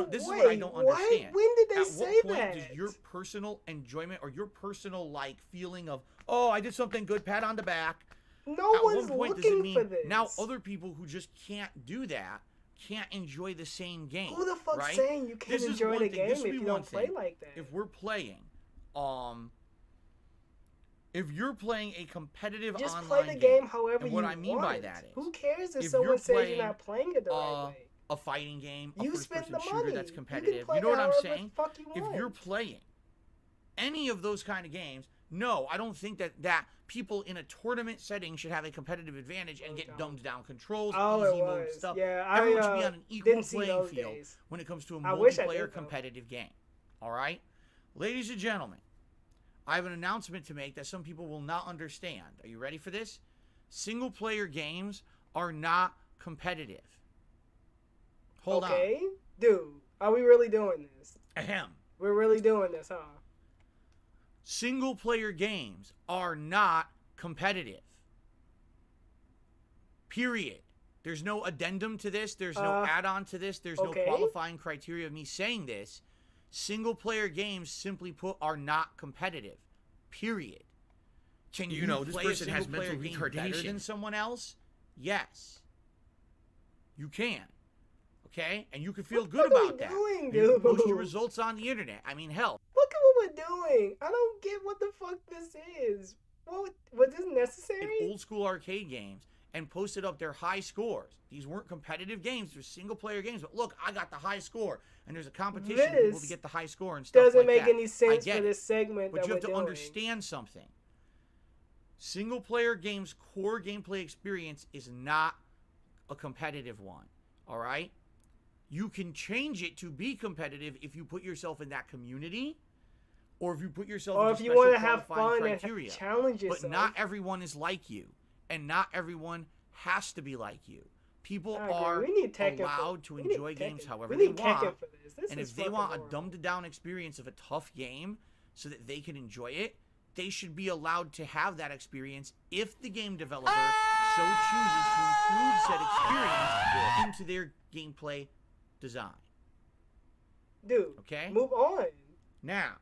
This is what I don't understand. When did they At say what point that? does your personal enjoyment or your personal feeling of, oh, I did something good, pat on the back. No At one's what point does it looking mean for this. now other people who just can't do that can't enjoy the same game? Who the fuck's right? saying you can't This is enjoy one the thing. game This if would be you one don't play thing. like that? If we're playing, if you're playing a competitive Just online play the game however and you what want. I mean by that is, who cares if if someone you're says playing, you're not playing it the right way? a fighting game, a You spend first-person the shooter money. that's You can competitive. play You know what I'm however the saying? fuck you If want. you're playing any of those kind of games, no, I don't think that people in a tournament setting should have a competitive advantage and get dumbed down controls, Oh, easy it mode was. stuff. Yeah, I Everyone should be on an equal didn't see playing those field days. when it comes to a I wish I multiplayer did, though. competitive game. All right? Ladies and gentlemen, I have an announcement to make that some people will not understand. Are you ready for this? Single-player games are not competitive. Hold on. Okay, dude, are we really doing this? Ahem. We're really doing this, huh? Single-player games are not competitive. Period. There's no addendum to this. There's no add-on to this. There's okay. no qualifying criteria of me saying this. Single-player games, simply put, are not competitive. Period. Can you know, this play person a has single-player mental game better retardation. than someone else? Yes. You can. Okay? And you can feel What good the fuck are about that. we doing, You can post dude? your results on the internet. I mean, hell. Look at what we're doing. I don't get what the fuck this is. Was this In necessary? old school arcade games and posted up their high scores. These weren't competitive games, they're single-player games. But look, I got the high score, and there's a competition for people to get the high score and stuff like that. Doesn't make any sense for this segment. But you have to understand something. Single-player games' core gameplay experience is not a competitive one. All right? You can change it to be competitive if you put yourself in that community, or if you put yourself in if you want to have fun and challenge yourself. But not everyone is like you, and not everyone has to be like you. People are allowed to enjoy games however they want, and if they want a dumbed-down experience of a tough game so that they can enjoy it, they should be allowed to have that experience if the game developer so chooses to include said experience into their gameplay design. Dude, okay? Move on. Now,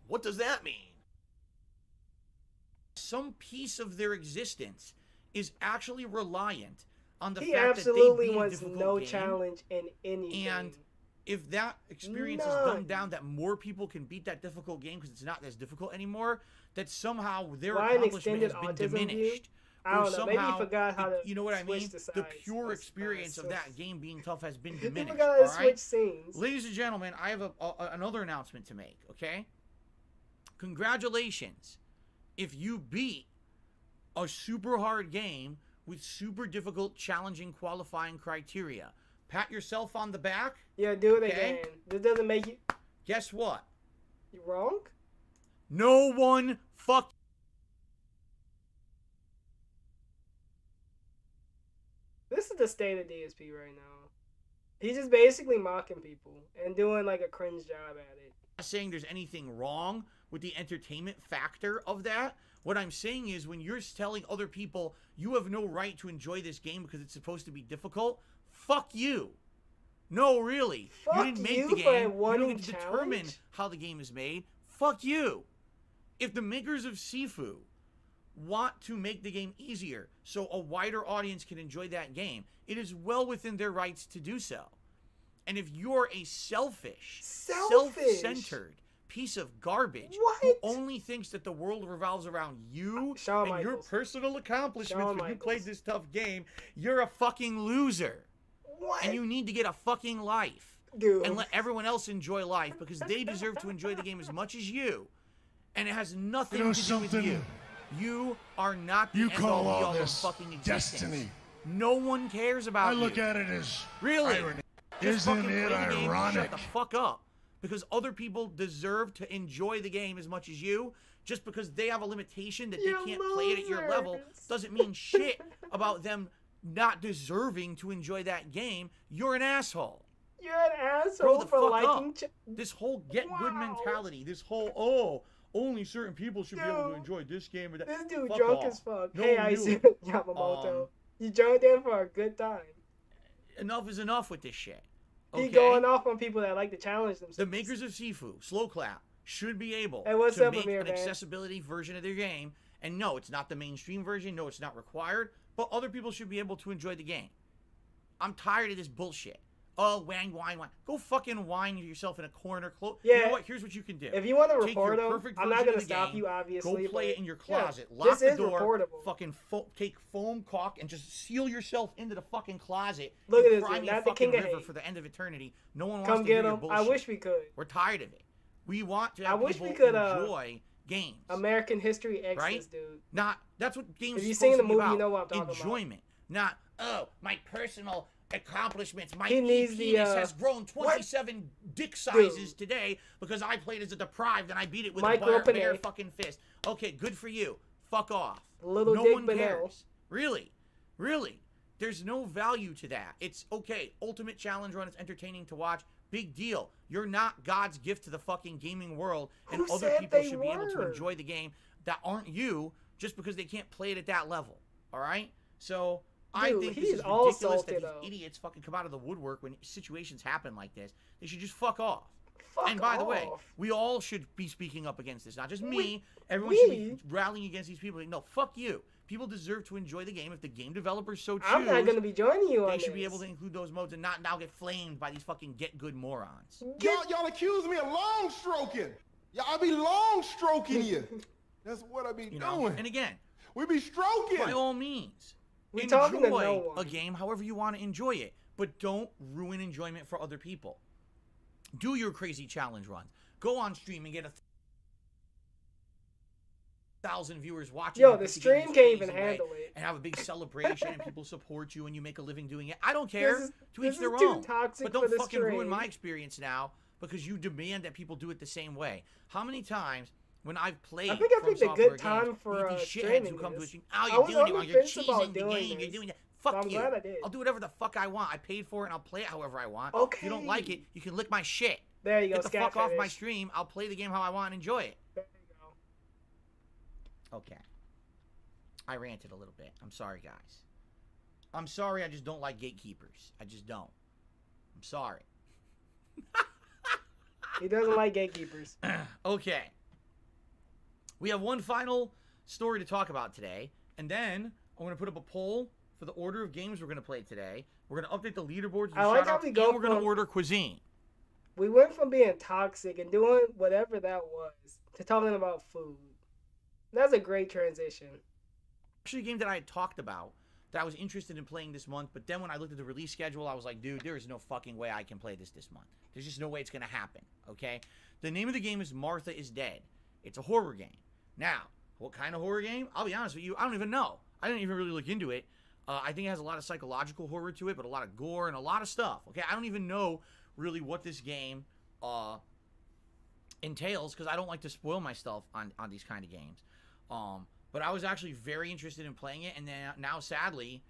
what does that mean? Some piece of their existence is actually reliant on the fact that they absolutely beat wants a difficult no game, challenge in any and game. If that experience is dumbed down, that more people can beat that difficult game because it's not as difficult anymore, that somehow their accomplishment has been diminished. I don't know. Somehow, maybe you forgot how to you know what I mean? The pure experience of that game being tough has been diminished. You forgot how to switch scenes. Ladies and gentlemen, I have another announcement to make, okay? Congratulations. If you beat a super hard game with super difficult, challenging qualifying criteria, pat yourself on the back. Yeah, do it again. This doesn't make you... Guess what? You wrong? No one fuck... This is the state of DSP right now. He's just basically mocking people and doing like a cringe job at it. I'm not saying there's anything wrong with the entertainment factor of that. What I'm saying is when you're telling other people you have no right to enjoy this game because it's supposed to be difficult, fuck you. No, really. Fuck you didn't make the game. You don't get to determine how the game is made. Fuck you. If the makers of Sifu want to make the game easier so a wider audience can enjoy that game, it is well within their rights to do so. And if you're a selfish, self-centered piece of garbage who only thinks that the world revolves around you and your personal accomplishments when you played this tough game, you're a fucking loser. And you need to get a fucking life. Dude. And let everyone else enjoy life because they deserve to enjoy the game as much as you. And it has nothing to do with you. You are not the end-all be-all of fucking existence. Destiny. No one cares about you. I look at it as really. Irony. Isn't it ironic? Shut the fuck up. Because other people deserve to enjoy the game as much as you. Just because they have a limitation that they can't play it at your level doesn't mean shit about them not deserving to enjoy that game. You're an asshole. You're an asshole for liking... This whole get-good mentality, this whole, only certain people should be able to enjoy this game or that. This dude drunk as fuck. No, hey, I see Yamamoto. You joined in for a good time. Enough is enough with this shit. Okay? He going off on people that like to challenge themselves. The makers of Sifu, Slow Clap, should be able to make an accessibility version of their game. And no, it's not the mainstream version. No, it's not required. But other people should be able to enjoy the game. I'm tired of this bullshit. Oh, whine. Go fucking whine yourself in a corner. Yeah. You know what? Here's what you can do. If you want to report them, I'm not going to stop you, obviously. Go play it in your closet. Lock the door. Reportable. Fucking take foam caulk and just seal yourself into the fucking closet. Look at this, dude. Not the king of hate. For the end of eternity. No one wants to hear your bullshit. I wish we could. We're tired of it. We want to have people enjoy games. American History X's, right? Dude. That's what games if are you've supposed seen the to be movie, about. You know what I'm talking Enjoyment. about. Not, my personal accomplishments. My penis has grown 27 dick sizes today because I played as a deprived and I beat it with a bare fucking fist. Okay, good for you. Fuck off. No one cares. Really. There's no value to that. It's okay. Ultimate Challenge Run is entertaining to watch. Big deal. You're not God's gift to the fucking gaming world, and other people should be able to enjoy the game that aren't you just because they can't play it at that level. All right? So I think this is ridiculous that these idiots fucking come out of the woodwork when situations happen like this. They should just fuck off. And by the way, we all should be speaking up against this. Not just me. Everyone should be rallying against these people. No, fuck you. People deserve to enjoy the game if the game developers so choose. I'm not going to be joining you on this. They should be able to include those modes and not now get flamed by these fucking get-good morons. Y'all accuse me of long stroking. Y'all be long stroking you. That's what I be You know? doing. And again, We be stroking. by all means, We talking to no enjoy one. a game however you want to enjoy it, but don't ruin enjoyment for other people. Do your crazy challenge runs. Go on stream and get 1,000 viewers watching. Yo, you the beat game stream this can't even crazy way handle it. and have a big celebration and people support you and you make a living doing it. I don't care. This is- To each this their is too own. toxic But for don't the fucking ruin stream. my experience now because you demand that people do it the same way. How many times when I've played I think I From picked a Software good time games, for, you these shitheads streaming who come to this. us and, I oh, you're was doing on it the wrong. You're fence about cheesing the doing game. You're this. doing that. So Fuck I'm you. glad I did. I'll do whatever the fuck I want. I paid for it and I'll play it however I want. Okay. If you don't like it, you can lick my shit. There you go. Get the scat fuck off my fetish. stream. I'll play the game how I want and enjoy it. There you go. Okay. I ranted a little bit. I'm sorry, guys. I'm sorry I just don't like gatekeepers. I just don't. I'm sorry. He doesn't like gatekeepers. Okay. We have one final story to talk about today, and then I'm going to put up a poll for the order of games we're going to play today. We're going to update the leaderboards, I like how shout-outs, we go and we're going to from- order cuisine. We went from being toxic and doing whatever that was to talking about food. That's a great transition. Actually, a game that I had talked about that I was interested in playing this month, but then when I looked at the release schedule, I was like, dude, there is no fucking way I can play this month. There's just no way it's going to happen, okay? The name of the game is Martha is Dead. It's a horror game. Now, what kind of horror game? I'll be honest with you, I don't even know. I didn't even really look into it. I think it has a lot of psychological horror to it, but a lot of gore and a lot of stuff, okay? I don't even know really what this game entails because I don't like to spoil myself on these kind of games. But I was actually very interested in playing it, and then now, sadly,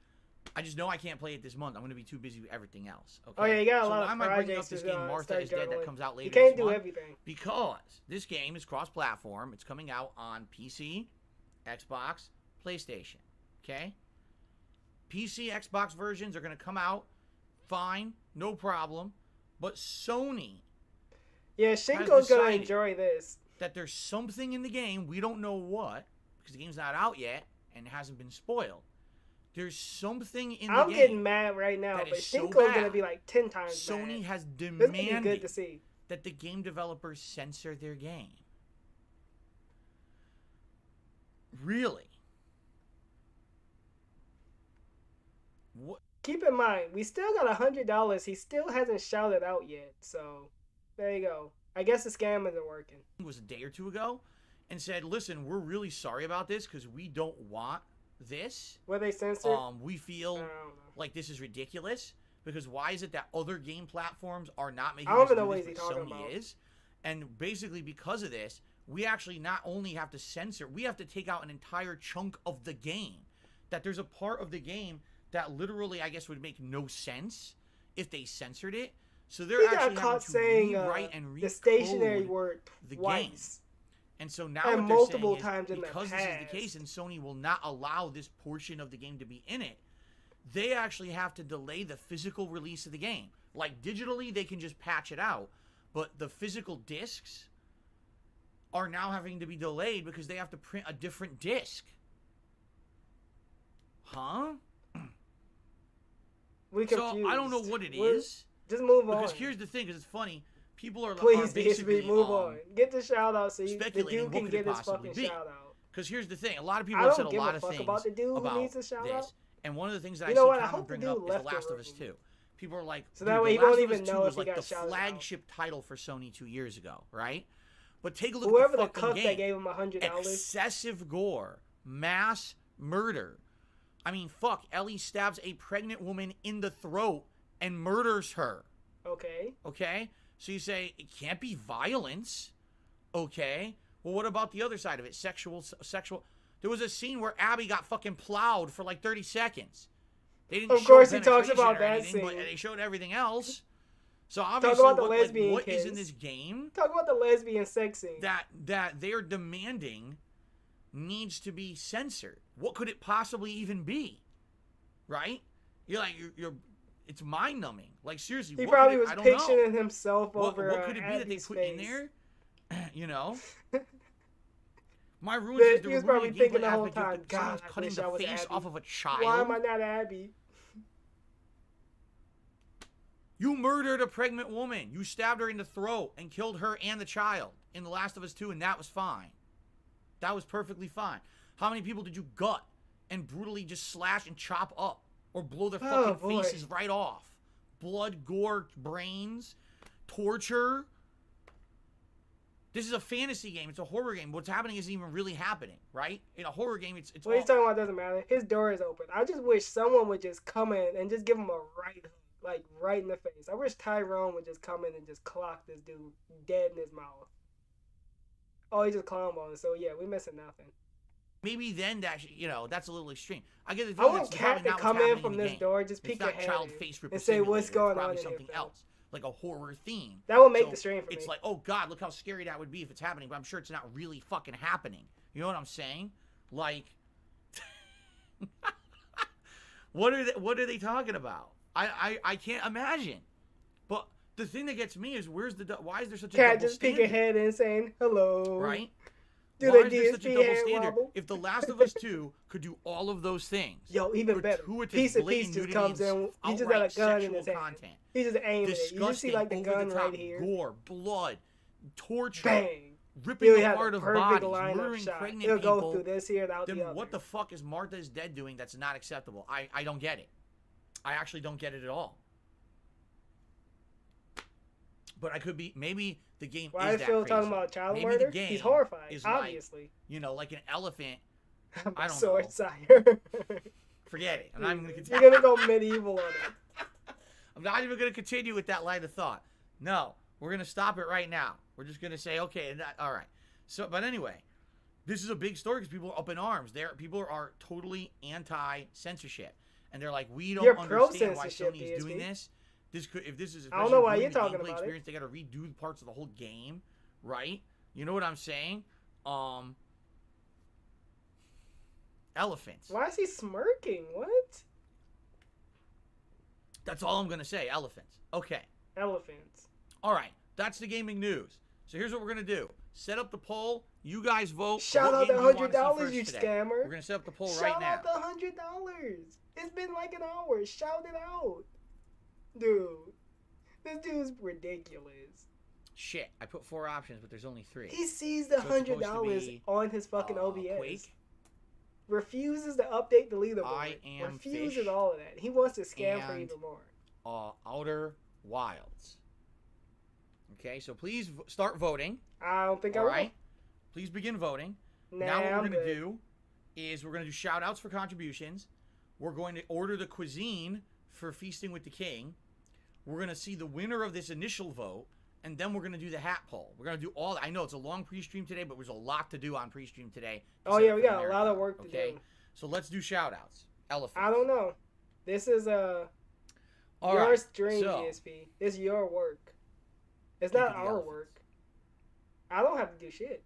I just know I can't play it this month. I'm going to be too busy with everything else. Okay? Oh yeah, you got a lot why of am I bringing up projects this to game, Martha start is Dead, that juggling. comes out later You can't this do month? everything. Because this game is cross-platform. It's coming out on PC, Xbox, PlayStation. Okay? PC, Xbox versions are going to come out fine, no problem. But Sony Yeah, Shinko's gonna decided enjoy this. that there's something in the game, we don't know what, because the game's not out yet and hasn't been spoiled. There's something in the I'm game. getting mad right now, that but is so Shinko's gonna bad. be like 10 times Sony mad. has This would be good demanded to see. that the game developers censor their game. Really? What? Keep in mind, we still got $100. He still hasn't shouted out yet, so there you go. I guess the scam isn't working. It was a day or two ago, and said, "Listen, we're really sorry about this because we don't want this. Were they censored? We I feel don't know. like this is ridiculous because why is it that other game platforms are not making I don't us even do know what this, he's but talking Sony about. is?" And basically, because of this, we actually not only have to censor, we have to take out an entire chunk of the game. That there's a part of the game that literally, I guess, would make no sense if they censored it. So they're He got actually caught having to saying rewrite and the stationary recode word the twice. game. And so now And what they're multiple saying times is in the because this is the case past. and Sony will not allow this portion of the game to be in it, they actually have to delay the physical release of the game. Like digitally, they can just patch it out, but the physical discs are now having to be delayed because they have to print a different disc. Huh? We confused. So I don't know what it We're- is. Just move on. Because here's the thing, because it's funny. People are Please, basically DSB, move on. Get the shout out so the speculating dude what can could it get his possibly fucking be. shout out. Because here's the thing, a lot of people I have don't said a give a lot of fuck things about the dude who about needs a shout this. out. And one of the things that You I know see what? I common hope the bring dude up is The left the Last of Us room. 2. People are like, So dude, that way The he won't Last of even Us 2 know was if he like got the shouted out. flagship title for Sony 2 years ago, right? But take a look Whoever at the the fucking cuck game. that gave him $100. Excessive gore, mass murder. I mean, fuck, Ellie stabs a pregnant woman in the throat and murders her. Okay. Okay? So you say, it can't be violence. Okay? Well, what about the other side of it? Sexual. There was a scene where Abby got fucking plowed for like 30 seconds. They didn't Of show course he talks penetration about or that anything, but scene. they showed everything else. So obviously, about the lesbian what is in kiss. this game Talk about the lesbian sex scene. that they're demanding needs to be censored? What could it possibly even be? Right? You're like, you're it's mind numbing. Like seriously, He what probably could was it, I don't know. picturing himself What over could it be that they Abby's put face. in there? You know? My ruin But says he the was probably removing thinking gameplay the whole aspect of time, God, someone's I cutting wish I the was face Abby. off of a child. Why am I not Abby? You murdered a pregnant woman. You stabbed her in the throat and killed her and the child in The Last of Us 2, and that was fine. That was perfectly fine. How many people did you gut and brutally just slash and chop up or blow their fucking faces right off? Blood, gore, brains, torture. This is a fantasy game. It's a horror game. What's happening isn't even really happening, right? In a horror game, it's what he's talking about doesn't matter. His door is open. I just wish someone would just come in and just give him a right hook, like right in the face. I wish Tyrone would just come in and just clock this dude dead in his mouth. Oh, he just clown balling. So yeah, we missing nothing. Maybe then that that's a little extreme. I get the I want Cat to come in from this door, just peek her head and say what's going on in here. Something else, like a horror theme. That would make the stream for me. It's like, oh god, look how scary that would be if it's happening. But I'm sure it's not really fucking happening. You know what I'm saying? Like, what are they talking about? I can't imagine. But the thing that gets me is why is there such a Cat double just peek standard? her head and saying hello. Right? Do Why they is there such a double standard? wobble? If The Last of Us 2 could do all of those things, yo, even better. Piece of Peace just comes in. He just got a gun in his hand. Content, He just aimed it. You just see like the gun over-the-top right here. gore, blood, torture, Bang. ripping He'll have apart the of perfect bodies, lineup murdering shot. pregnant He'll people. go through this here and out Then the other. what the fuck is Martha is Dead doing that's not acceptable? I don't get it. I actually don't get it at all. But I could be, maybe the game Why is is that Phil crazy. talking about child Maybe murder? the game He's horrified, is obviously. Like, like an elephant. I'm I a don't sword know. sire. Forget it. I'm not even going to You're gonna go medieval on it. I'm not even going to continue with that line of thought. No, we're going to stop it right now. We're just going to say, okay, all right. So, but anyway, this is a big story because people are up in arms. People are totally anti-censorship. And they're like, we don't understand why Sony is doing this. If this is, I don't know why you're talking about experience, they got to redo parts of the whole game, right? You know what I'm saying? Elephants. Why is he smirking? What? That's all I'm gonna say. Elephants. Okay. Elephants. All right. That's the gaming news. So here's what we're gonna do. Set up the poll. You guys vote. Shout out the $100, you scammer. We're gonna set up the poll right now. Shout out the $100. It's been like an hour. Shout it out. Dude, this dude's ridiculous. Shit, I put 4 options, but there's only 3. He sees the $100 on his fucking OBS. Quake? Refuses to update the leaderboard. I am Refuses Fish all of that. He wants to scam for and, even more. Outer Wilds. Okay, so please start voting. I don't think I All will. right? Please begin voting. Nah, now what I'm we're going to good. do is we're going to do shout-outs for contributions. We're going to order the cuisine for Feasting with the King. We're going to see the winner of this initial vote, and then we're going to do the hat poll. We're going to do all that. I know it's a long pre-stream today, but there's a lot to do on pre-stream today. Oh, yeah, we got a lot of work to do. So let's do shout-outs. Elephant. I don't know. This is your stream, GSP. It's your work. It's not our work. I don't have to do shit.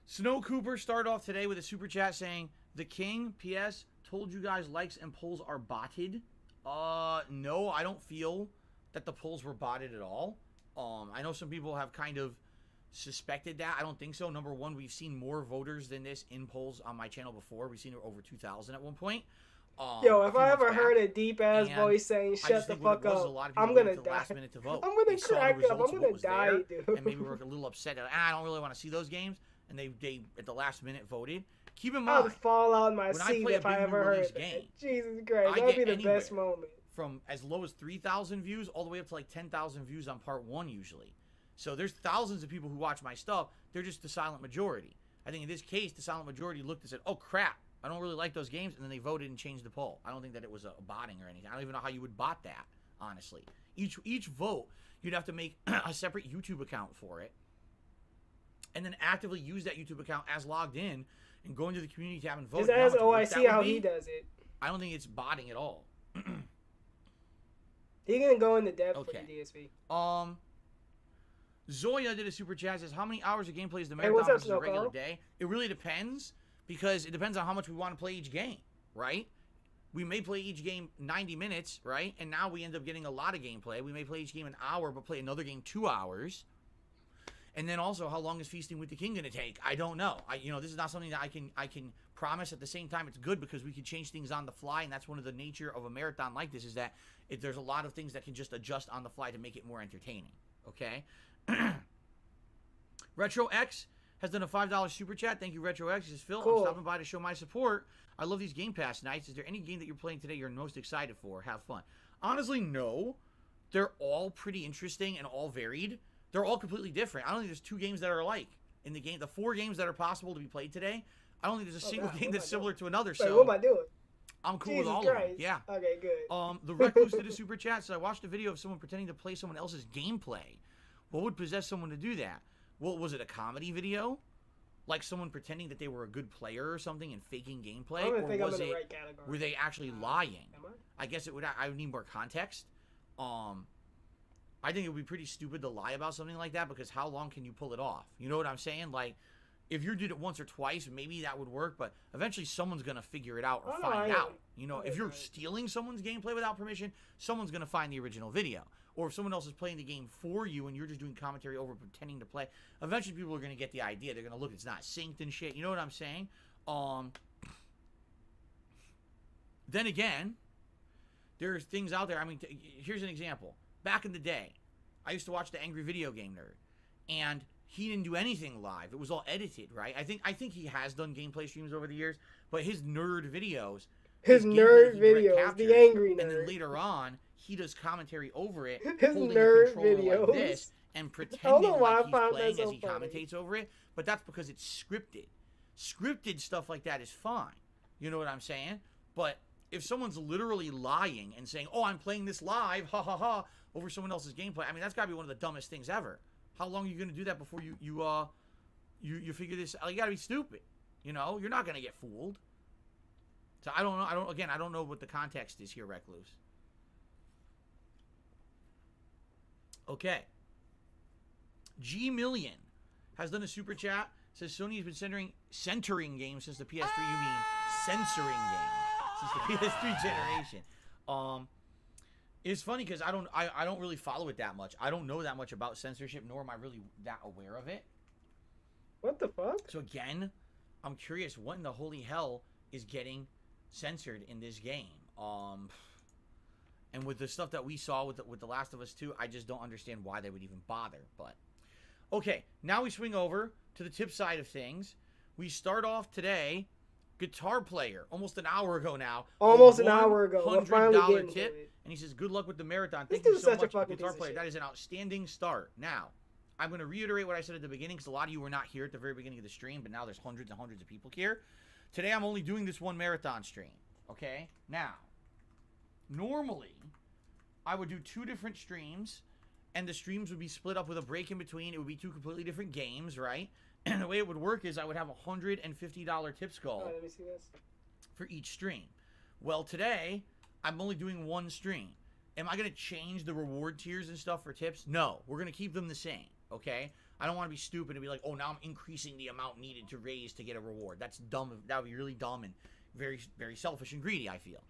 Snow Cooper started off today with a super chat saying, "The King, P.S., told you guys likes and polls are botted." No, I don't feel that the polls were botted at all. I know some people have kind of suspected that. I don't think so. Number one, we've seen more voters than this in polls on my channel before. We've seen over 2,000 at one point. Yo, if I ever heard a deep ass voice saying "shut the fuck up," I'm gonna die. To vote. I'm gonna crack up. I'm gonna die, dude. And maybe we're a little upset that I don't really want to see those games, and they at the last minute voted. Keep in mind, I'd fall out in my when seat if I ever heard that. game, Jesus Christ, that'd be the best moment. From as low as 3,000 views all the way up to like 10,000 views on part 1 usually. So there's thousands of people who watch my stuff. They're just the silent majority. I think in this case, the silent majority looked and said, "Oh crap, I don't really like those games," and then they voted and changed the poll. I don't think that it was a botting or anything. I don't even know how you would bot that, honestly. Each vote, you'd have to make a separate YouTube account for it, and then actively use that YouTube account as logged in and go into the community tab and vote. Just ask OIC how he does it. I don't think it's botting at all. He gonna go into depth for the DSP. Zoya did a super chat, says, "How many hours of gameplay is the marathon versus a regular day?" It really depends, because it depends on how much we want to play each game, right? We may play each game 90 minutes, right? And now we end up getting a lot of gameplay. We may play each game an hour, but play another game 2 hours. And then also, how long is Feasting with the King gonna take? I don't know. This is not something that I can promise. At the same time, it's good because we can change things on the fly, and that's one of the nature of a marathon like this, is that there's a lot of things that can just adjust on the fly to make it more entertaining. Okay. Retro X has done a $5 super chat. Thank you, RetroX. He says, Phil, Cool. I'm stopping by to show my support. I love these Game Pass nights. Is there any game that you're playing today you're most excited for? Have fun. Honestly, no. They're all pretty interesting and all varied. They're all completely different. I don't think there's 2 games that are alike in the game. The 4 games that are possible to be played today, I don't think there's a single game that's similar to another. Wait, So what am I doing? I'm cool Jesus with all Christ. of them. Yeah. Okay, good. The Recluse did a super chat. So I watched a video of someone pretending to play someone else's gameplay. What would possess someone to do that? Well, was it a comedy video? Like someone pretending that they were a good player or something and faking gameplay? I don't Or think I'm was in the it, right category. were they actually lying? Am I? I guess I would need more context. I think it would be pretty stupid to lie about something like that, because how long can you pull it off? You know what I'm saying? Like, if you did it once or twice, maybe that would work, but eventually someone's going to figure it out or find out. You know, if you're stealing someone's gameplay without permission, someone's going to find the original video. Or if someone else is playing the game for you and you're just doing commentary over pretending to play, eventually people are going to get the idea. They're going to look, it's not synced and shit. You know what I'm saying? Then again, there's things out there. I mean, here's an example. Back in the day, I used to watch the Angry Video Game Nerd, and he didn't do anything live. It was all edited, right? I think he has done gameplay streams over the years, but his nerd videos, His nerd videos, the Angry Nerd. and then later on, he does commentary over it, His holding nerd a controller videos. like this and I pretending don't know why like I he's found that playing so as he funny. commentates over it. But that's because it's scripted. Scripted stuff like that is fine. You know what I'm saying? But if someone's literally lying and saying, "Oh, I'm playing this live, ha ha ha," over someone else's gameplay, I mean, that's got to be one of the dumbest things ever. How long are you going to do that before you figure this out? You got to be stupid. You know, you're not going to get fooled. So I don't know. I don't know what the context is here, Recluse. Okay. G Million has done a super chat. Says Sony has been centering games since the PS3. You mean censoring games since the PS3 generation. It's funny because I don't really follow it that much. I don't know that much about censorship, nor am I really that aware of it. What the fuck? So again, I'm curious what in the holy hell is getting censored in this game. And with the stuff that we saw with The Last of Us 2, I just don't understand why they would even bother. But okay, now we swing over to the tip side of things. We start off today, guitar player, almost an hour ago now. Almost an hour ago. We're finally getting $100 to tip, it. and he says, "Good luck with the marathon. This Thank you dude's so such a much, fucking guitar piece of player. shit. That is an outstanding start." Now, I'm going to reiterate what I said at the beginning, because a lot of you were not here at the very beginning of the stream, but now there's hundreds and hundreds of people here. Today, I'm only doing this one marathon stream. Okay? Now, normally, I would do 2 different streams, and the streams would be split up with a break in between. It would be 2 completely different games, right? And the way it would work is I would have a $150 tips goal Oh, let me see this. for each stream. Well, today, I'm only doing 1 stream. Am I going to change the reward tiers and stuff for tips? No. We're going to keep them the same, okay? I don't want to be stupid and be like, oh, now I'm increasing the amount needed to raise to get a reward. That's dumb. That would be really dumb and very, very selfish and greedy, I feel.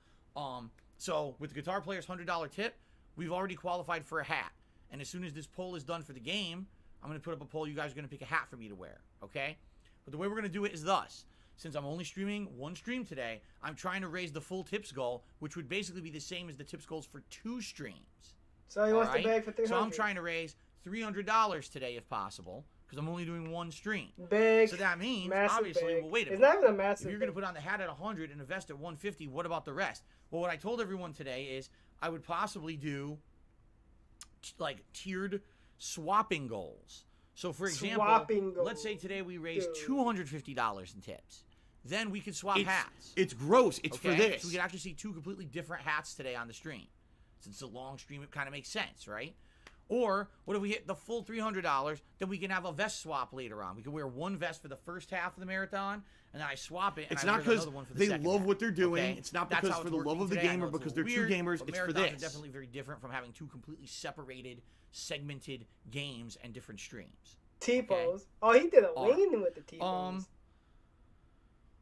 So, with the guitar player's $100 tip, we've already qualified for a hat. And as soon as this poll is done for the game, I'm going to put up a poll. You guys are going to pick a hat for me to wear, okay? But the way we're going to do it is thus. Since I'm only streaming 1 stream today, I'm trying to raise the full tips goal, which would basically be the same as the tips goals for 2 streams. So he wants to beg for $300. So I'm trying to raise $300 today if possible, because I'm only doing 1 stream. Big. So that means, massive obviously, big. well, wait a It's minute. not even a massive If you're going to big. put on the hat at 100 and a vest at 150, what about the rest? Well, what I told everyone today is I would possibly do like tiered swapping goals. So, for example, Swapping goals. let's say today we raise Dude. $250 in tips. Then we could swap hats. It's gross. It's Okay? for this. So we could actually see 2 completely different hats today on the stream. Since it's a long stream, it kind of makes sense, right? Or what if we hit the full $300? Then we can have a vest swap later on. We can wear 1 vest for the first half of the marathon, and then I swap it. And It's I not wear because another one for the they second love half. what they're doing. Okay? It's not That's because how for it's the working love of the today. I game know or it's a because little they're 2 weird, gamers. but It's for marathons this. are definitely very different from having 2 completely separated, segmented games and different streams. T-pose. Okay. Oh, he did a Alright. winging with the T-pose.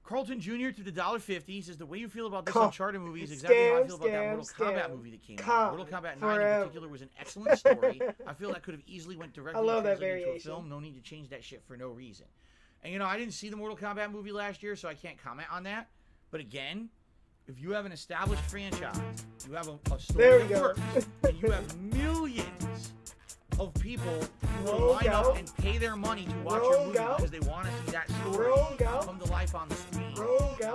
Carlton Jr. to the $1.50 says, the way you feel about this Come. Uncharted movie is exactly how I feel about that Scam, Mortal Kombat scam. movie that came Come. out. Mortal Kombat 9 Forever. in particular was an excellent story. I feel that could have easily went directly love that translated into a variation. film. No need to change that shit for no reason. And, you know, I didn't see the Mortal Kombat movie last year, so I can't comment on that. But again, if you have an established franchise, you have a story There we that go. works, and you have millions of people who will line up and pay their money to watch your movie because they want to see that story come to life on the screen.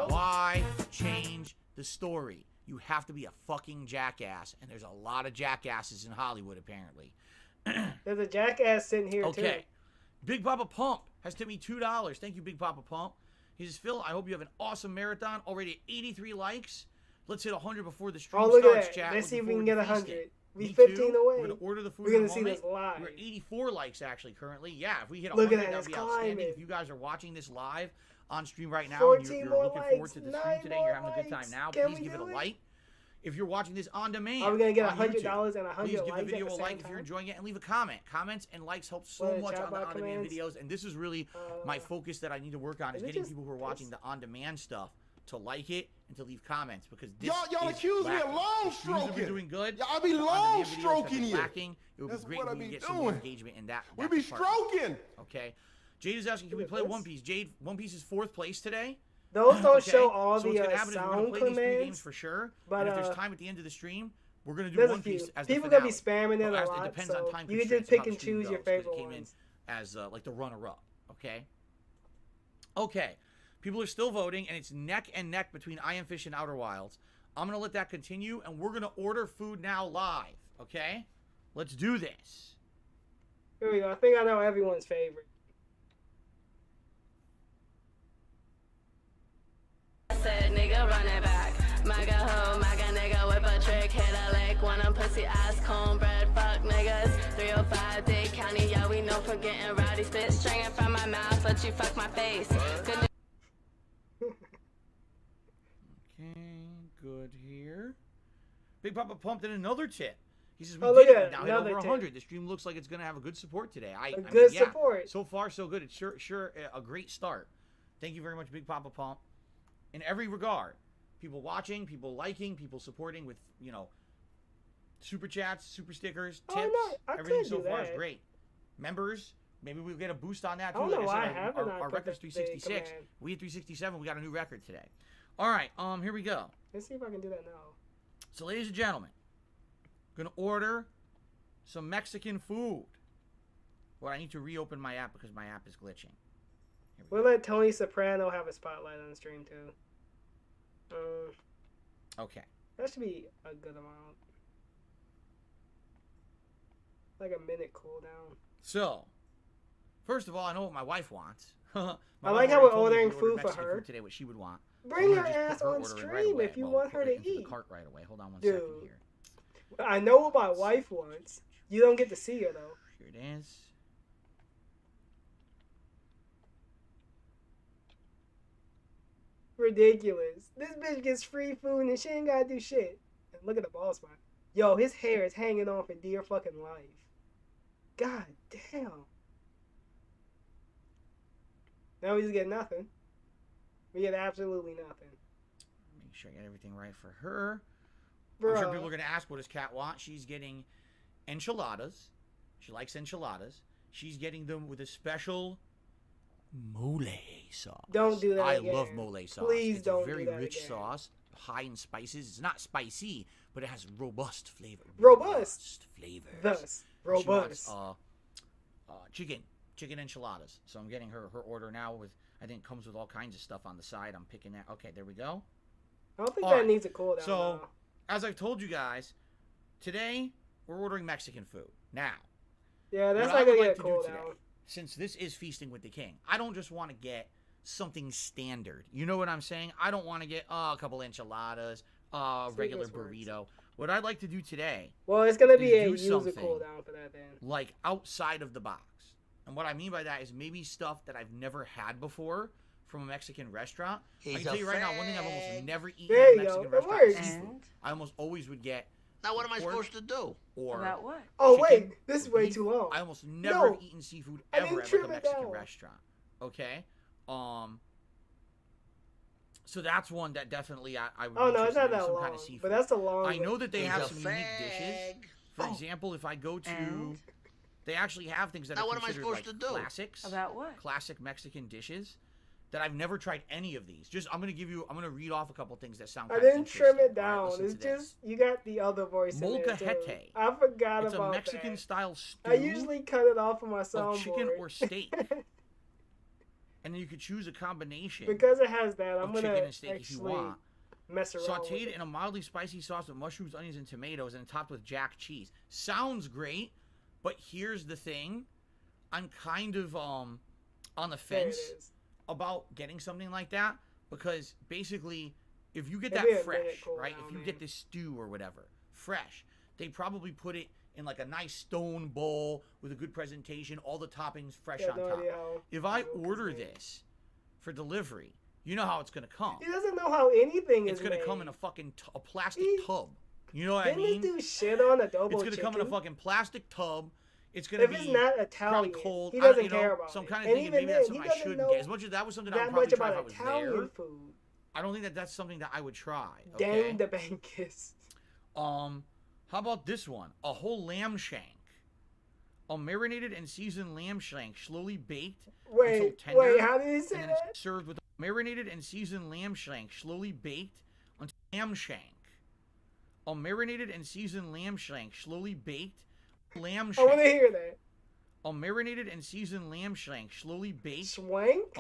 Why change the story? You have to be a fucking jackass, and there's a lot of jackasses in Hollywood, apparently. There's a jackass sitting here, too. Okay. Big Papa Pump has tipped me $2. Thank you, Big Papa Pump. He says, Phil, I hope you have an awesome marathon. Already at 83 likes. Let's hit 100 before the stream starts, chat. Let's see if we can get 100. We Me 15 too. away. We're going to order the food We're in going a to see moment. this live. We're at 84 likes, actually, currently. Yeah, if we hit Look 100, at that would be outstanding. If you guys are watching this live on stream right now and you're looking forward to the stream today, you're having a good time now, please give it a like. If you're watching this on demand, are we going to get $100 YouTube, and 100 please give the likes video at the a like same if time? you're enjoying it, and leave a comment. Comments and likes help so much on the on-demand videos, and this is really my focus that I need to work on is getting people who are watching the on-demand stuff to like it and to leave comments, because this y'all accuse me of long stroking. We're doing good. Y'all be long stroking you. Lacking. It would be great if we could get some more engagement in that. We be stroking. Okay. Jade is asking, can we play One Piece? Jade, One Piece is 4th place today. Those don't show all so the what's gonna happen is we're sound gonna play these 3 commands. games for sure. But and if there's time at the end of the stream, we're gonna do there's One Piece as the people finale. gonna be spamming it a lot, it depends so on time you can just constraints pick of how and the stream choose your goes, 'cause favorite it came ones. in as like the runner-up. Okay. Okay. People are still voting, and it's neck and neck between I Am Fish and Outer Wilds. I'm gonna let that continue, and we're gonna order food now live. Okay. Let's do this. Here we go. I think I know everyone's favorite. Said nigga run it back. Maga hoe, maga nigga whip a trick, hit a lick. One of pussy ass cornbread, fuck niggas. 305 Dade County, yeah, we know for getting rowdy. Spit stringing from my mouth, let you fuck my face. Good Okay, good here. Big Papa pumped in another tip. He says, we look did at it. Now hit over another 100. The stream looks like it's going to have a good support today. Good yeah, support. So far, so good. It's sure a great start. Thank you very much, Big Papa Pump. In every regard. People watching, people liking, people supporting with, you know, super chats, super stickers, tips. Everything so far is great. Members, maybe we'll get a boost on that too. I don't know why I said, haven't our record's 366. We hit 367. We got a new record today. All right, here we go. Let's see if I can do that now. So, ladies and gentlemen, I'm going to order some Mexican food. Well, I need to reopen my app because my app is glitching. We'll let Tony Soprano have a spotlight on the stream, too. Okay. That should be a good amount. Like a minute cooldown. So, first of all, I know what my wife wants. I like how we're ordering food for her. Today, what she would want. Bring her ass on stream if you want her to eat. The cart right away. Hold on one Dude, second here. I know what my wife wants. You don't get to see her though. Here it is. Ridiculous. This bitch gets free food and she ain't gotta do shit. And look at the ball spot. Yo, his hair is hanging on for dear fucking life. God damn. Now we just get nothing. We get absolutely nothing. Make sure I get everything right for her. Bro. I'm sure people are going to ask, what does Kat want? She's getting enchiladas. She likes enchiladas. She's getting them with a special mole sauce. Don't do that again. I love mole sauce. Please don't do that. It's a very rich again. sauce, high in spices. It's not spicy, but it has robust flavor. Robust flavors. Thus, robust. She wants, chicken enchiladas. So I'm getting her order now with, I think it comes with all kinds of stuff on the side. I'm picking that. Okay, there we go. I don't think all that right. needs a cooldown. So, now. as I've told you guys, today we're ordering Mexican food. Now, yeah, that's what not I gonna would get like a to do cooldown. today, since this is Feasting with the King, I don't just want to get something standard. You know what I'm saying? I don't want to get a couple enchiladas, regular burrito. What I'd like to do today, well, it's gonna be a do user something cooldown for that then. like outside of the box. And what I mean by that is maybe stuff that I've never had before from a Mexican restaurant. I can tell you right now, one thing I've almost never eaten There at a you Mexican go. It restaurant is works. seafood. I almost always would get. Now what am I pork supposed to do? Or About what? Oh chicken wait, this is or way beef. too long. I almost never have eaten seafood I ever didn't at like trim a it Mexican down. restaurant. Okay? So that's one that definitely I would be Oh no, it's interested not in, that some long. kind of seafood. But that's a long. I know that they He's have a some unique dishes. For example, if I go to, they actually have things that Now are what am I considered supposed like to do? classics. About what? Classic Mexican dishes. that I've never tried any of these. I'm gonna read off a couple things that sound. I didn't trim it down. It's just you got the other voice in there too. Molcajete. I forgot It's about a Mexican that. style stew. I usually cut it off of my of soundboard. chicken or steak. And then you could choose a combination because it has that. I'm of gonna chicken and steak if you want. Mess around with Sauteed it. in a mildly spicy sauce with mushrooms, onions, and tomatoes, and topped with jack cheese. Sounds great, but here's the thing: I'm kind of on the fence about getting something like that, because basically, if you get that fresh, right? If you get this stew or whatever fresh, they probably put it in like a nice stone bowl with a good presentation, all the toppings fresh on top. If I order this for delivery, you know how it's gonna come. He doesn't know how anything is It's gonna made. come in a fucking a plastic tub. You know what I Didn't mean? he do shit on adobo It's gonna come in a chicken? fucking plastic tub. It's gonna If be it's not Italian, probably cold. he doesn't you know, care about some it. kind of And thing. even Maybe that's then, something he I doesn't shouldn't know get. As much as that was something I would that probably much try if I about was Italian there. food. I don't think that that's something that I would try. Okay? Dang the Bankus. How about this one? A whole lamb shank. A marinated and seasoned lamb shank, slowly baked until tender. Wait, how did he say and then that? it's served with a marinated and seasoned lamb shank, slowly baked until lamb shank. A marinated and seasoned lamb shank, slowly baked lamb I shank. want to hear that. A marinated and seasoned lamb shank, slowly baked. Swank?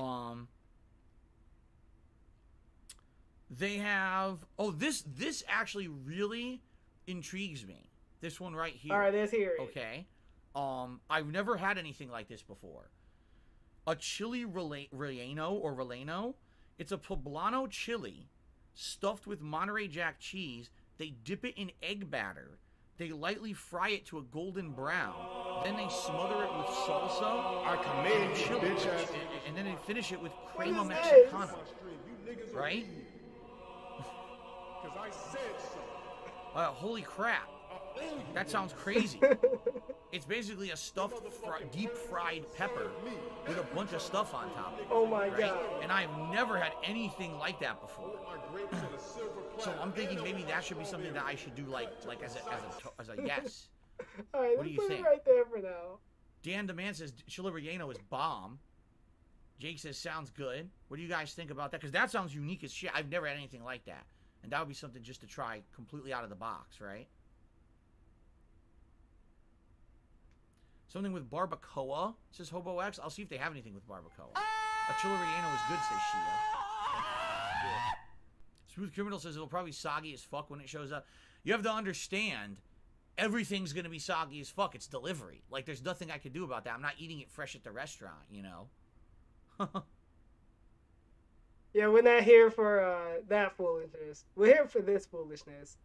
They have this actually really intrigues me. This one right here. All right, let's hear it. Okay. I've never had anything like this before. A chili relleno. It's a poblano chili stuffed with Monterey Jack cheese. They dip it in egg batter. They lightly fry it to a golden brown. Then they smother it with salsa. I commend you, chili, bitch ass. and then they finish it with crema is mexicana. You niggas are Right? Because I said so. Holy crap. That sounds crazy. It's basically a stuffed, deep-fried pepper with a bunch of stuff on top of it. Oh my right? god. And I've never had anything like that before. So I'm thinking maybe that should be something that I should do like as a yes. All right, What let's do you put think? it right there for now. Dan Demand says chili relleno is bomb. Jake says sounds good. What do you guys think about that? Because that sounds unique as shit. I've never had anything like that. And that would be something just to try completely out of the box, right? Something with barbacoa, says Hobo X. I'll see if they have anything with barbacoa. A chili relleno is good, says Shia. Smooth Criminal says it'll probably soggy as fuck when it shows up. You have to understand, everything's going to be soggy as fuck. It's delivery. Like, there's nothing I could do about that. I'm not eating it fresh at the restaurant, you know? Yeah, we're not here for that foolishness. We're here for this foolishness.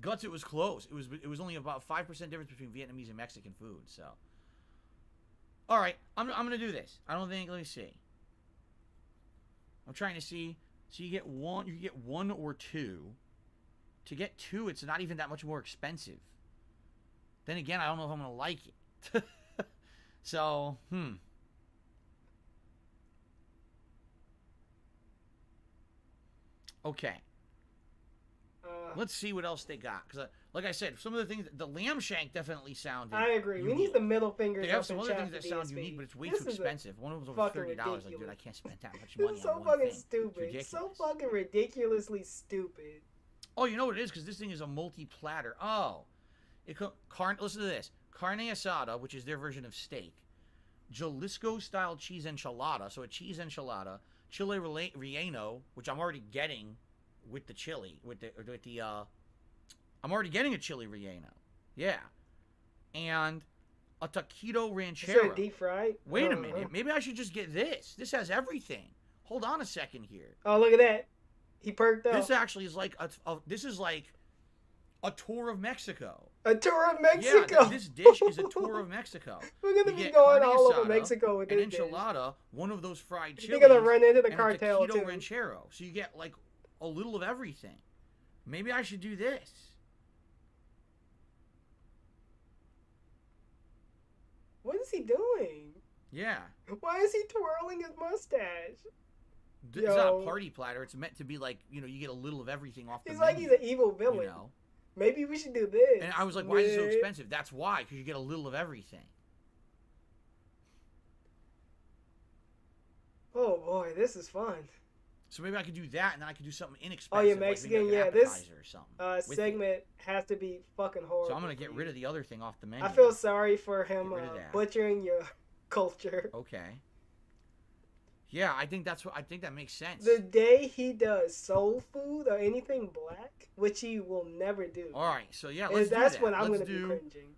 Guts, it was close. It was only about 5% difference between Vietnamese and Mexican food, so. All right, I'm going to do this. I don't think, let me see. I'm trying to see. So you get one or two. To get two, it's not even that much more expensive. Then again, I don't know if I'm going to like it. So, Okay. Let's see what else they got. Because, like I said, some of the things, the lamb shank definitely sounded I agree. unique. We need the middle fingers. They have up some in other chat things that for sound DSP. unique, but it's way This too is expensive. One of them's over fucking $30. Like, dude, ridiculous. I can't spend that much This money is so on one fucking thing. stupid. It's So ridiculous. fucking ridiculously stupid. Oh, you know what it is? Because this thing is a multi-platter. Oh. Listen to this. Carne asada, which is their version of steak. Jalisco-style cheese enchilada. So a cheese enchilada. Chile relleno, which I'm already getting with the chili. I'm already getting a chili relleno. Yeah. And a taquito ranchero. Is it deep fried? Wait a minute. Maybe I should just get this. This has everything. Hold on a second here. Oh, look at that. He perked up. This actually is like this is like a tour of Mexico. A tour of Mexico. Yeah, this dish is a tour of Mexico. We're gonna You be get going carne all over asada, Mexico with an this dish. enchilada, one of those fried chilies. You're gonna run into the and cartel a taquito too. ranchero. So you get like a little of everything. Maybe I should do this. What is he doing? Yeah. Why is he twirling his mustache? It's not Yo. a party platter. It's meant to be like, you know, you get a little of everything off the He's menu. like he's an evil villain. You know? Maybe we should do this. And I was like, why is it so Man. expensive? That's why, because you get a little of everything. Oh boy, this is fun. So maybe I could do that, and then I could do something Oh, inexpensive. yeah, Mexican. Like maybe Yeah, like an this appetizer or something with it. segment has to be fucking horrible. So I'm gonna get rid of the other thing off the menu. I feel sorry for him Get rid of that. butchering your culture. Okay. Yeah, I think that makes sense. The day he does soul food or anything black, which he will never do. All right, so yeah, let's do that's that. when I'm Let's gonna be do cringing.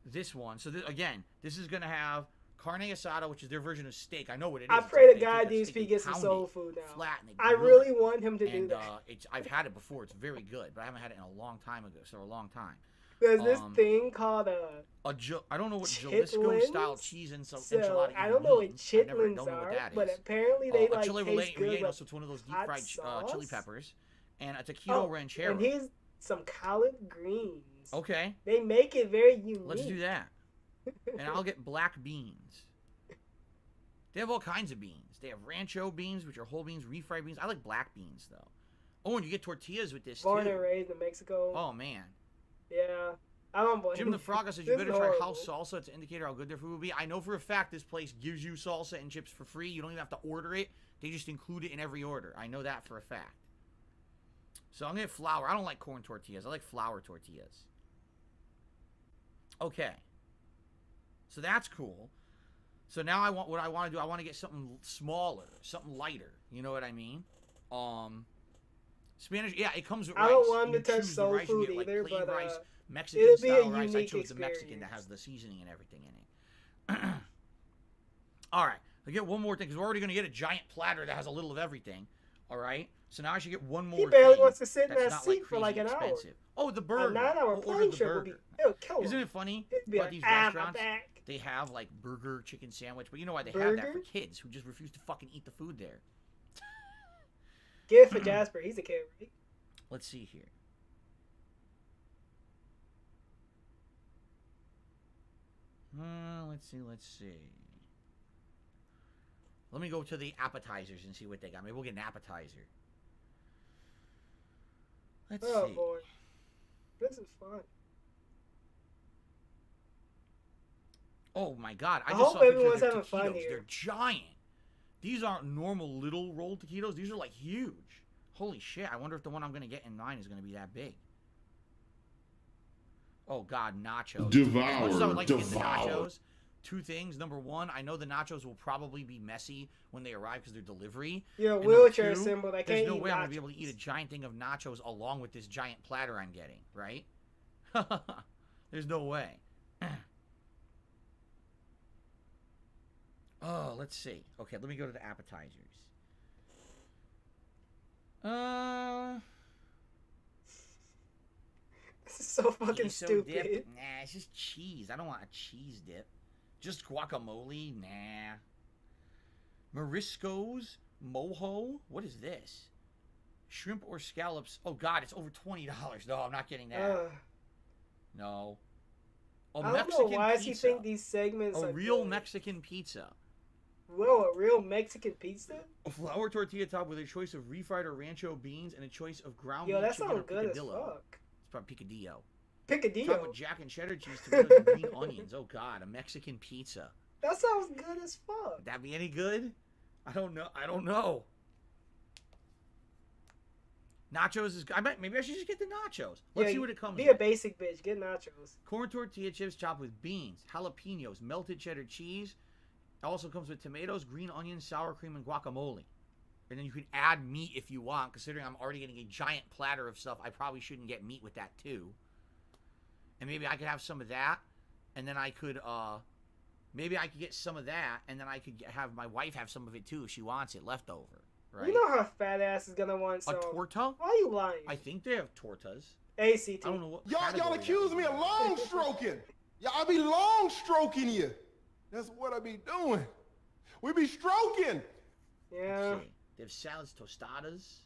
this one. So again, this is gonna have carne asada, which is their version of steak. I know what it is. I It's pray like to they take God that these steak and gets some pound soul it food now. flat and they I grill really it. want him to do And that. I've had it before. It's very good, but I haven't had it in a long time ago. So a long time. There's this thing called I don't know what Jalisco style cheese and some so enchilada. I don't know what means. I don't chitlins know what are, that but is. apparently they A like chile taste good relleno, with so it's one of those deep hot fried chili sauce. peppers, and a taquito ranchero. And here's some collard greens. Okay, They make it very unique. let's do that. And I'll get black beans. They have all kinds of beans. They have rancho beans, which are whole beans, refried beans. I like black beans though. Oh, and you get tortillas with this Born too. and raised in Mexico. Oh man. Yeah. I don't blame Jim the Frogga says you This better is try horrible. house salsa. It's an indicator how good their food will be. I know for a fact this place gives you salsa and chips for free. You don't even have to order it. They just include it in every order. I know that for a fact. So I'm going to get flour. I don't like corn tortillas. I like flour tortillas. Okay. So that's cool. So now I want to do. I want to get something smaller, something lighter. You know what I mean? Spanish. Yeah, it comes with rice. I don't want him You to touch choose the soul rice. You food get, like, either, plain but rice, it'll Mexican be a style rice. I unique chose the Mexican experience. that has the seasoning and everything in it. All right, I get one more thing because we're already going to get a giant platter that has a little of everything. All right, so now I should get one more. He barely thing wants to sit in that's that not, seat for crazy like an hour. expensive. Oh, the burger. A 9-hour We'll plane order the trip would be burger. it'll kill him. Isn't it funny He'd be about like, these my restaurants? back. They have like burger, chicken sandwich, but you know why they have that? For Burger? kids who just refuse to fucking eat the food there. Get it for Jasper. He's a kid, right? Let's see here. Let's see. Let me go to the appetizers and see what they got. Maybe we'll get an appetizer. Let's Oh see. boy, this is fun. Oh my god! I I just hope saw a picture of everyone's their having fun taquitos. here. They're giant. These aren't normal little rolled taquitos. These are like huge. Holy shit! I wonder if the one I'm gonna get in mine is gonna be that big. Oh god, nachos. As much as I would like to get the nachos, two things. Number one, I know the nachos will probably be messy when they arrive because they're delivery. You're a And number wheelchair two, symbol that there's can't no eat way I'm gonna be able nachos. to eat a giant thing of nachos along with this giant platter I'm getting, right? There's no way. Oh, let's see. Okay, let me go to the appetizers. This is so fucking Queso stupid. dip? Nah, it's just cheese. I don't want a cheese dip. Just guacamole? Nah. Morisco's Mojo? What is this? Shrimp or scallops? Oh god, it's over $20. No, I'm not getting that. No. A I don't Mexican know why does he pizza. think these segments A are real good. Mexican pizza. Whoa, a real Mexican pizza? A flour tortilla top with a choice of refried or rancho beans and a choice of ground Yo, beef that chicken sounds or good as picadillo. fuck. It's probably picadillo. Top Picadillo. with jack and cheddar cheese, tomatoes, and green onions. Oh god, a Mexican pizza. That sounds good as fuck. Would that be any good? I don't know. Nachos is. Maybe I should just get the nachos. Let's see what it comes Be with. a basic bitch. Get nachos. Corn tortilla chips chopped with beans, jalapenos, melted cheddar cheese. It also comes with tomatoes, green onions, sour cream, and guacamole. And then you can add meat if you want. Considering I'm already getting a giant platter of stuff, I probably shouldn't get meat with that too. And maybe I could have some of that, and then I could maybe I could get some of that, and then I could have my wife have some of it too if she wants it left over. Right? You know her fat ass is gonna want A some. torta? Why are you lying? I think they have tortas. ACT. I don't know what. Y'all category accuse that me would of be. long stroking. Y'all be long stroking you. That's what I be doing. We be stroking. Yeah. Okay. They have salads, tostadas.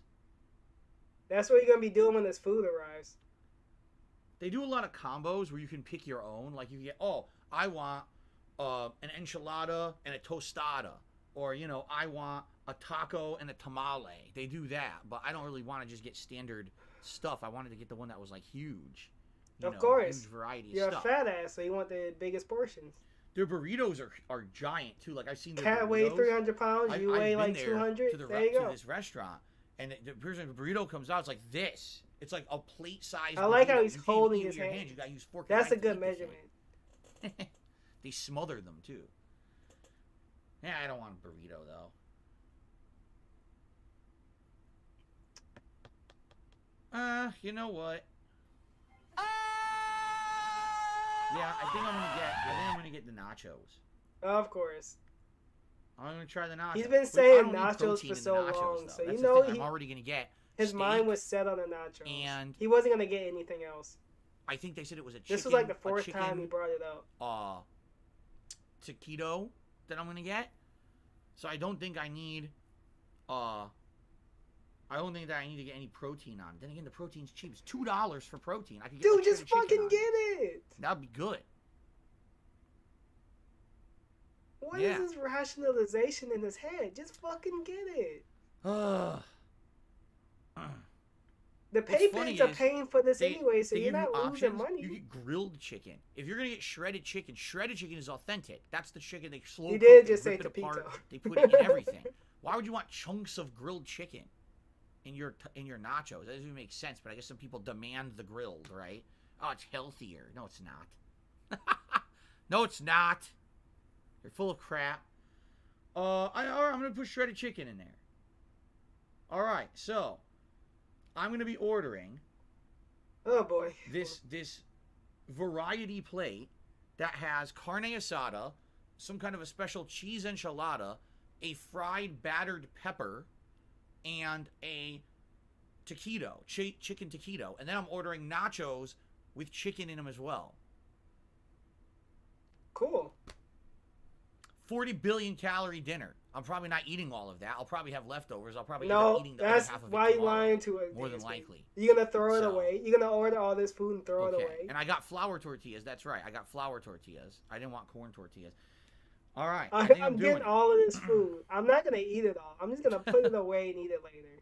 That's what you're gonna be doing when this food arrives. They do a lot of combos where you can pick your own. Like you can get, I want an enchilada and a tostada. Or, I want a taco and a tamale. They do that. But I don't really want to just get standard stuff. I wanted to get the one that was, like, huge. Of course. Huge variety You're of stuff. a fat ass, so you want the biggest portions. Their burritos are giant too. Like I've seen their Cat burritos. weigh 300 pounds. You weigh I've like been there 200. to the There you go. to this restaurant, and the burrito comes out. It's like this. It's like a plate size. I like how burrito. he's You can't holding eat his with your hand. You gotta use fork. and That's a knife to good eat this measurement. thing. They smother them too. Yeah, I don't want a burrito though. You know what? Yeah, I think I'm gonna get the nachos. Of course. I'm gonna try the nachos. He's been But saying I don't need nachos protein for in so the nachos, long, though. so That's you the know thing. I'm already gonna get his steak, mind was set on the nachos. and he wasn't gonna get anything else. I think they said it was a chicken. This was like the a fourth chicken, time he brought it up. Taquito that I'm gonna get. So I don't think I need I don't think that I need to get any protein on it. Then again, the protein's cheap. It's $2 for protein. I could get Dude, like just shredded chicken fucking on get it. That'd be good. What is this rationalization in his head? Just fucking get it. The What's funny pay are is paying for this anyway, so they you're give you not losing options. money. You get grilled chicken. If you're gonna get shredded chicken is authentic. That's the chicken they slow You cook, did they just say rip it apart, tapito. they put it in everything. Why would you want chunks of grilled chicken in your nachos? That doesn't even make sense. But I guess some people demand the grilled, right? Oh, it's healthier. No, it's not. No, it's not. You're full of crap. I'm gonna put shredded chicken in there. All right, so I'm gonna be ordering. Oh boy. This variety plate that has carne asada, some kind of a special cheese enchilada, a fried battered pepper, and a taquito, chicken taquito. And then I'm ordering nachos with chicken in them as well. Cool. 40 billion calorie dinner. I'm probably not eating all of that. I'll probably have leftovers. I'll probably end up eating the other half of it why you tomorrow, lying to us. more than likely. You're gonna throw it So- away. You're gonna order all this food and throw it Okay. away. And I got flour tortillas. That's right. I got flour tortillas. I didn't want corn tortillas. All right. I think I'm doing getting it. all of this food. I'm not gonna eat it all. I'm just gonna put it away and eat it later.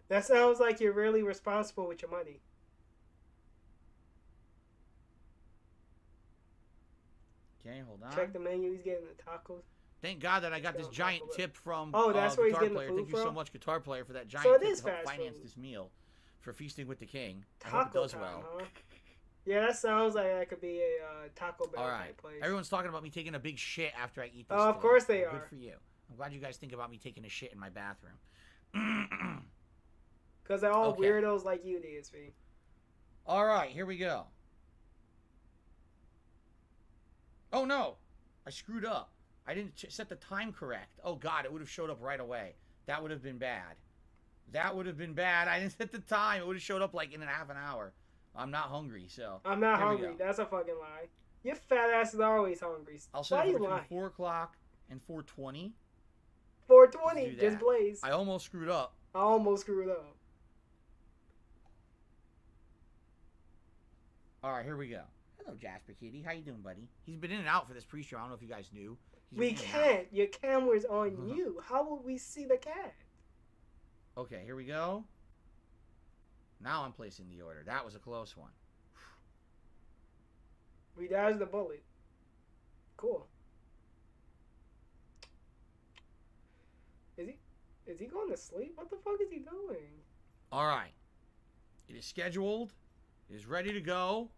That sounds like you're really responsible with your money. Okay, hold on. Check the menu. He's getting the tacos. Thank God that I got this Don't giant talk about- tip from Oh, that's where he's Guitar getting the Player. food Thank you so from? much, Guitar Player, for that giant So it tip is to help fast finance food. this meal for Feasting with the King. I hope it Taco does time, well. huh? Yeah, that sounds like that could be a Taco Bell All type right. place. Everyone's talking about me taking a big shit after I eat this. Oh, of today. course they Well, are. Good for you. I'm glad you guys think about me taking a shit in my bathroom. Because they're all Okay. weirdos like you, DSV. All right, here we go. Oh, no. I screwed up. I didn't set the time correct. Oh, God, it would have showed up right away. That would have been bad. That would have been bad. I didn't set the time. It would have showed up like in a half an hour. I'm not hungry, so. I'm not here we hungry. go. That's a fucking lie. Your fat ass is always hungry. I'll set Why it you for between lying? 4 o'clock and 4:20. 420, Do just that. blaze. I almost screwed up. I almost screwed up. All right, here we go. Hello, Jasper Kitty. How you doing, buddy? He's been in and out for this pre-show. I don't know if you guys knew. He's We been in and out. can't. Your camera's on you. How will we see the cat? Okay, here we go. Now I'm placing the order. That was a close one. We dodged the bullet. Cool. Is he going to sleep? What the fuck is he doing? All right. It is scheduled. It is ready to go.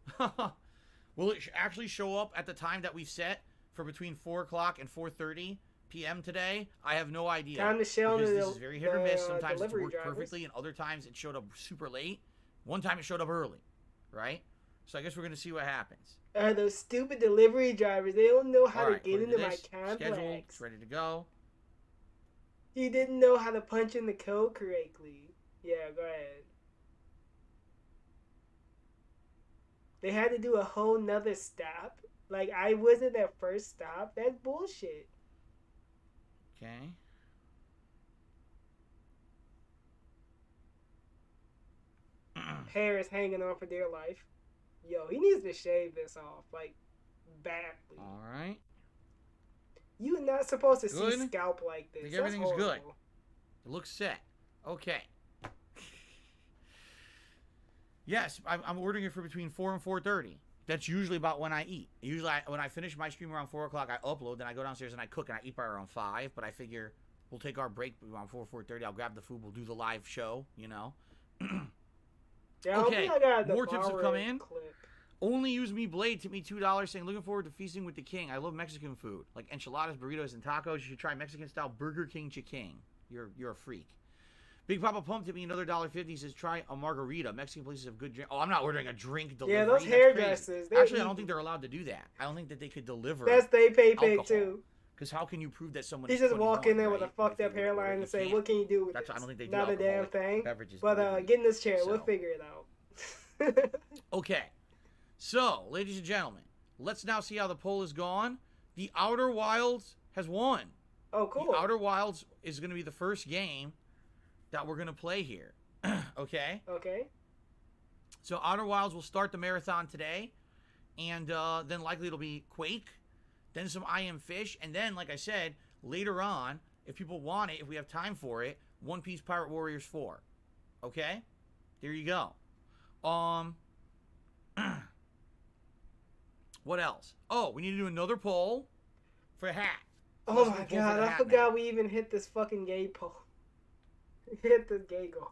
Will it actually show up at the time that we've set for between 4 o'clock and 4:30 p.m. today? I have no idea. Time to show because the this is very hit or miss. Sometimes it's delivery worked drivers. perfectly, and other times it showed up super late. One time it showed up early, right? So I guess we're going to see what happens. Those stupid delivery drivers, they don't know how All to right, get according into to my this, scheduled. complex. It's ready to go. He didn't know how to punch in the code correctly. Yeah, go ahead. They had to do a whole nother stop. Like, I wasn't at first stop. That's bullshit. Okay. Hair is hanging on for dear life. Yo, he needs to shave this off, like, badly. All right. You're not supposed to see Good. scalp like this. Think That's everything's good. horrible. It looks set. Okay. Yes, I'm ordering it for between 4 and 4:30. That's usually about when I eat. Usually, when I finish my stream around 4 o'clock, I upload, then I go downstairs and I cook, and I eat by around 5. But I figure we'll take our break around 4:30. I'll grab the food. We'll do the live show, you know. Yeah, Okay, I got the more tips have come in. clip. Only use me Blade tipped me $2 saying looking forward to feasting with the king. I love Mexican food like enchiladas, burritos, and tacos. You should try Mexican style Burger King Chiking. You're a freak. Big Papa Pump tipped me another $1.50. He says try a margarita. Mexican places have good drink. Oh, I'm not ordering a drink delivery. Yeah, those That's hairdressers. crazy. Actually, I don't think they're allowed to do that. I don't think that they could deliver. That's they pay alcohol. too. Because how can you prove that someone? He is just 21, walk in there with a right? fucked If up you order hairline it, and say, can't. "What can you do with That's, this?" I don't think they do Not a damn alcoholic thing. beverages But delivery. get in this chair. We'll So. figure it out. Okay, so ladies and gentlemen, let's now see how the poll has gone. The Outer Wilds has won. Oh, cool. The Outer Wilds is going to be the first game that we're going to play here. Okay? Okay. So Outer Wilds will start the marathon today, and then likely it'll be Quake, then some I Am Fish, and then, like I said, later on, if people want it, if we have time for it, One Piece Pirate Warriors 4. Okay? There you go. What else? Oh, we need to do another poll for a hat. So Oh let's do a my poll for god, the I hat forgot now. we even hit this fucking gay poll. Hit the gay goal.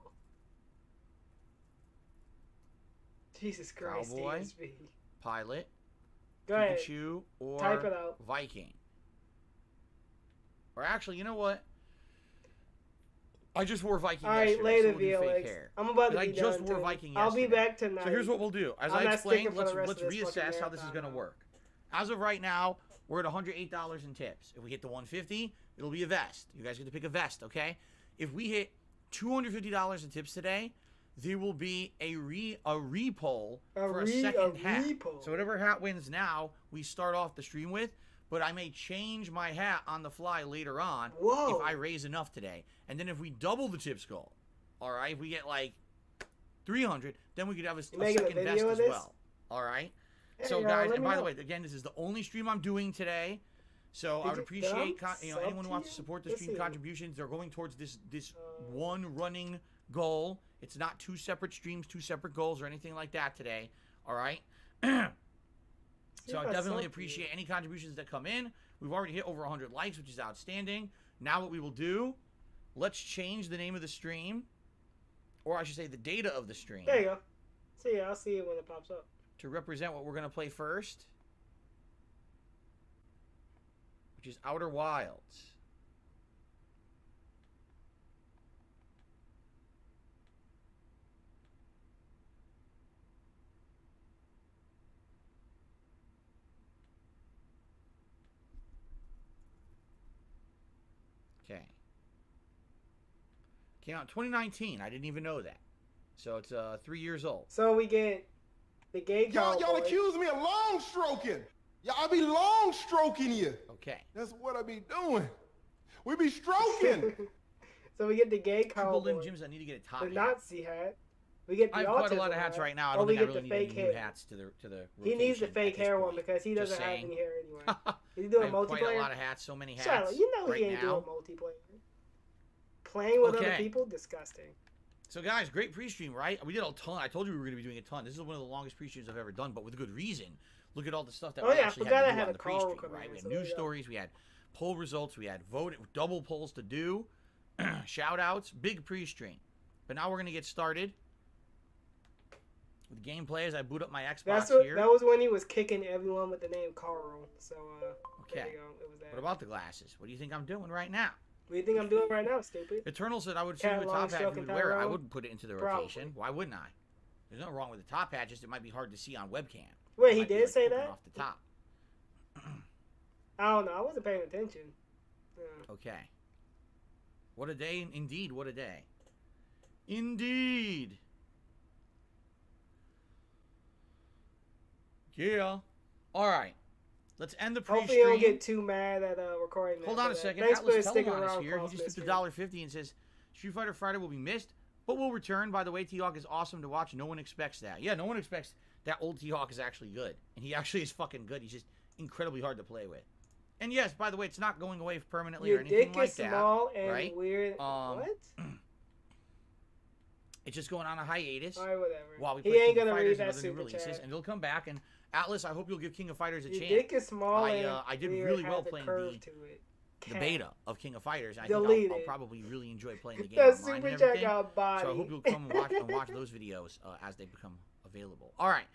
Jesus Christ, Cowboy. DSP. Pilot, Go ahead. Pikachu, or Type it out. Viking. Or actually, you know what? I just wore Viking Alright, yesterday, later, so we'll do fake VLX. hair. I'm about to I be just done wore too. Viking I'll be yesterday. back tonight. So here's what we'll do. As I'm I not explained, sticking for the let's rest of this fucking reassess how this is marathon going to now. work. As of right now, we're at $108 in tips. If we hit the 150, it'll be a vest. You guys get to pick a vest, okay? If we hit $250 in tips today, there will be a re-poll for a second hat. re-poll. So whatever hat wins now, we start off the stream with. But I may change my hat on the fly later on Whoa. if I raise enough today. And then if we double the tips goal, all right, if we get like 300, then we could have a making a second vest video of as this? well. All right. Hey, So y'all, guys, let and me by the know. way, again, this is the only stream I'm doing today. So I would Did appreciate you anyone who wants to sub to support the you? stream Let's see. contributions. They're going towards this one running goal. It's not two separate streams, two separate goals, or anything like that today. All right. So I if I definitely sub to you. appreciate any contributions that come in. We've already hit over 100 likes, which is outstanding. Now what we will do, let's change the name of the stream, or I should say the data of the stream, There you go. See, I'll see it when it pops up. to represent what we're going to play first, which is Outer Wilds. Okay. Came out in 2019. I didn't even know that. So it's 3 years old. So we get the gay Y'all cowboy. accuse me of long stroking. Y'all be long stroking you. Okay. That's what I be doing. We be stroking. So we get the gay Couple limb cowboy. gyms. I need to get a top The hat. Nazi hat. We get the I have quite a autism lot of hats hat, right now. I or don't we think I get really the need fake any new hair. hats to the He needs the rotation fake at this hair one point. because he Just doesn't have saying. any hair anyway. He's doing I have quite a multiplayer. lot of hats, so many hats Charlotte, you know right he ain't now. doing multiplayer. Playing with other Okay. people, disgusting. So guys, great pre-stream, right? We did a ton. I told you we were going to be doing a ton. This is one of the longest pre-streams I've ever done, but with good reason. Look at all the stuff that Oh, we yeah, I actually forgot had I to do had on a the Carl pre-stream, come right? in, We had so there news you go. stories, we had poll results, we had double polls to do, shout-outs, big pre-stream. But now we're going to get started with gameplay as I boot up my Xbox here. That was when he was kicking everyone with the name Carl. So there Okay. you go. It was that. What about the glasses? What do you think I'm doing right now? What do you think I'm doing right now, stupid? Eternal said I would see Cat the long top hat if stroke you and would wear it. I Tyrone? wouldn't put it into the Probably. rotation. Why wouldn't I? There's nothing wrong with the top hat, just it might be hard to see on webcam. Wait, It he might be, did like, say poking that? off the top. I don't know. I wasn't paying attention. Yeah. Okay. What a day, indeed, what a day. Indeed. Yeah. All right. Let's end the Hopefully you don't pre-stream. get too mad at recording that. Hold on a but, second. Thanks Atlas for sticking Telemon is around. here. Carl He just Smith. tipped $1.50 and says, Street Fighter Friday will be missed, but will return. By the way, T-Hawk is awesome to watch. No one expects that. Yeah, no one expects that old T-Hawk is actually good. And he actually is fucking good. He's just incredibly hard to play with. And yes, by the way, it's not going away permanently Your or anything dick like is that. small and right? weird. Um, What? It's just going on a hiatus. Alright, whatever. While we He play ain't King of gonna Fighters read and that other new super releases, chat. and it'll come back. And Atlas, I hope you'll give King of Fighters a Your chance. dick is small. I did really well playing the Cat. beta of King of Fighters. I Delete think I'll it. probably really enjoy playing the game That online super and chat everything. got body. So I hope you'll come and watch those videos as they become available. All right,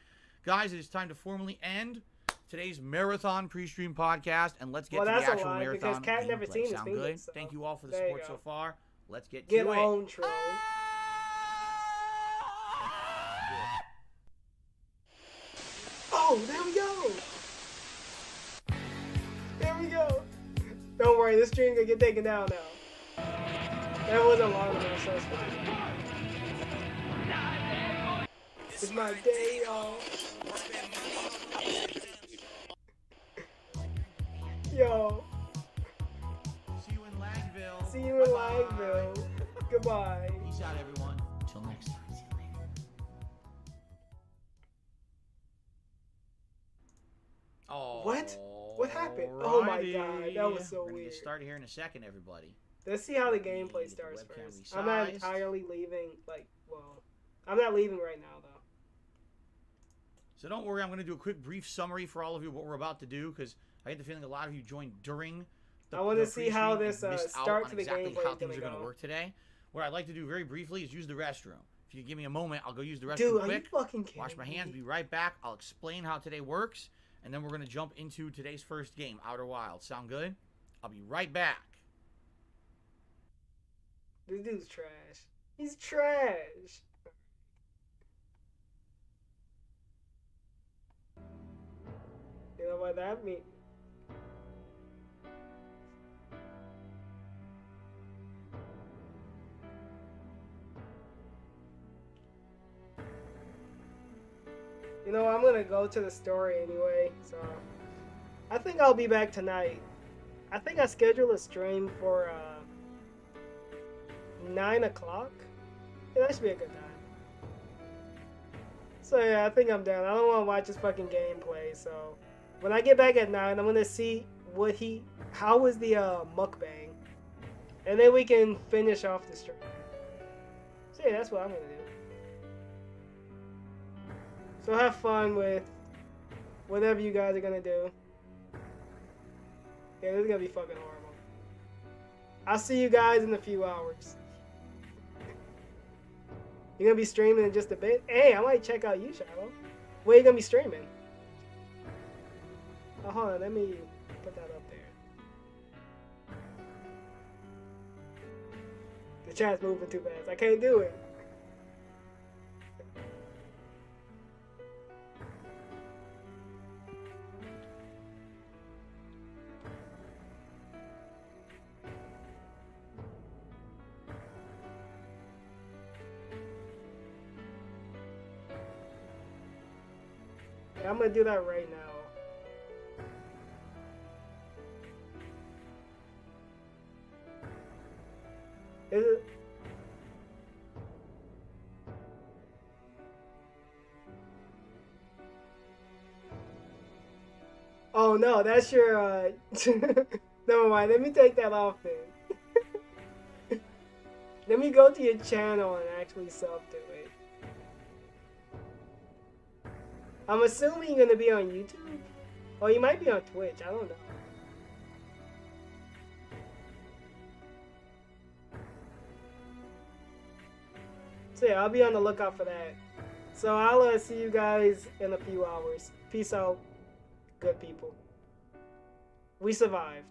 guys, it is time to formally end today's marathon pre-stream podcast, and let's get to the actual marathon Cat never gameplay. seen Sound this good? video, so Thank you all for the there you support go. so far. Let's get Get to it. on, troll. Oh, there we go. There we go. Don't worry, this stream gonna get taken down now. That wasn't long enough, so it's fine. It's my day off. Yo. See you in Lagville. See you in Lagville. Goodbye. Peace out, everyone. Until next time. See you later. Oh. What? What happened? Oh my god, that was so We're gonna weird. get started here in a second, everybody. Let's see how the gameplay starts webcam first. I'm not resized. entirely leaving, I'm not leaving right now, though. So don't worry, I'm going to do a quick brief summary for all of you what we're about to do, because I get the feeling a lot of you joined during I want to the see how pre-stream this and missed out start on to the exactly gameplay how is things are going going to to go. work today. What I'd like to do very briefly is use the restroom. If you give me a moment, I'll go use the restroom Dude, are you quick. fucking kidding Wash my me? hands, be right back. I'll explain how today works, and then we're going to jump into today's first game, Outer Wilds. Sound good? I'll be right back. This dude's trash. He's trash. You know what that means? You know, I'm gonna go to the story anyway, so I think I'll be back tonight. I think I scheduled a stream for 9 o'clock. Yeah, that should be a good time. So yeah, I think I'm down. I don't want to watch this fucking gameplay, so when I get back at 9, I'm gonna see how was the mukbang, and then we can finish off the stream. So yeah, that's what I'm gonna do. So have fun with whatever you guys are gonna do. Yeah, this is gonna be fucking horrible. I'll see you guys in a few hours. You're gonna be streaming in just a bit? Hey, I might check out you, Shiloh. Where you gonna be streaming? Oh, hold on, let me put that up there. The chat's moving too fast. I can't do it. I'm gonna do that right now. Is it? Oh no, that's your never mind, let me take that off then. Let me go to your channel and actually sub to it. I'm assuming you're gonna be on YouTube? Or you might be on Twitch, I don't know. So yeah, I'll be on the lookout for that. So I'll see you guys in a few hours. Peace out, good people. We survived.